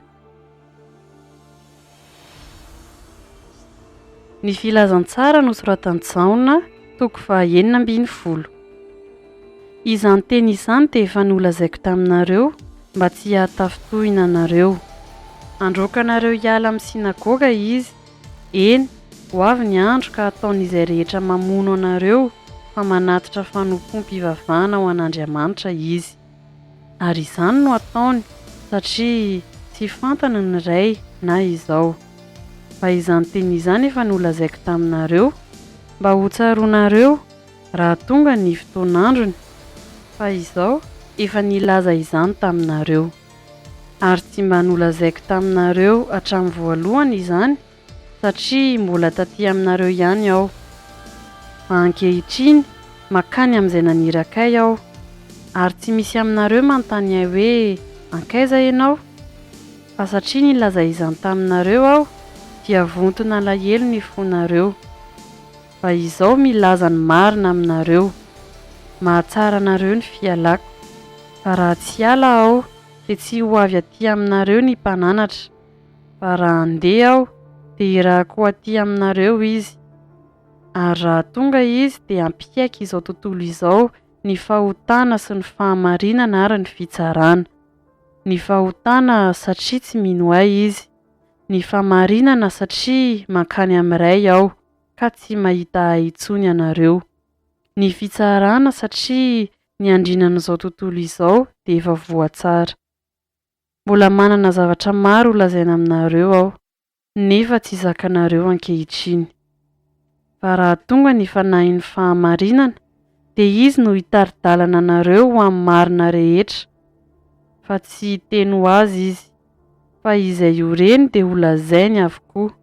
Ny filazantsara nosoratan'i Jaona, toko 9:20. Izany teny izany dia efa nolazaiko taminareo mba tsy hahatafi-tohina anareo. Androkanareo hiala amin'ny sinagoga izy. Eny, ho avy ny andro ka ataon'izay rehetra mamono anareo fa manatitra fanompoam-pivavahana ho an'Andriamanitra izy. Ary izany no ataony satria tsy fantany ny ray na izao. Fa izany teny izany efa nolazaiko taminareo mba ho tsaroanareo raha tonga ny fotoan'androny. Fa izao efa nilaza izany taminareo. Ary tsy mba nolazaiko taminareo hatramin'ny voalohany izany, satria mbola taty aminareo ihany aho. Fa ankehitriny makany amin'izay nanirakay aho ary tsy misy aminareo manontany ahy hoe ankaiza ianao fa satria nilazay izany taminareo aho dia vontona alahelo ny fonareo fa izao milaza ny marina aminareo mahatsara anareo ny fialako fa raha tsy ala aho dia tsy ho avy aty aminareo ny mpananatra fa raha andeha aho dia irahako aty aminareo izy ary raha tonga izy dia ampiaika izao tontolo izao ny fahotana sy ny fahamarinana ary ny fitsarana ny fahotana satria tsy mino ahy izy ny fahamarinana satria mankany amin'iray aho ka tsy mahita ahy intsony ianareo ny fitsarana satria ny andrinan'izao tontolo izao dia efa voatsara mbola manana zavatra maro lazaina aminareo aho nefa tsy zakanareo ankehitriny fa raha tonga ny fanahin'ny fahamarinana dia izy no hitari-dalana anareo ho amin'ny marina rehetra fa tsy hiteny ho azy izy fa izay ho reny dia ho lazainy avokoa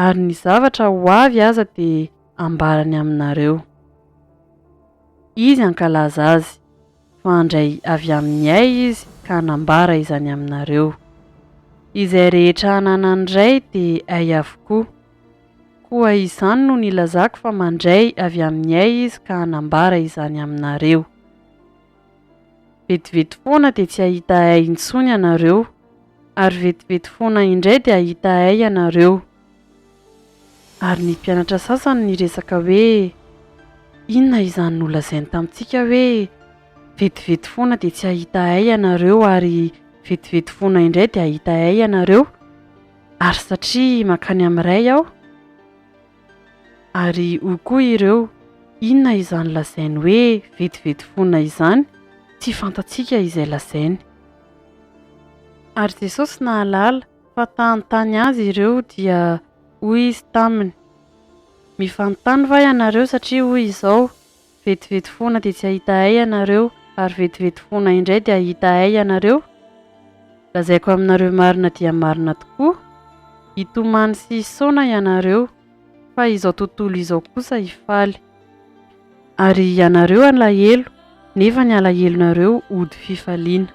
ary ny zavatra ho avy aza dia ambarany aminareo izy ankalaza azy fa andray avy amin'ny ay izy ka hanambara izany aminareo izay rehetra hananany iray dia ay avokoa koa izany no nilazako fa mandray avy amin'ny ay izy ka hanambara izany aminareo vetivety foana dia tsy hahita ay intsony ianareo ary vetivety foana indray dia hahita ay ianareo ary ny mpianatra sasany niresaka hoe inona izany nolazainy tamintsika hoe vetivety foana dia tsy hahita ay ianareo ary vetivety foana indray dia hahita ay ianareo ary satria mankany amin'iray aho ary hoy koa ireo inona izany lazainy hoe vetivety foana izany tsy fantatsika izay lazainy ary Jesosy nahalala fa tanontany azy ireo dia hoy izy taminy mifanontany va ianareo satria hoy izao vetivety foana dia tsy hahita ay ianareo ary vetivety foana indray dia hahita ay ianareo lazaiko aminareo marina dia marina tokoa hitomany sy hisaona ianareo fa izao tontolo izao kosa hifaly ary ianareo alahelo nefa ny alahelonareo ody fifaliana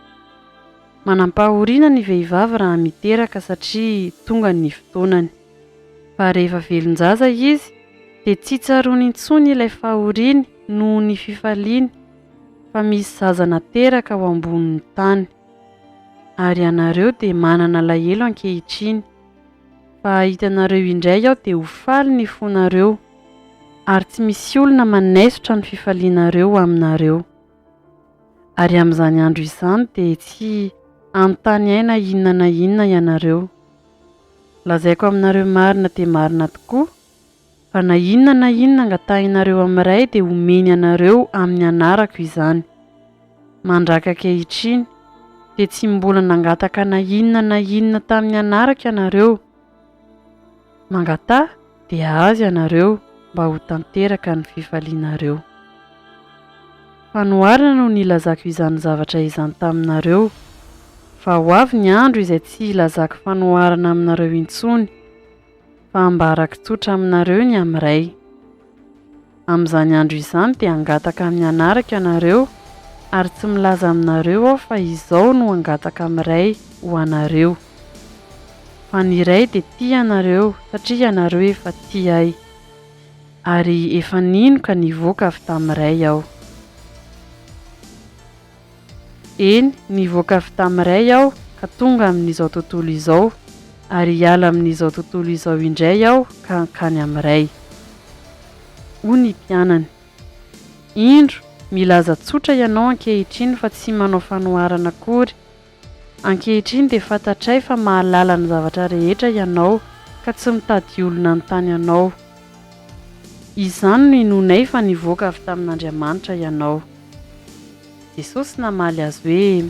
manampahoriana ny vehivavy raha miteraka satria tonga ny fotoanany fa rehefa velon-jaza izy dia tsy tsaroany intsony ilay fahoriany noho ny fifaliany fa misy zaza nateraka ao ambonin'ny tany ary ianareo dia manana alahelo ankehitriny fa hitanareo indray aho dia ho faly ny fonareo ary tsy misy olona manaisotra ny fifalianareo aminareo ary amin'izany andro izany dia tsy anontany aina inona na inona ianareo lazaiko aminareo marina dia marina tokoa fa na inona angatahinareo amin'iray dia homeny anareo amin'ny anarako izany mandraka ankehitriny dia tsy mbola nangataka na inona tamin'ny anarako ianareo mangata dia azy ianareo mba ho tanteraka ny fifalianareo fanoharana no nilazako izany zavatra izany taminareo fa ho avy ny andro izay tsy ilazako fanoharana aminareo intsony fa ambarako tsotra aminareo ny amin'iray amin'izany andro izany dia angataka amin'ny anarako ianareo ary tsy milaza aminareo aho fa izao no angataka amin'iray ho anareo fa ny iray dia tia anareo satria ianareo efa tia ahy ary efa nino ka nivoaka avy tamin'iray aho eny nivoaka avy tamin'iray aho ka tonga amin'izao tontolo izao ary hiala amin'izao tontolo izao indray aho ka hankany amin'iray hoy ny mpianany indro milaza tsotra ianao ankehitriny fa tsy manao fanoharana akory ankehitriny dia fantatray fa mahalala ny zavatra rehetra ianao ka tsy mitady olona anontany ianao izany no inonay fa nivoaka avy tamin'Andriamanitra ianao Jesosy namaly azy hoe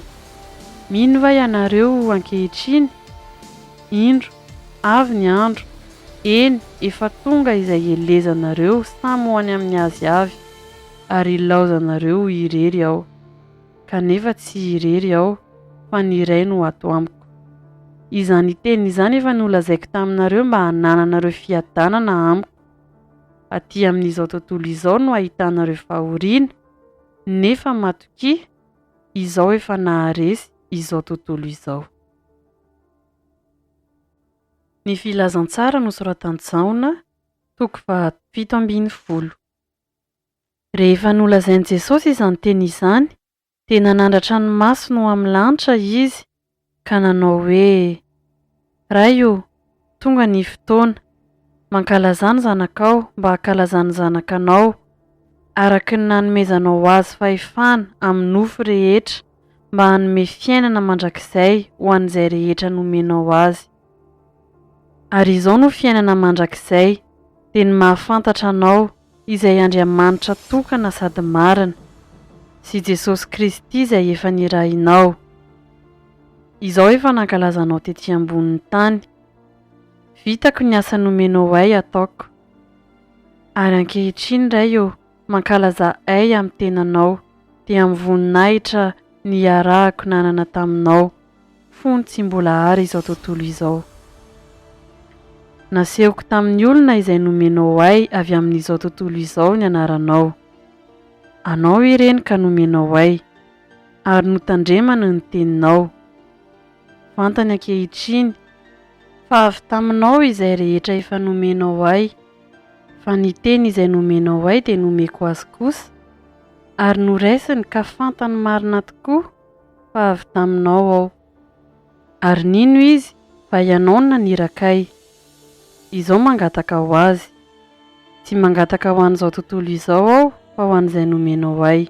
mino va ianareo ankehitriny indro avy ny andro eny efa tonga izay elezanareo samy ho any amin'ny azy avy ary ilaozanareo irery aho kanefa tsy irery aho fa ny iray no ato amiko izany teny izany efa nolazaiko taminareo mba hanananareo fiadanana amiko aty amin'izao tontolo izao no ahitanareo fahoriana, nefa matokia izao efa naharesy izao tontolo izao. Ny filazantsara nosoratan'i Jaona, 7:20. Rehefa nolazain'i Jesosy izany teny izany, dia nanandratra ny maso no amin'ny lanitra izy, ka nanao hoe: Ray o, tonga ny fotoana, mankalazany zanakao mba hankalazany zanakanao, araky ny nanomezanao azy fahefana amin'ny nofo rehetra, mba hanome fiainana mandrakizay ho an'izay rehetra nomenao azy. Ary izao no fiainana mandrakizay, dia ny mahafantatra anao, izay Andriamanitra tokana sady marina, sy Jesosy Kristy izay efa nirahinao. Izao efa nankalazanao tetỳ ambonin'ny tany. Vitako ny asa nomenao ay ataoko. Ary ankehitriny ray o, mankalaza ay amin'ny tenanao, dia amin'ny voninahitra ny iarahako nanana taminao, fony tsy mbola ary izao tontolo izao. Nasehoko tamin'ny olona izay nomenao ay avy amin'izao tontolo izao ny anaranao. Anao ireny ka nomenao ay, ary notandremana ny teninao. Fantany ankehitriny fa avy taminao izay rehetra efa nomenao ay, fa ny teny izay nomenao ay dia nomeko azy kosa, ary noraisiny ka fantany marina tokoa fa avy taminao aho. Ary nino izy fa ianao no nanirakay. Izao mangataka ho azy, tsy mangataka ho an'izao tontolo izao aho fa ho an'izay nomenao ay,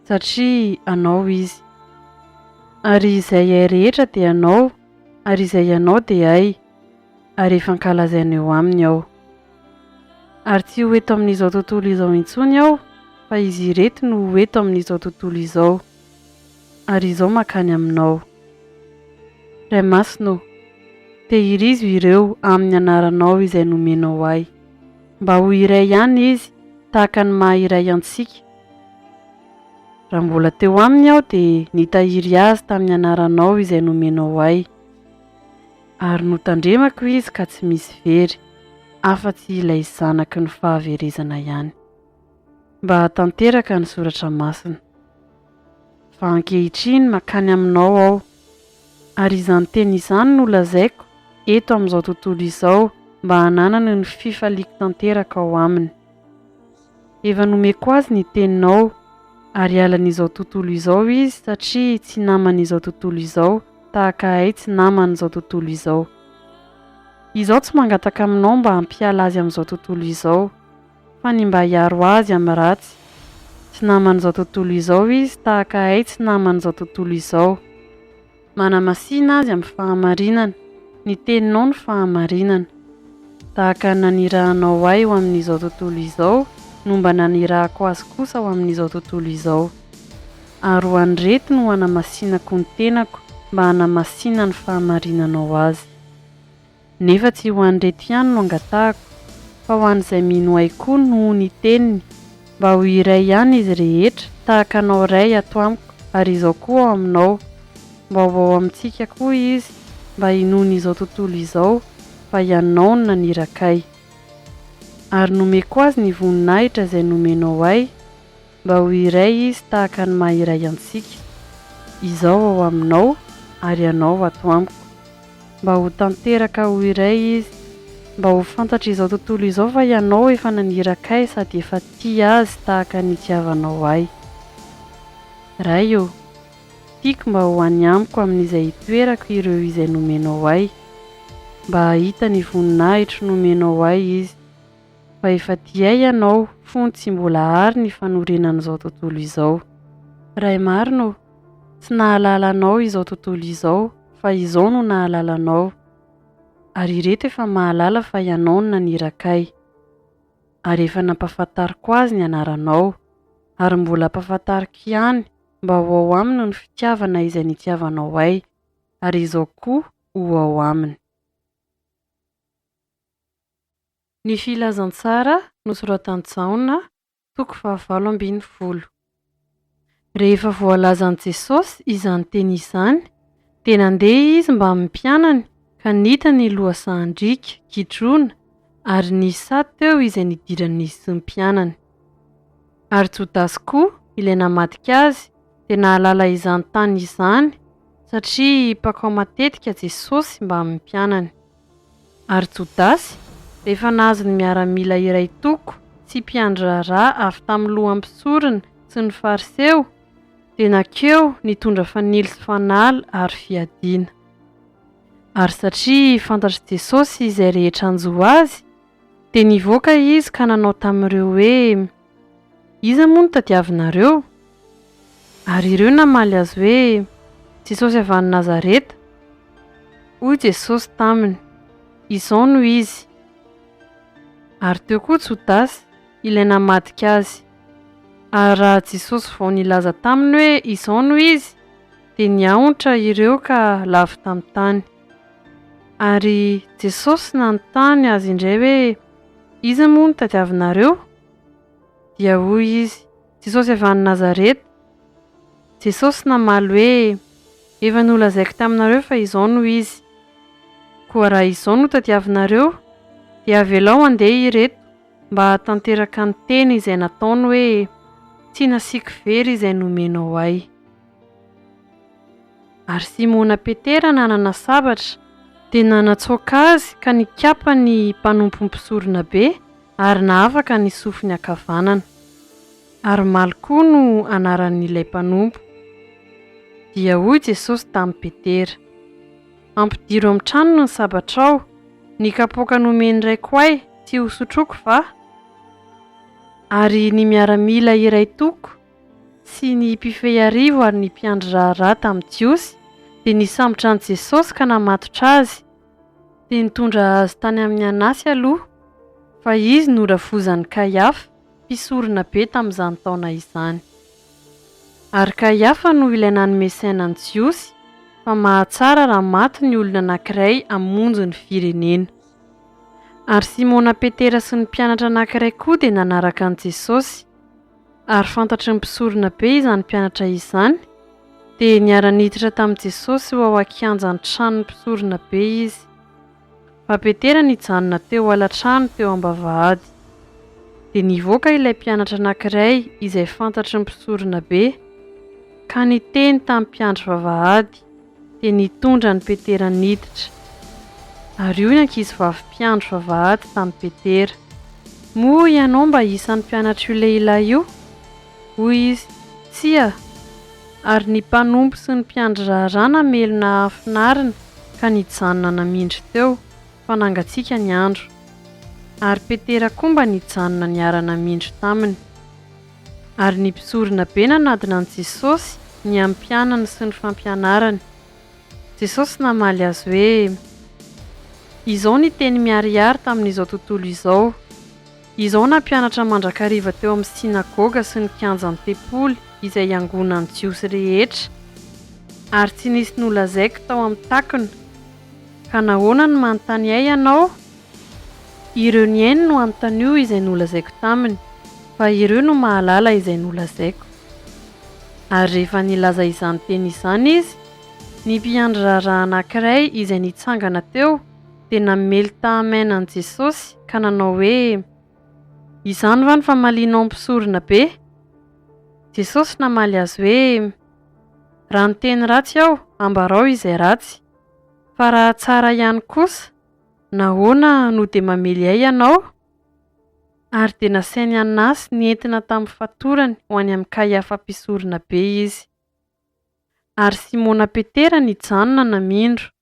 satria anao izy. Ary izay ay rehetra dia anao, ary izay anao dia ay, ary efa ankalazaina eo aminy aho. Ary tsy ho eto amin'izao tontolo izao intsony aho, fa izy ireto no ho eto amin'izao tontolo izao, ary izao mankany aminao. Ray masino, tehirizo ireo amin'ny anaranao izay nomenao ay, mba ho iray ihany izy tahaka ny maha iray antsika. Raha mbola teo aminy aho dia nitahiry azy tamin'ny anaranao izay nomenao ay, ary notandremako izy ka tsy misy very, afa-tsy ilay zanaky ny fahaverezana ihany. Mba hatanteraka ny soratra masina. Fa ankehitriny mankany aminao aho, ary izany teny izany no lazaiko eto amin'izao tontolo izao mba hananana ny fifaliako tanteraka ao aminy. Efa nomeko azy ny teninao, ary alan'izao tontolo izao izy satria tsy naman'izao tontolo izao tahaka ay tsy naman'izao tontolo izao. Izao tsy mangataka aminao mba hampiala azy amin'izao tontolo izao, fa ny mba hiaro azy amin'ny ratsy. Tsy naman'izao tontolo izao izy tahaka ay tsy naman'izao tontolo izao. Manamasina azy amin'ny fahamarinana, ny teninao ny fahamarinana. Tahaka nanirahanao ay ho amin'izao tontolo izao, no mba nanirahako azy kosa ho amin'izao tontolo izao. Ary ho andrety no hanamasinako ny tenako mba hanamasina ny fahamarinanao azy. Nefa tsy ho andrety ihany no angatahako, fa ho an'izay mino ay koa noho ny teniny, mba ho iray ihany izy rehetra tahaka anao ray ato amiko, ary izao koa ao aminao, mba ho ao amintsika koa izy, mba hinoana izao tontolo izao fa ianao no nanirakay. Ary nomeko azy ny voninahitra izay nomenao ay, mba ho iray izy tahaka ny maha iray antsika. Izao ao aminao, ary ianao ato amiko, mba ho tanteraka ho iray izy, mba ho fantatra izao tontolo izao fa ianao efa nanirakay sady efa tia azy tahaka ny itiavanao ay. Ray o, tiako mba ho any amiko amin'izay itoerako ireo izay nomenao ay, mba hahita ny voninahitra nomenao ay izy, fa efa tiay ianao fony tsy mbola ary ny fanorenan'izao tontolo izao. Ray marino, tsy nahalala anao izao tontolo izao, fa izao no nahalala anao. Ary ireto efa mahalala fa ianao no nanirakay. Ary efa nampahafantariko azy ny anaranao, ary mbola ampahafantariko ihany mba ho ao aminy ny fitiavana izay nitiavanao ay, ary izao koa ho ao aminy. Ny filazantsara nosoratan'i Jaona, 7:20. Rehefa voalazan'i Jesosy izany teny izany, dia nandeha izy mba amin'ny mpianany ka nita ny lohasan-drika, gidrona, ary nisy sady teo izay nidiran'izy sy ny mpianany. Ary Jodasy koa ilay namadika azy dia nahalala izany tany izany satria pakao matetika Jesosy mba amin'ny mpianany. Ary Jodasy rehefa nahazo ny miaramila iray toko sy mpiandry raharaha avy tamin'ny loham-pisorona sy ny fariseo dia nakeo nitondra fanily sy fanahy ary fiadiana. Ary satria fantatry Jesosy izay rehetra anjoa azy dia nivoaka izy ka nanao tamin'ireo hoe iza moa no tadiavinareo? Ary ireo namaly azy hoe Jesosy avy any Nazareta. Hoy Jesosy taminy, izao no izy. Ary teo koa Jodasy ilay namadika azy. Ary raha Jesosy vao nilaza taminy hoe izao no izy dia niahontra ireo ka lavy tamin'ny tany. Ary Jesosy nanontany azy indray hoe iza moa no tadiavinareo? Dia hoy izy, Jesosy avy any Nazareta. Jesosy namaly hoe efa nolazaiko taminareo fa izao no izy. Koa raha izao no tadiavinareo dia avelao andeha ireto mba hatanteraka ny teny izay nataony hoe tsy nasiako very izay nomenao ahy. Ary Simona Petera nanana sabatra dia nanatsoaka azy ka nikapa ny mpanompo mpisorona be ary nahavaka ny sofiny ankavanana. Ary Malko no anaran'ilay mpanompo. Dia hoy Jesosy tamin'ny Petera, ampidiro amin'ny tranony ny sabatrao, ny kapoaka nomeny raiko ahy tsy ho sotroako va? Ary ny miaramila iray toko sy ny mpifehy arivo ary ny mpiandry raharaha tamin'ny jiosy dia nisambotra an'i Jesosy ka namatotra azy. Dia nitondra azy tany amin'ny Anasy aloha, fa izy norafozan'i Kaiafa, mpisorona be tamin'izany taona izany. Ary Kaiafa no ilay nanomesaina ny jiosy fa mahatsara raha maty ny olona anankiray hamonjy ny firenena. Ary Simona Petera sy ny mpianatra anankiray koa dia nanaraka an'i Jesosy. Ary fantatry ny mpisorona be izany mpianatra izany dia niara-niditra tamin'i Jesosy ho ao an-kianjan'ny tranon'ny mpisorona be izy. Fa Petera nijanona teo ala-trano teo am-bavahady. Dia nivoaka ilay mpianatra anankiray izay fantatry ny mpisorona be ka niteny tamin'ny mpiandry vavahady dia nitondra ny Petera niditra. Ary io ny ankizivavy mpiandry vavahady tamin'ny Petera, moa ianao mba isan'ny mpianatra io lehilahy io? Hoy izy, tsia. Ary ny mpanompo sy ny mpiandry raharaha namelona afinarina ka nijanona namindry teo fa nangatsiaka ny andro. Ary Petera koa mba nijanona niara-namindry taminy. Ary ny mpisorona be nanadina an'i Jesosy ny ampianany sy ny fampianarany. Jesosy namaly azy hoe izao ny teny miharihary tamin'izao tontolo izao. Izao nampianatra mandrakariva teo amin'ny sinagoga sy ny kianjan'ny tempoly izay iangonan'ny jiosy rehetra. Ary tsy nisy nolazaiko tao amin'ny takona. Ka nahoana no manontany ahy ianao? Ireo niainy no anontany io izay nolazaiko taminy, fa ireo no mahalala izay nolazaiko. Ary rehefa nilaza izany teny izany izy, ny mpiandry raharaha anankiray izay nitsangana teo dia namely tahamaina an'i Jesosy ka nanao hoe izany va ny famalianao mpisorona be? Jesosy namaly azy hoe raha niteny ratsy aho, ambarao izay ratsy. Fa raha tsara ihany kosa, nahoana no dia mamely ahy ianao? Ary dia nasainy Anasy nientina tamin'ny fatorany ho any amin'ny Kaiafa mpisorona be izy. Ary Simona Petera nijanona namindro.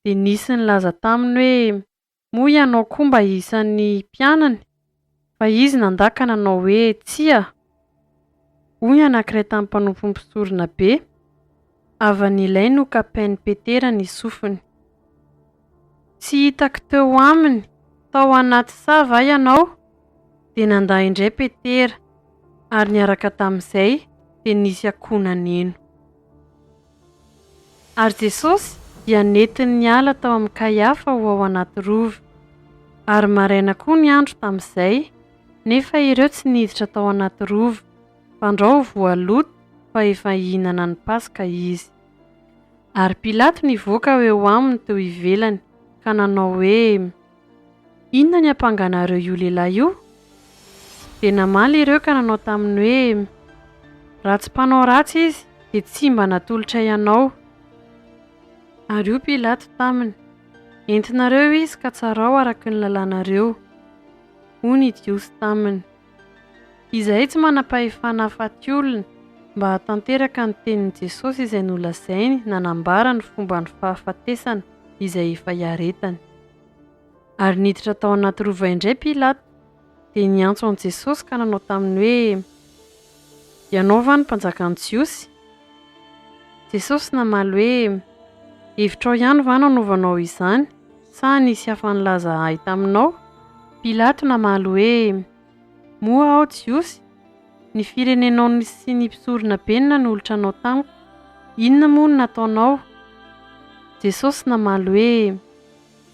Dia nisy nilaza taminy hoe moa ianao koa mba isan'ny mpianany? Fa izy nandaka nanao hoe tsia. Hoy anankiray tamin'ny mpanompo mpisorona be, avan'ilay no kapain'i Petera ny sofiny. Tsy hitako teo aminy, tao anaty sava ianao? Dia nandahy indray Petera, ary niaraka tamin'izay dia nisy akonaneno. Ary Jesosy dia nentiny niala tao amin'ny Kaiafa ho ao anaty rova. Ary maraina koa ny andro tamin'izay, nefa ireo tsy niditra tao anaty rova, fa andrao voaloto fa efa hihinana ny Paska izy. Ary Pilato nivoaka eo aminy teo ivelany ka nanao hoe Inona ny ampanganareo io lehilahy io? Dia namaly ireo ka nanao taminy hoe ratsy mpanao ratsy izy dia tsy mba natolotra ianao. Ary io Pilato taminy, entinareo izy ka tsarao araka ny lalànareo. Hoy ny Jiosy taminy. Izay tsy manam-pahefana afaty olona mba hatanteraka ny tenin'i Jesosy izay nolazainy nanambara ny fomba ny fahafatesana izay efa hiaretany. Ary niditra tao anaty rova indray Pilato dia niantso an'i Jesosy ka nanao taminy hoe ianao va ny mpanjakan'ny Jiosy? Jesosy namaly hoe hevitrao ihany va nanaovanao izany sa nisy hafa nilaza ahy taminao? Pilato namaly hoe moa aho Jiosy, ny firenenao sy ny mpisorona benina ny olotranao tamiko, inona moa no nataonao? Jesosy namaly hoe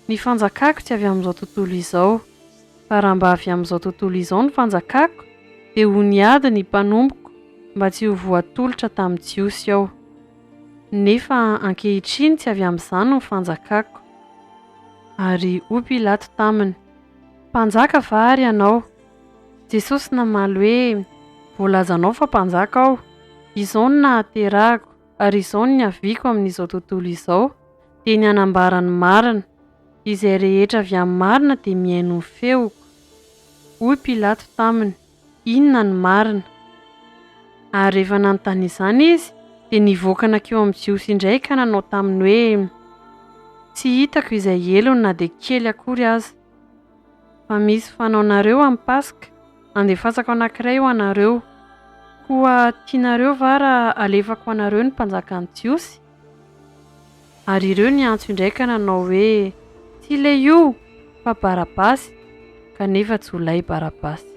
ny fanjakako tsy avy amin'izao tontolo izao, fa raha mba avy amin'izao tontolo izao ny fanjakako dia ho niady ny mpanomboko mba tsy ho voatolotra tamin'ny Jiosy aho. Nefa ankehitriny tsy avy amin'izany ny fanjakako. Ary hoy Pilato taminy, mpanjaka va ary ianao? Jesosy namaly hoe voalazanao fa mpanjaka aho, izao no nahaterahako ary izao no niaviako amin'izao tontolo izao dia ny hanambara ny marina, izay rehetra avy amin'ny marina dia mihaino ny feoko. Hoy Pilato taminy, inona ny marina? Ary rehefa nanontany izany izy dia nivoaka nakeo amin'ny Jiosy indray ka nanao taminy hoe tsy hitako izay elony na dia kely akory aza. Fa misy fanaonareo amin'ny Paska, andefasako anankiray ho anareo. Koa tianareo va raha alefako anareo ny mpanjakan'ny Jiosy? Ary ireo niantso indray ka nanao hoe tsy ilay io fa Barabasy, kanefa tsy ho lay Barabasy.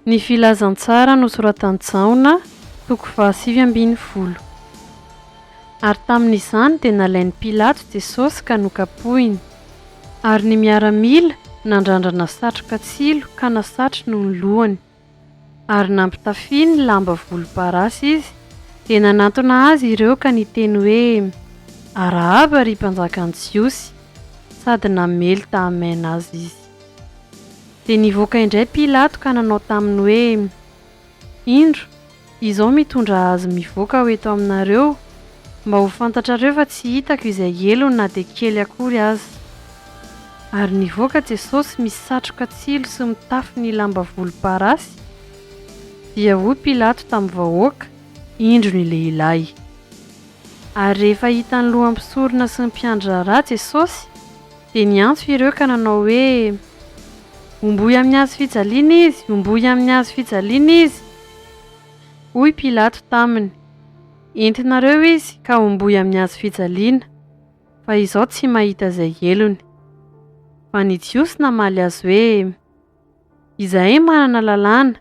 Ny filazantsara nosoratan'i Jaona, toko 7:20. Ary tamin'izany dia nalain'i Pilato Jesosy ka nokapohiny. Ary ny miaramila nandrandrana satroka tsilo ka nasatry no ny lohany. Ary nampitafiany lamba volomparasy izy dia nanantona azy ireo ka niteny hoe arahaba ry mpanjakan'ny Jiosy, sady namely tahamaina azy izy. Dia nivoaka indray Pilato ka nanao taminy hoe indro, izao mitondra azy mivoaka ho eto aminareo mba ho fantatrareo fa tsy hitako izay elony na dia kely akory aza. Ary nivoaka Jesosy misy satroka tsilo sy mitafy ny lamba volomparasy. Dia hoy Pilato tamin'ny vahoaka, indro ny lehilahy. Ary rehefa hitany loham-pisorona sy ny mpiandry raharaha Jesosy dia niantso ireo ka nanao hoe omboy amin'ny hazo fijaliana izy, omboy amin'ny hazo fijaliana izy. Hoy Pilato taminy, entinareo izy ka omboy amin'ny hazo fijaliana, fa izaho tsy mahita izay elony. Fa ny Jiosy namaly azy hoe izahay manana lalàna,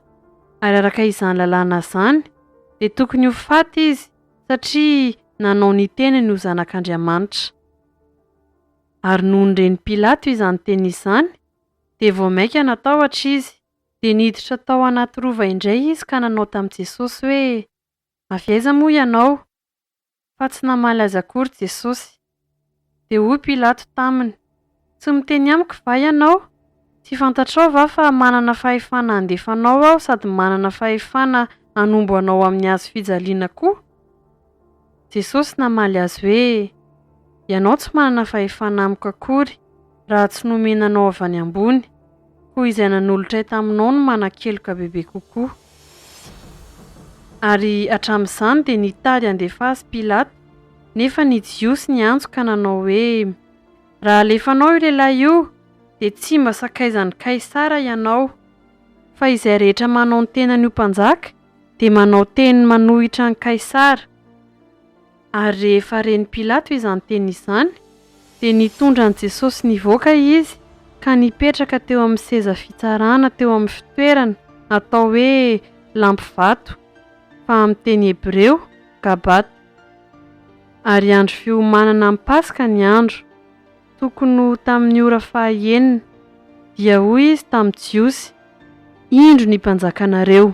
ary araka izany lalàna izany dia tokony ho faty izy satria nanao ny tenany ho zanak'Andriamanitra. Ary noho nireny Pilato izany teny izany dia vao maika natahotra izy dia niditra tao anaty rova indray izy ka nanao tamin'i Jesosy hoe avy aiza moa ianao? Fa tsy namaly azy akory Jesosy. Dia hoy Pilato taminy, tsy miteny amiko va ianao? Tsy fantatrao va fa manana fahefana handefanao aho sady manana fahefana hanombo anao amin'ny hazo fijaliana koa? Jesosy namaly azy hoe ianao tsy manana fahefana amiko akory raha tsy nomenanao avy any ambony, koa izay nanolotra taminao no manan-keloka bebe kokoa. Ary hatramin'izany dia nitady handefa azy Pilato, nefa ny Jiosy niantso ka nanao hoe raha alefanao io lehilahy io dia tsy mba sakaizan'ny Kaisara ianao, fa izay rehetra manao ny tenan'io mpanjaka dia manao teny manohitra ny Kaisara. Ary rehefa reny Pilato izany teny izany dia nitondra an'i Jesosy nivoaka izy ka nipetraka teo amin'ny seza fitsarana teo amin'ny fitoerana atao hoe lampy vato, fa amin'ny teny Hebreo Gabata. Ary andro fiomanana amin'ny Paska ny andro, tokony ho tamin'ny ora 9, dia hoy izy tamin'i Jiosy, indro ny mpanjakanareo.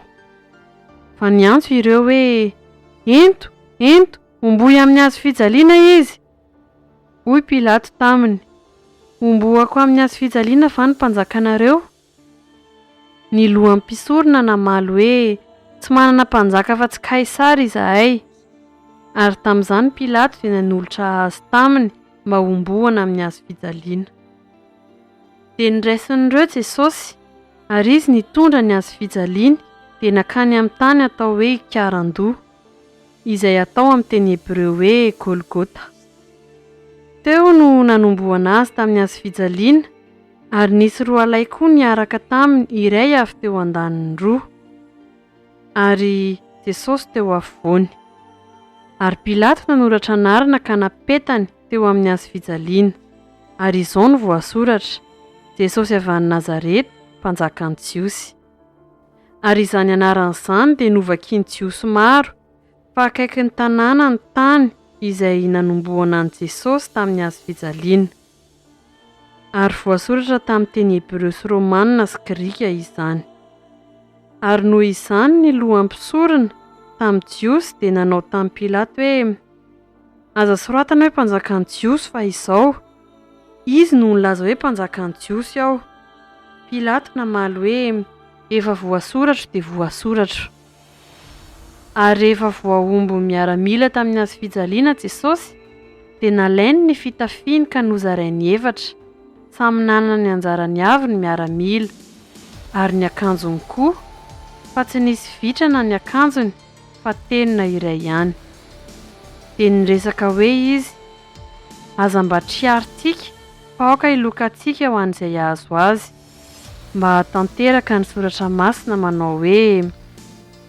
Fa niantso ireo hoe ento, ento, omboy amin'ny hazo fijaliana izy. Hoy Pilato taminy, Omboako amin'ny hazofijaliana va ny mpanjakanareo? Ny lohan'ny mpisorona namaly hoe tsy manana mpanjaka fa tsy Kaisara izahay. Ary tamin'izany Pilato dia nanolotra azy taminy mba hombohana amin'ny hazofijaliana. Dia niraisin'ireo Jesosy, ary izy nitondra ny hazofijaliana dia nakany amin'ny tany atao hoe Karandoha, izay atao amin'ny teny Hebreo hoe Golgota. Teo no nanombohana azy tamin'ny hazofijaliana, ary nisy 2 alay koa niaraka taminy, iray avy teo andaniny 2, ary Jesosy teo afovoany. Ary Pilato nanoratra anarana ka napetany teo amin'ny hazofijaliana, ary izao no voasoratra: Jesosy avy any Nazareta, mpanjakan'ny Jiosy. Ary izany anaran'izany dia novakiany Jiosy maro, fa akaiky ny tanàna ny tany izay nanombohana an' Jesosy tamin'ny hazofijaliana. Ary voasoratra tamin'ny teny Hebreo sy Romanina sy Grika izany. Ary noho izany ny lohan'ny mpisorona tamin'ny Jiosy dia nanao tamin'ny Pilato hoe aza soratana hoe mpanjakan'ny Jiosy fa izao izy no nilaza hoe mpanjakan'ny Jiosy aho. Pilato namaly hoe efa voasoratra dia voasoratra. Ary rehefa voahomby miaramila tamin'ny hazofijaliana Jesosy dia nalainy ny fitafiany ka nozarainy 2, samy nanana ny anjarany avy ny miaramila, ary ny akanjony koa, fa tsy nisy vitrana ny akanjony fa tenona iray ihany. Dia niresaka hoe izy aza mba triarintsika fa aoka hilokantsika ho an'izay azo azy, mba hatanteraka ny soratra masina manao hoe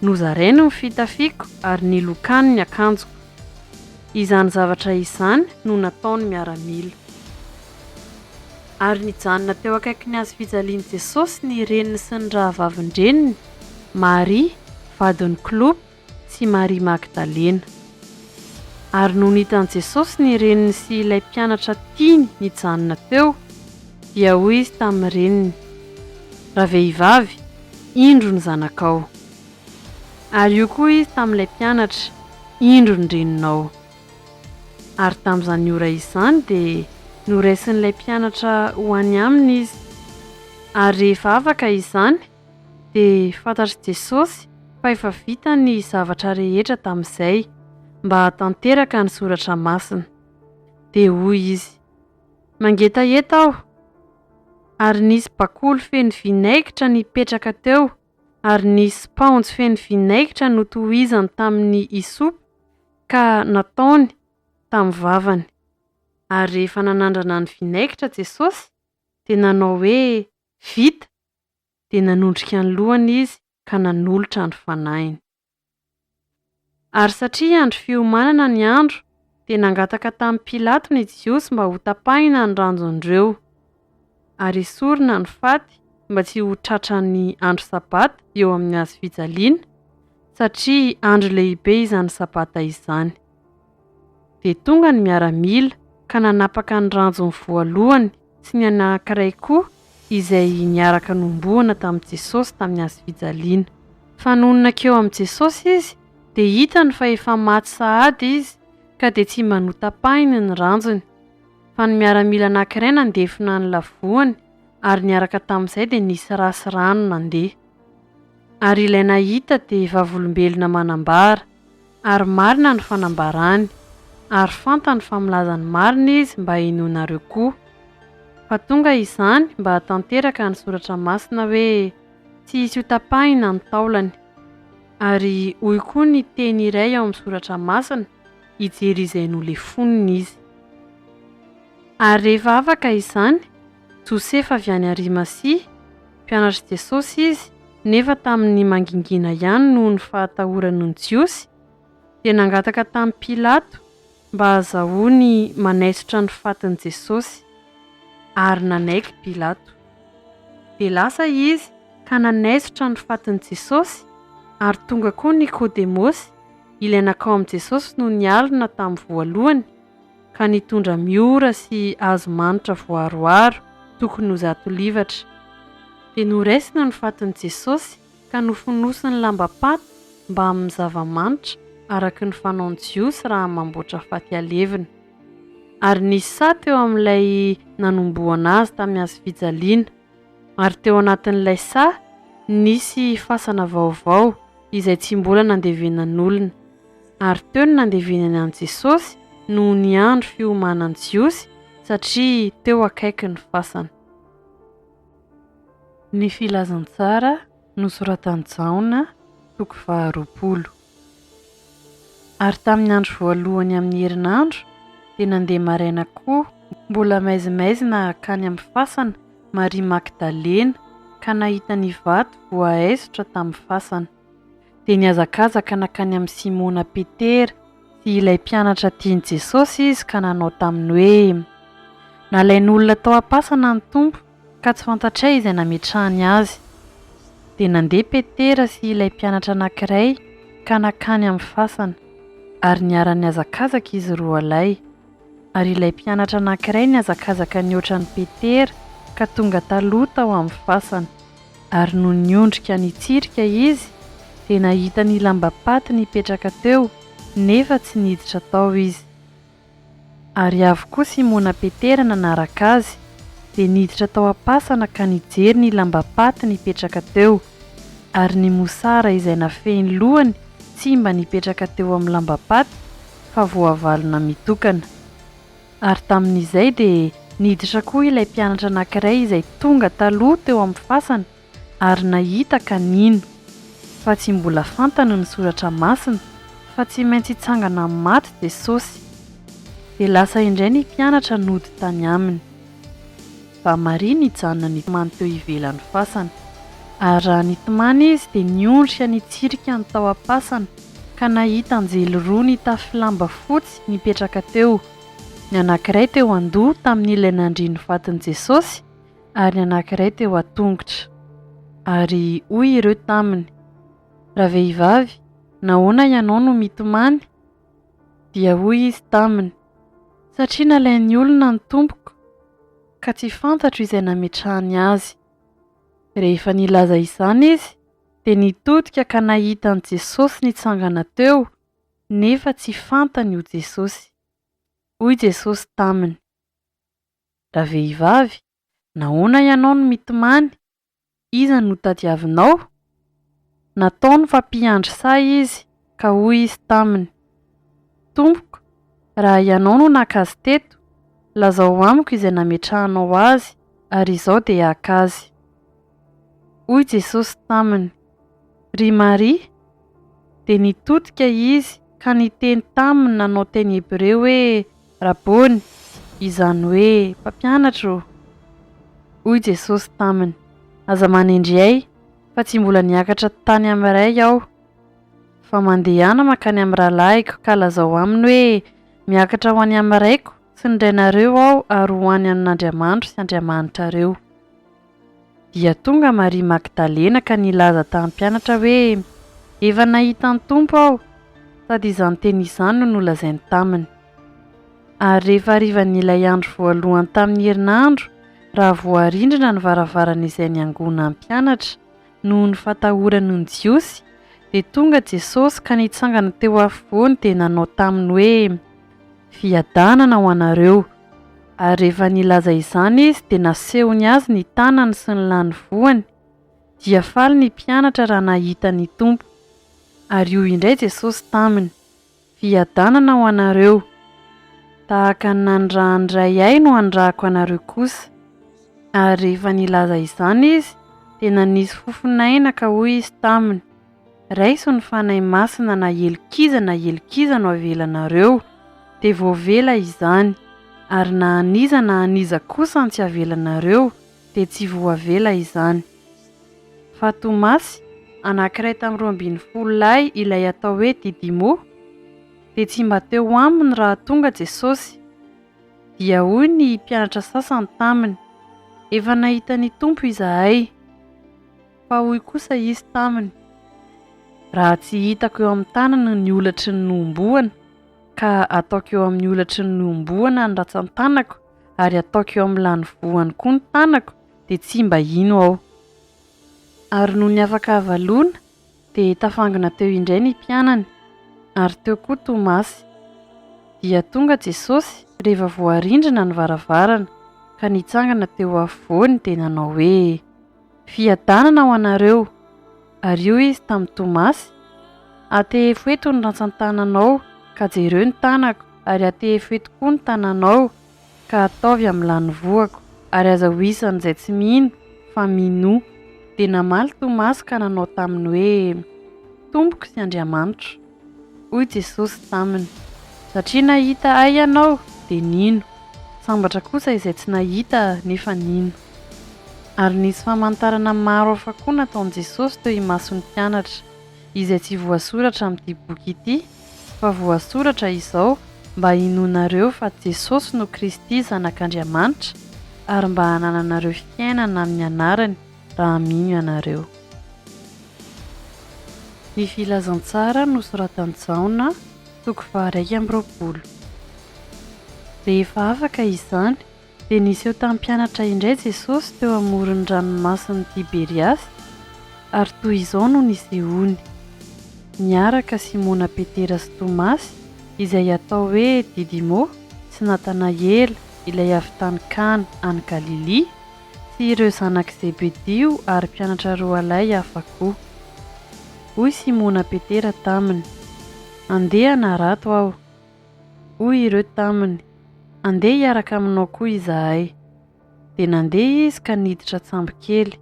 nozarainy ny fitafiako ary nilokany ny akanjoko. Izany zavatra izany no nataony miaramila. Ary nijanona teo akaiky ny hazofijalian'i Jesosy ny reniny sy ny rahavavin-dreniny, Maria, vadiny Klopy, sy Maria Magdalena. Ary no nitan'i Jesosy ny reniny sy ilay mpianatra tiany nijanona teo, dia hoy izy tamin'ny reniny: ravehivavy, indro ny zanakao. Ary io koa izy tamin'ilay mpianatra: indro ny reninao. Ary tamin'izany ora izany dia noraisin'ilay mpianatra ho any aminy izy. Ary rehefa afaka izany dia fantatry Jesosy fa efa vita ny zavatra rehetra tamin'izay mba hatanteraka ny soratra masina. Dia hoy izy: mangetaheta aho. Ary nisy bakoly feno vinaigitra nipetraka teo, ary nisy paonjy feno vinaigitra notohizany tamin'ny hisopa ka nataony tamin'ny vavany. Ary rehefa nanandrana ny vinaigitra Jesosy dia nanao hoe vita, dia nanondrika ny lohany izy ka nanolotra ny fanahiny. Ary satria andro fiomanana ny andro dia nangataka tamin'ny Pilato ny Jiosy mba ho tapahina ny ranjon'ireo, ary esorina ny faty mba tsy ho tratran'ny andro sabata eo amin'ny hazofijaliana, satria andro lehibe izany sabata izany. Dia tonga ny miaramila ka nanapaka ny ranjony voalohany sy ny anankiray koa izay niaraka nombohana tamin'i Jesosy tamin'ny hazofijaliana. Fanonona keo amin'i Jesosy izy dia hitany fa efa maty sahady izy, ka dia tsy mba notapahiny ny ranjony. Fa ny miaramila anankiray nandefina ny lavoany, ary niaraka tamin'izay dia nisy rasy rano nandeha. Ary ilay nahita dia vavolombelona manambara, ary marina ny fanambarany, ary fantany fa milaza ny marina izy mba henoinareo koa. Fa tonga izany mba hatanteraka ny soratra masina hoe tsy hisy ho tapahina ny taolany. Ary hoy koa ny teny iray ao amin'ny soratra masina, hijery izay nolefoniny izy. Ary rehefa afaka izany, Josefa avy any Arimasia, mpianatry Jesosy izy, nefa tamin'ny mangingina ihany noho ny fahatahorany ny Jiosy, dia nangataka tamin'ny Pilato mba azahoany manaisotra ny fatin'i Jesosy. Ary nanaiky Pilato. Dia lasa izy ka nanaisotra ny fatin'i Jesosy, ary tonga koa Nikodemosy, ilay nakao amin'i Jesosy no nialina tamin'ny voalohany, ka nitondra miora sy hazo-manitra voaroaro tokony ho 100 livatra. Dia noraisina ny fatin'i Jesosy ka nofonosiny lamba-paty mba amin'ny zava-manitra araky ny fanaony Jiosy raha mamboatra faty alevina. Ary nisy sa teo amin'ilay nanomboana azy tamin'ny hazo fijaliana. Ary teo anatin'ilay sa nisy fasana vaovao izay tsy mbola nandevenan'olona. Ary teo ny nandevenany an' Jesosy noho ny andro fiomanan'i Jiosy satria teo akaiky ny fasana. Ny filazantsara nosoratan'i Jaona, toko 20. Ary tamin'ny andro voalohany amin'ny herinandro dia nandeha maraina koa mbola maizimaizina akany amin'ny fasana Maria Magdalena ka nahita ny vato voaaisotra tamin'ny fasana. Dia niazakazaka nakany amin'ny Simona Petera sy ilay mpianatra tian'i Jesosy izy ka nanao taminy hoe nalain'olona tao am-pasana ny Tompo ka tsy fantatray izay nametrahany azy. Dia nandeha Petera sy ilay mpianatra anankiray ka nakany amin'ny fasana ary niara-niazakazaka izy roa lay. Ary ilay mpianatra anankiray niazakazaka nioatra ny Petera ka tonga taloha tao amin'ny fasana. Ary no niondrika nitsirika izy dia nahita ny lambapaty nipetraka teo nefa tsy niditra tao izy. Ary avy koa Simona Petera nanaraka azy dia niditra tao am-pasana ka nijery ny lambapaty nipetraka teo. Ary ny mosara izay nafehy lohany tsy mba nipetraka teo amin'ny lambapaty fa voavalona mitokana. Ary tamin'izay dia niditra koa ilay mpianatra anankiray izay tonga taloha teo amin'ny fasana ary nahita ka nino. Fa tsy mbola fantany ny soratra masina fa tsy maintsy hitsangana maty Jesosy. Dia lasa indray ny mpianatra nody tany aminy. Fa Maria nijanona nitomany teo ivelan'ny fasana. Ary raha nitomany izy dia niondrika nitsirika ny tao am-pasana ka nahita anjely roa nitafy lamba fotsy nipetraka teo. Ny anankiray teo an-doha tamin'ilay nandriany vatin'i Jesosy ary ny anankiray teo an-tongotra. Ary hoy ireo taminy, ravehivavy, nahoana ianao no mitomany? Dia hoy izy taminy, satria nalain'ny olona ny Tompoko ka tsy fantatro izay nametrahany azy. Rehefa nilaza izany izy dia nitodika ka nahita an' Jesosy nitsangana teo nefa tsy fantany io Jesosy. Hoy Jesosy taminy, ravehivavy, nahoana ianao no mitomany? Iza no tadiavinao? Nataony fa mpiandry say izy ka hoy izy taminy, Tompoko, raha ianao no naka azy teto, lazao amiko izay nametrahanao azy ary izao dia haka azy. Hoy Jesosy taminy, ry Maria. Dia nitodika izy ka niteny taminy nanao teny Hebreo hoe Rabony, izany hoe mpampianatra. Hoy Jesosy taminy, aza manindry fa tsy mbola niakatra tany amin'iray aho, fa mandehana makany amin'ny rahalahyko ka lazao aminy hoe miakatra ho any amin'iraiko sy ny rainareo aho ary ho any amin'Andriamanitro sy Andriamanitrareo. Dia tonga Maria Magdalena ka nilaza tamin'ny mpianatra hoe efa nahita ny Tompo aho, sady izany teny izany no nolazainy taminy. Ary rehefa harivan'ilay andro voalohany tamin'ny herinandro, raha voarindrina ny varavaran'izay niangona ny mpianatra noho ny fatahorany ny Jiosy, dia tonga Jesosy ka nitsangana teo afovoany dia nanao taminy hoe fiadanana ho anareo. Ary rehefa nilaza izany izy dia nasehony azy ny tanany sy ny lany voany. Dia faly ny mpianatra raha nahita ny Tompo. Ary hoy indray Jesosy taminy, fiadanana ho anareo. Tahaka ny nandrahany ray ahy no andrahako anareo kosa. Ary rehefa nilaza izany izy dia nanisy fofonaina ka hoy izy taminy, raiso ny fanahy masina na helkiza no avelanareo, dia voavela izany. Ary na aniza kosa ny tsy avelanareo dia tsy voavela izany. Fa Tomasy, anankiray tamin'ny 12 lahy ilay atao hoe Didimo, dia tsy mba teo aminy raha tonga Jesosy. Dia hoy ny mpianatra sasany taminy, efa nahita ny Tompo izahay. Fa hoy kosa izy taminy, raha tsy hitako eo amin'ny tanana ny olatry ny nomboana, ka ataoko eo amin'ny olatry ny nomboana ny ratsan-tanako ary ataoko eo amin'ny lany voany koa ny tanako, dia tsy mba ino aho. Ary noho ny afaka avaloana dia tafangana teo indray ny mpianany, ary teo koa Tomasy. Dia tonga Jesosy Rehefa voarindrina ny varavarana ka nitsangana teo afovoany dia nanao hoe: fiadanana ho anareo. Ary io izy tamin'ny Tomasy: atehefo eto ny rantsan-tananao ka jereo ny tanako, ary atehefo eto koa ny tananao ka ataovy amin'ilany voako, ary aza ho isan'izay tsy mino fa mino. Dia namaly Tomasy ka nanao taminy hoe: Tompoko sy Andriamanitro. Hoy Jesosy taminy: satria nahita ahy ianao dia nino, sambatra kosa izay tsy nahita nefa nino. Ary nisy famantarana maro hafa koa nataon'i Jesosy teo imason'ny mpianatra, izay tsy voasoratra amin'ity boky ity, fa voasoratra izao mba hinoanareo fa Jesosy no Kristy Zanak'Andriamanitra, ary mba hanananareo fiainana amin'ny anarany raha mino ianareo. Ny filazantsara nosoratan'i Jaona, toko 2:20. Rehefa afaka izany dia niseho tamin'ny mpianatra indray Jesosy teo amoron'ny ranomasin'ny Tiberiasy, ary toy izao no nisehony: niaraka Simona Petera sy Tomasy, izay atao hoe Didimo, sy Natanaela ilay avy tany Kana any Galili, sy ireo zanak' Zebedio ary mpianatra roa lahy hafa koa. Hoy Simona Petera taminy: andeha hanarato aho. Hoy ireo taminy: andeha hiaraka aminao koa izahay. Dia nandeha izy ka niditra tsambo kely,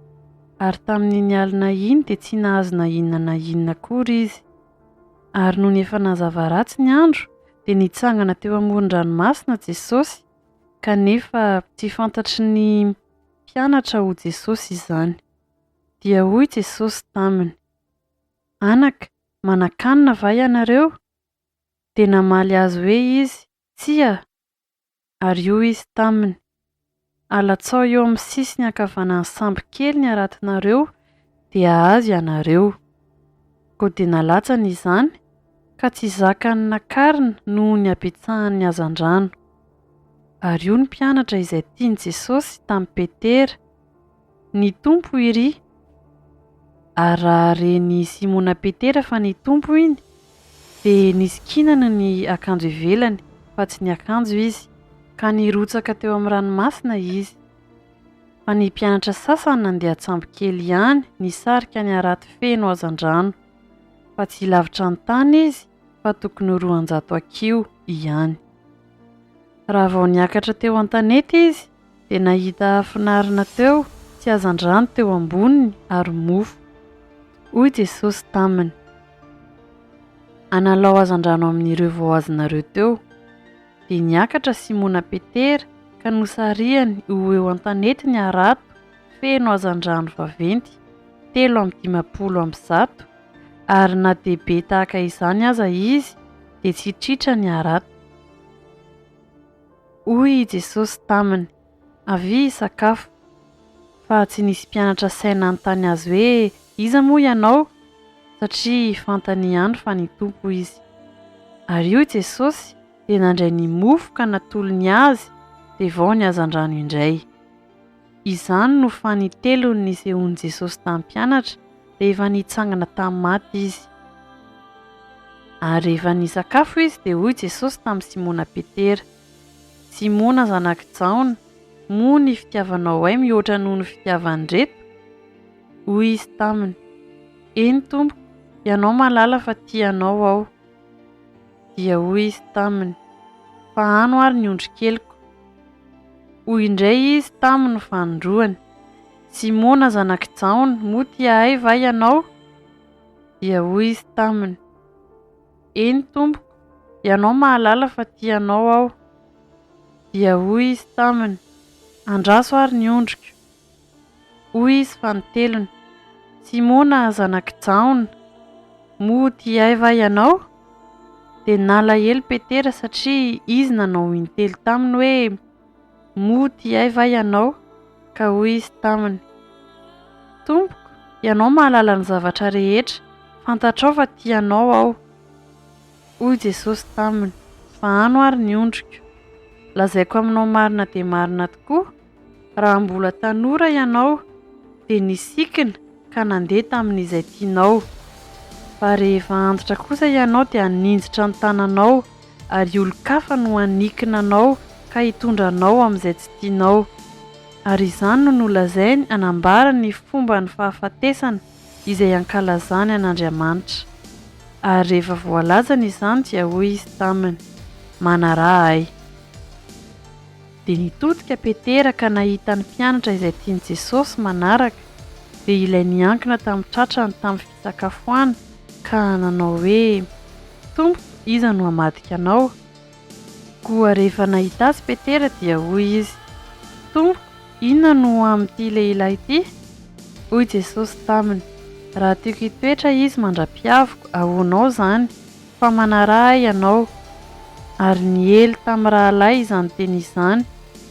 ary tamin'iny alina iny dia tsy nahazo na inona na inona akory izy. Ary noho ny efa nazava ratsy ny andro dia nitsangana teo amoron-dranomasina Jesosy, kanefa tsy fantatry ny mpianatra ho Jesosy izany. Dia hoy Jesosy taminy: anaka, manan-kanina va ianareo? Dia namaly azy hoe izy: tsia. Ary io izy taminy: alatsao eo amin'ny sisiny ankavanan'ny sambo kely ny aratinareo dia azo ianareo. Koa dia nalatsany izany ka tsy zakany nakarina noho ny abetsahan'ny hazan-drano. Ary io ny mpianatra izay tiany Jesosy tamin'ny Petera: ny tompo iry. Ary raha reny Simona Petera fa ny tompo iny, dia nisikinana ny akanjo ivelany fa tsy ny akanjo izy, ka nirotsaka teo amin'ny ranomasina izy. Fa ny mpianatra sasany nandeha an-tsambo kely ihany nisarika ny araty feno hazan-drano, fa tsy lavitra ny tany izy fa tokony 200 akio ihany. Raha vao niakatra teo an-tanety izy dia nahita finarina teo sy hazan-drano teo amboniny ary mofo. Hoy Jesosy taminy: analao hazan-drano amin'ireo voazonareo teo. Dia niakatra Simona Petera ka nosarihany ho eo an-tanety ny arato feno hazan-drano vaventy 350, ary na dehibe tahaka izany aza izy dia tsy tritra ny arato. Hoy Jesosy taminy: avy sakafo. Fa tsy nisy mpianatra saina anontany azy hoe: iza moa ianao? Satria fantany ihany fa ny tompo izy. Ary io Jesosy dia nandray ny mofo ka natolony azy dia vao ny hazan-drano indray. Izany no fanitelony nisehon'i Jesosy tamin'ny mpianatra rehefa nitsangana tamin'ny maty izy. Ary rehefa nisakafo izy dia hoy Jesosy tamin'ny Simona Petera: Simona zanak' Jaona, moa ny fitiavanao ahy mihoatra noho ny fitiavany reto? Hoy izy taminy: eny tompoko, ianao malala fa tianao aho. Dia hoy izy taminy: fa ano ary ny ondrikeliko. Hoy indray izy taminy fanondroany: Simona zanak' Jaona, moa tia ahy va ianao? Dia hoy izy taminy: eny tompoko, ianao mahalala fa tianao aho. Dia hoy izy taminy: andraso ary ny ondriko. Hoy izy fanotelony: Simona zanak' Jaona, moa tia ahy va ianao? Dia nalahelo Petera satria izy nanao intelo taminy hoe: moa tia ahy va ianao? Ka hoy izy taminy: tompoko, ianao mahalala ny zavatra rehetra, fantatrao fa tianao aho. Hoy Jesosy taminy: fa ano ary ny ondriko. Lazaiko aminao marina dia marina tokoa, raha mbola tanora ianao dia nisikina ka nandeha tamin'izay tianao. Fa rehefa antitra kosa ianao dia haninjitra ny tananao, ary olon-kafa no hanikina anao ka hitondranao amin'izay tsy tianao. Ary izany no nolazainy anambara ny fomba ny fahafatesana izay ankalazany an'Andriamanitra. Ary rehefa voalazana izany dia hoy izy taminy: manaraha ahy. Dia nitodika Petera ka nahita ny mpianatra izay tiany Jesosy manaraka, dia ilay niankina tamin'ny tratrany tamin'ny fisakafoana ka nanao hoe: Tompoko, iza no hamadika anao? Koa rehefa nahita azy Petera dia hoy izy: Tompoko, inona no amin'ity lehilahy ity? Hoy Jesosy taminy: raha tiako hitoetra izy mandra-piaviko, ahonao izany, fa manaraha ahy ianao. Ary niely tamin'ny rahalahy izany teny izany,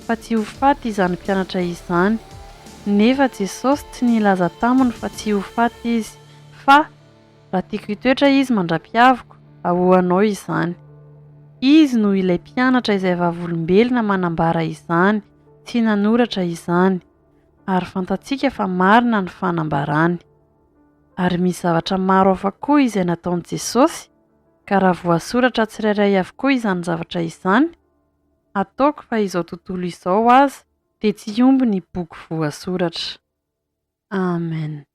fa tsy ho faty izany mpianatra izany. Nefa Jesosy tsy nilaza taminy fa tsy ho faty izy, fa raha tiako hitoetra izy mandra-piaviko, ahoanao izany. Izy no ilay mpianatra izay vavolombelona manambara izany, tsy nanoratra izany, ary fantatsika fa marina ny fanambarany. Ary misy zavatra maro hafa koa izay nataon'i Jesosy, ka raha voasoratra tsirairay avokoa izany zavatra izany, ataoko fa izao tontolo izao aza dia tsy omby ny boky voasoratra. Amen.